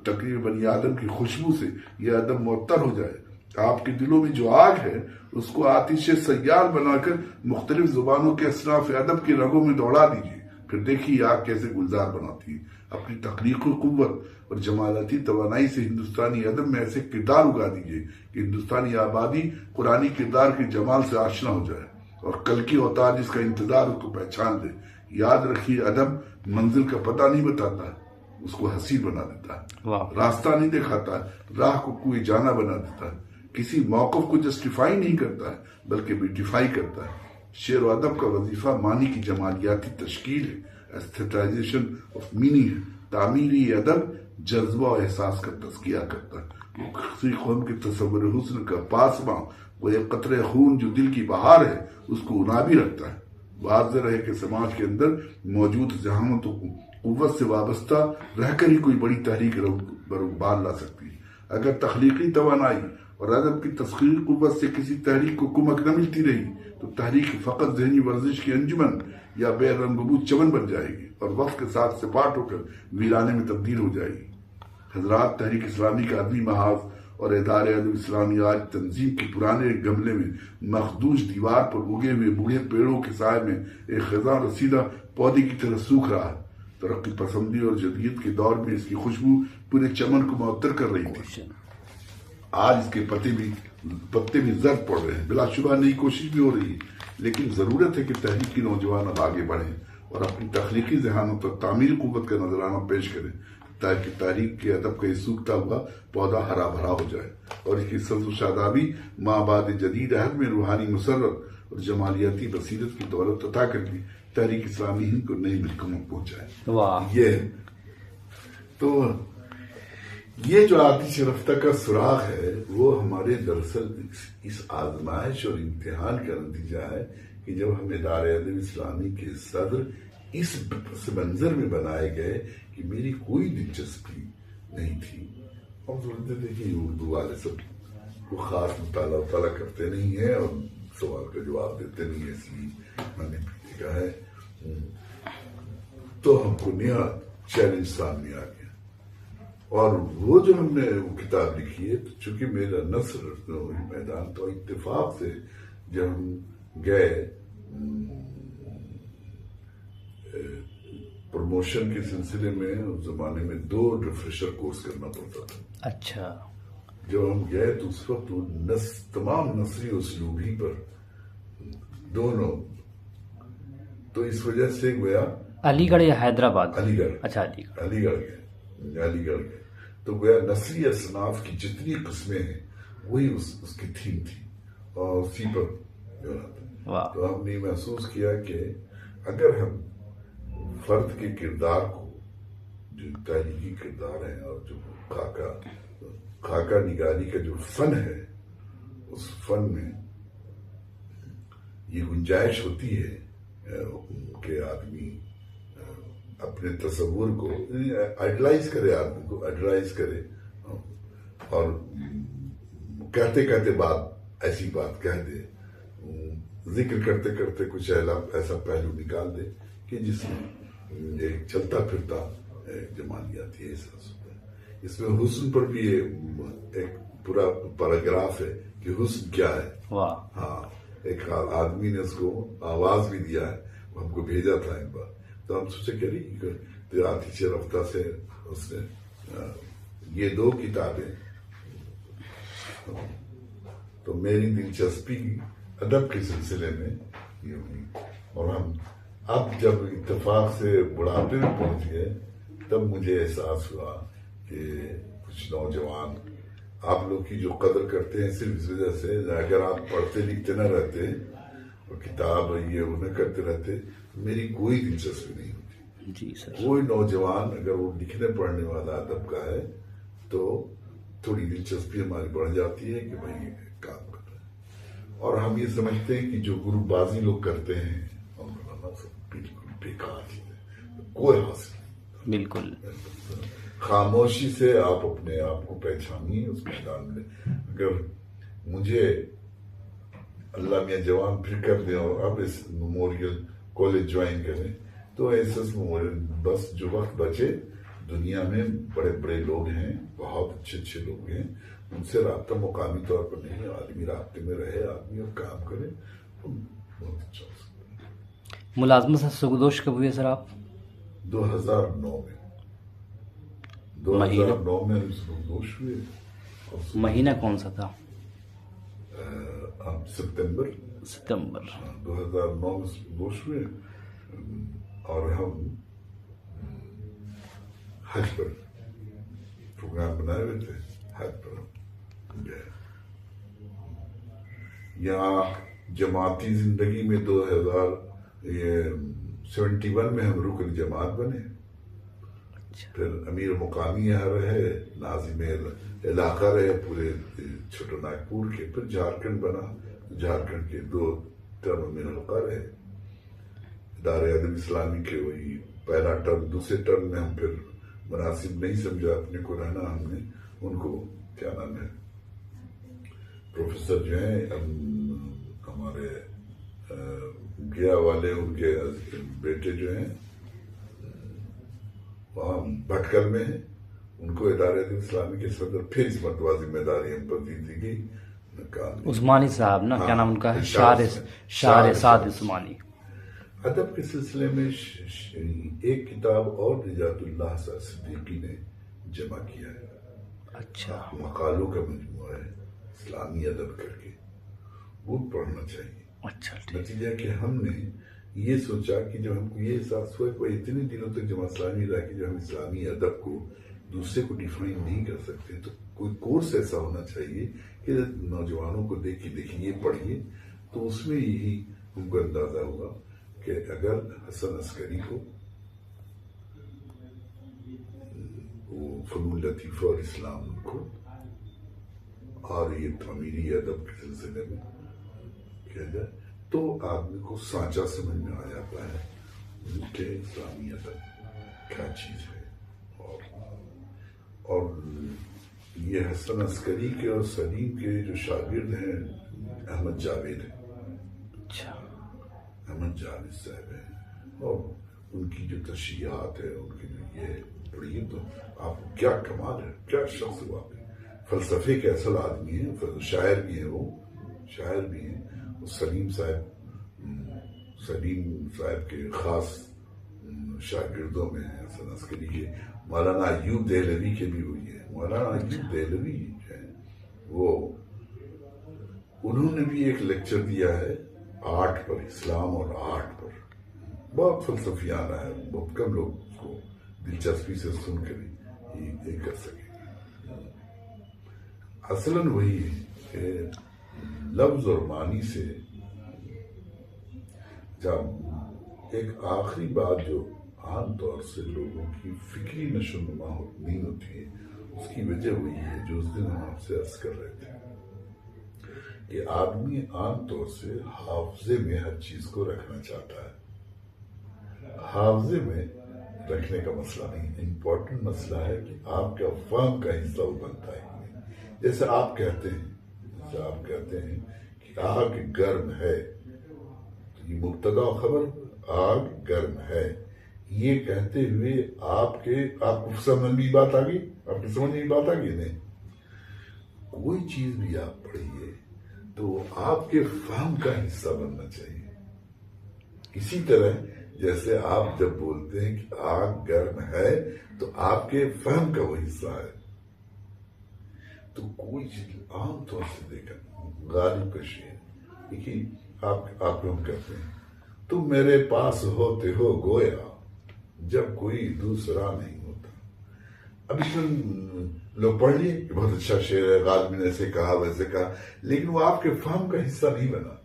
تقریر بنی آدم کی خوشبو سے یہ ادب معطر ہو جائے۔ آپ کے دلوں میں جو آگ ہے اس کو آتش سیال بنا کر مختلف زبانوں کے اصناف ادب کی رگوں میں دوڑا دیجیے، پھر دیکھیے آگ کیسے گلزار بناتی ہے۔ اپنی تخلیقی قوت اور جمالاتی توانائی سے ہندوستانی ادب میں ایسے کردار اگا دیجیے کہ ہندوستانی آبادی قرآنی کردار کے جمال سے آشنا ہو جائے، اور کل کی اوتار جس کا انتظار اس کو پہچان دے۔ یاد رکھیے، ادب منزل کا پتہ نہیں بتاتا ہے، اس کو حسین بنا دیتا ہے، راستہ نہیں دکھاتا ہے، راہ کو کوئی جانا بنا دیتا ہے، کسی موقف کو جسٹیفائی نہیں کرتا ہے بلکہ بیوٹیفائی کرتا ہے۔ شعر و ادب کا وظیفہ معنی کی جمالیاتی تشکیل ہے، ایستھیٹائزیشن آف میننگ ہے۔ تعمیری ادب جذبہ و احساس کا تزکیہ کرتا ہے۔ وہ کسی قوم کے تصور حسن کا پاسباں، وہ ایک قطرے خون جو دل کی بہار ہے، اس کو انابی رکھتا ہے۔ واضح رہے کہ سماج کے اندر موجود ذہانت و قوت سے وابستہ رہ کر ہی کوئی بڑی تحریک بروبال لا سکتی ہے۔ اگر تخلیقی توانائی اور ادب کی تسخیری قوت سے کسی تحریک کو کمک نہ ملتی رہی تو تحریک فقط ذہنی ورزش کی انجمن یا بے رنگ ببو چمن بن جائے گی اور وقت کے ساتھ سپاٹ ہو کر ویرانے میں تبدیل ہو جائے گی۔ حضرات، تحریک اسلامی کا ادبی محاذ اور ادارے ادب اسلامی آج تنظیم کے پرانے گملے میں مخدوش دیوار پر اگے ہوئے بوڑھے پیڑوں کے سائے میں ایک خزاں رسیدہ پودے کی طرح سوکھ رہا ہے۔ ترقی پسندی اور جدید کے دور میں اس کی خوشبو پورے چمن کو معطر کر رہی تھی۔ آج اس کے پتے بھی زرد پڑ رہے ہیں۔ بلا شبہ نئی کوشش بھی ہو رہی ہے، لیکن ضرورت ہے کہ تحریکی نوجوان اب آگے بڑھیں اور اپنی تخلیقی ذہانت اور تعمیری قوت کا نظرانہ پیش کریں تاکہ تاریخ کے ادب کا یہ سوکھتا ہوا پودا ہرا بھرا ہو جائے اور اس کی سبز و شادابی مابعد جدید عہد میں روحانی مسرت اور جمالیاتی بصیرت کی دولت عطا کر کے تحریک اسلامی ہند کو نئی ملکوں میں پہنچائے۔ واہ! یہ تو یہ جو آتش رفتہ کا سراغ ہے وہ ہمارے دراصل اس آزمائش اور امتحان کا نتیجہ ہے کہ جب ہم ادارہ ادب اسلامی کے صدر اس پس منظر میں بنائے گئے کہ میری کوئی دلچسپی نہیں تھی. ہم سمجھتے تھے کہ اردو والے سب وہ خاص مطالعہ کرتے نہیں ہیں اور سوال کا جواب دیتے نہیں ہیں، اس لیے میں نے کہا ہے. تو ہم کو نیا چیلنج سامنے آ گیا، اور وہ جو ہم نے وہ کتاب لکھی ہے، تو چونکہ میرا نثر میدان تو اتفاق سے جب ہم گئے پروموشن کے سلسلے میں، اس زمانے میں 2 ریفریشر کورس کرنا پڑتا تھا. اچھا. جب ہم گئے تو اس وقت وہ تمام نثری اسلوب ہی پر دونوں، تو اس وجہ سے گویا علی گڑھ یا حیدرآباد؟ علی گڑھ. اچھا، علی گڑھ گئے تو گویا نثری اصناف کی جتنی قسمیں ہیں وہی اس کی تھیم تھی، اور اسی پر تو ہم نے محسوس کیا کہ اگر ہم فرد کے کردار کو، جو تحریکی کردار ہے اور جو خاکہ نگاری کا جو فن ہے، اس فن میں یہ گنجائش ہوتی ہے کہ آدمی اپنے تصور کو آئیڈلائز کرے، آدمی کو آئیڈلائز کرے، اور کہتے کہتے ایسی بات کہہ دے، ذکر کرتے کرتے کچھ ایسا پہلو نکال دے کہ جس میں ایک چلتا پھرتا جمالیاتی احساس ہوتا ہے. اس میں حسن پر بھی ایک پورا پیراگراف ہے کہ حسن کیا ہے. ہاں، ایک آدمی نے اس کو آواز بھی دیا ہے، وہ ہم کو بھیجا تھا ایک بار، تو ہم سوچے کہ آتش رفتہ سے اس نے یہ 2 کتابیں. تو میری دلچسپی ادب کے سلسلے میں یہ ہوئی، اور ہم اب جب اتفاق سے بڑھاپے میں پہنچ گئے تب مجھے احساس ہوا کہ کچھ نوجوان آپ لوگ کی جو قدر کرتے ہیں صرف اس وجہ سے، اگر آپ پڑھتے لکھتے نہ رہتے اور کتاب یہ نہ کرتے رہتے، میری کوئی دلچسپی نہیں ہوتی. جی سر. کوئی نوجوان اگر وہ لکھنے پڑھنے والا ادب کا ہے تو تھوڑی دلچسپی ہماری بڑھ جاتی ہے کہ بھائی یہ کام کر رہے ہیں. اور ہم یہ سمجھتے ہیں کہ جو گروپ بازی لوگ کرتے ہیں بالکل بیکار چیز ہے، کوئی حاصل نہیں. بالکل. خاموشی سے آپ اپنے آپ کو پہچانیے اس میدان میں. اگر مجھے اللہ میاں جوان پھر کر دیں اور اب اس میموریل کالج جوائن کریں تو ایس میموریل، بس جو وقت بچے دنیا میں بڑے بڑے لوگ ہیں، بہت اچھے اچھے لوگ ہیں، ان سے رابطہ مقامی طور پر نہیں، عالمی رابطے میں رہے آدمی اور کام کرے تو بہت اچھا ہو سکتا ہے. ملازمت سے سرگزشت کب ہوئے سر آپ؟ 2009 میں 2009 میں سرگزشت ہوئے. مہینہ کون سا تھا؟ ستمبر 2009 میں سرگزشت ہوئے، اور ہم حج پر پروگرام بنائے ہوئے تھے، حج پر ہم گئے. یہاں جماعتی زندگی میں 2071 میں ہم رکن جماعت بنے، پھر امیر مقامی یہاں رہے، ناظم علاقہ رہے پورے چھوٹا ناگپور کے، پھر جھارکھنڈ بنا، جھارکھنڈ کے 2 ٹرم میں حلقہ رہے. ادارہ ادب اسلامی کے وہی پہلا ٹرم، دوسرے ٹرم میں ہم پھر مناسب نہیں سمجھا اپنے کو رہنا، ہم نے ان کو کیا نام ہے پروفیسر جو ہیں ہمارے گیا والے، ان کے بیٹے جو ہیں وہاں بھٹکل میں ہیں، ان کو ادارہ ادب اسلامی کے صدر پھر اس مرتبہ ذمہ داری ہم پر دی گئی. عثمانی صاحب نا، کیا نام ان کا ہے؟ شاعر سعد عثمانی. ادب کے سلسلے میں ایک کتاب اور نجات اللہ صدیقی نے جمع کیا ہے. اچھا. مقالوں کا مجموعہ ہے اسلامی ادب کر کے، وہ پڑھنا چاہیے. اچھا. نتیجہ کہ ہم نے یہ سوچا کہ جب ہم کو یہ احساس ہوا کہ اتنے دنوں تک جماعت اسلامی رہا کہ جو ہم اسلامی ادب کو دوسرے کو ڈیفائن نہیں کر سکتے، تو کوئی کورس ایسا ہونا چاہیے کہ نوجوانوں کو دیکھیے یہ پڑھیے. تو اس میں یہی ہم کو اندازہ ہوا کہ اگر حسن عسکری کو وہ فنون لطیفہ اور اسلام کو اور یہ تعمیری ادب کے سلسلے میں کیا جائے تو آدمی کو سانچہ سمجھ میں آ جاتا ہے کہ اسلامی ادب کیا چیز ہے. اور یہ حسن عسکری کے اور سلیم کے جو شاگرد ہیں احمد جاوید ہیں. اچھا. احمد جاوید صاحب ہیں اور ان کی جو تشریحات ہے ان کی جو یہ پڑھیے تو آپ کو کیا کمال ہے, کیا شخص ہوا. فلسفے کے اصل آدمی ہیں, شاعر بھی ہیں, وہ شاعر بھی ہیں. سلیم صاحب کے خاص شاگردوں میں ہیں حسن عسکری کے. مولانا ایوب دہلوی کے بھی ہوئی ہے. مولانا ایوب دہلوی ہے وہ, انہوں نے بھی ایک لیکچر دیا ہے آرٹ پر, اسلام اور آرٹ پر. بہت فلسفیانہ ہے, بہت کم لوگ اس کو دلچسپی سے سن کر یہ کر سکے. اصلاً وہی ہے کہ لفظ اور معنی سے جب ایک آخری بات جو عام طور سے لوگوں کی فکری نشو و نما نہیں ہوتی ہے, اس کی وجہ وہی ہے جو اس دن ہم آپ سے عرض کر رہے تھے کہ آدمی عام طور سے حافظے میں ہر چیز کو رکھنا چاہتا ہے. حافظے میں رکھنے کا مسئلہ نہیں, امپورٹنٹ مسئلہ ہے کہ آپ کا فہم کا حصہ وہ بنتا ہے. جیسے آپ کہتے ہیں کہ آگ گرم ہے, تو یہ مبتدا و خبر آگ گرم ہے, یہ کہتے ہوئے آپ کو سمجھ میں بات آ گئی, آپ کی سمجھ میں بات آ گئی نہیں. کوئی چیز بھی آپ پڑھیے تو آپ کے فہم کا حصہ بننا چاہیے. اسی طرح جیسے آپ جب بولتے ہیں کہ آگ گرم ہے تو آپ کے فہم کا وہ حصہ ہے. تو کوئی چیز عام طور سے دیکھا, غالب کا شعر دیکھیے, آپ کو ہم کہتے ہیں تم میرے پاس ہوتے ہو گویا جب کوئی دوسرا نہیں ہوتا. اب اس میں لوگ پڑھ لیے کہ بہت اچھا شعر ہے, غالب نے ایسے کہا ویسے کہا, لیکن وہ آپ کے فہم کا حصہ نہیں بنا.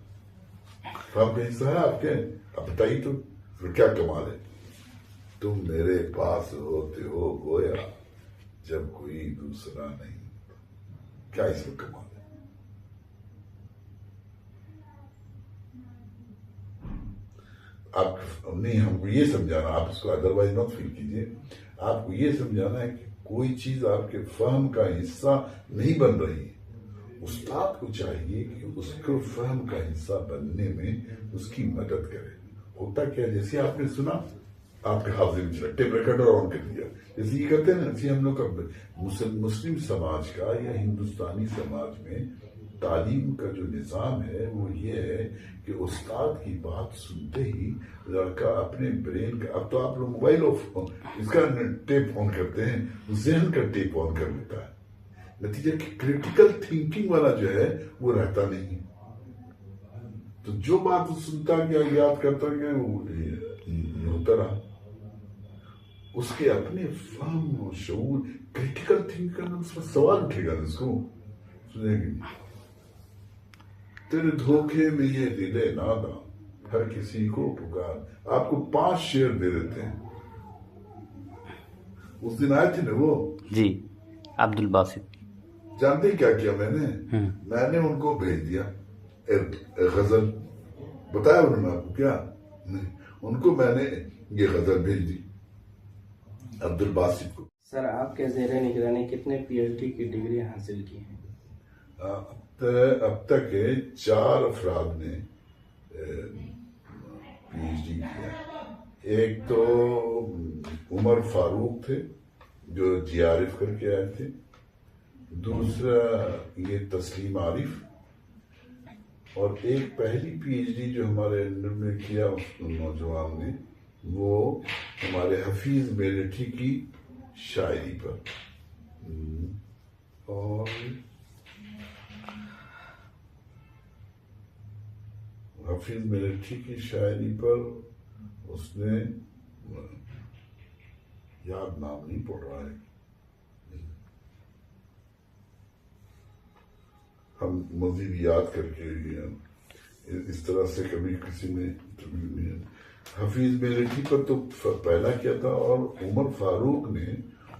فہم کا حصہ ہے آپ کے, اب بتائیے تو پھر کیا کمال ہے. تم میرے پاس ہوتے ہو گویا جب کوئی دوسرا نہیں, کیا اس میں کمال ہے. آپ نہیں, ہم کو یہ سمجھانا, آپ اس کو ادروائز مت فیل کیجیے, آپ کو یہ سمجھانا ہے کہ کوئی چیز آپ کے فہم کا حصہ نہیں بن رہی. استاد کو چاہیے کہ اس کو فہم کا حصہ بننے میں اس کی مدد کرے. ہوتا کیا, جیسے آپ نے سنا آپ کے حافظے میں چلا, ٹیپ ریکارڈر آن کر دیا, جیسے یہ کرتے ہیں نا, ایسے ہم لوگ مسلم سماج کا یا ہندوستانی سماج میں تعلیم کا جو نظام ہے وہ یہ ہے کہ استاد کی بات سنتے ہی لڑکا اپنے برین کا, اب تو آپ لوگ موبائل اس کا ٹیپ آن کرتے ہیں, ذہن کا ٹیپ آن کر لیتا ہے. نتیجہ کہ کریٹیکل تھنکنگ والا جو ہے وہ رہتا نہیں. تو جو بات سنتا گیا, یاد کرتا گیا, وہ یہ ہوتا رہا. اس کے اپنے فہم و شعور, کریٹیکل تھنک کرنا, اس پر سوال اٹھے گا اس کو سنے گی. تیرے دھوکے میں یہ دل ناداں ہر کسی کو پکار. آپ کو 5 شعر دے دیتے ہیں. اس دن آئے تھے نا وہ جی عبد الباسط, جانتے کیا کیا میں نے ان کو بھیج دیا غزل. بتایا انہوں نے آپ کو کیا نہیں, ان کو میں نے یہ غزل بھیج دی عبد الباسط کو. سر آپ کے زیر نگرانی کتنے پی ایچ ڈی کی ڈگری حاصل کی ہیں؟ اب تک 4 افراد نے پی ایچ ڈی کیا. ایک تو عمر فاروق تھے جو جی آر ایف کر کے آئے تھے. دوسرا یہ تسلیم عارف, اور ایک پہلی پی ایچ ڈی جو ہمارے انڈر میں کیا اس نوجوان نے, وہ ہمارے حفیظ میلٹھی کی شاعری پر. اور حفیظ میلٹھی کی شاعری پر اس نے, یاد نام نہیں پڑ رہا ہے, ہم مزید یاد کر کے اس طرح سے کبھی کسی نے حفیظ میلٹھی پر تو پہلا کیا تھا, اور عمر فاروق نے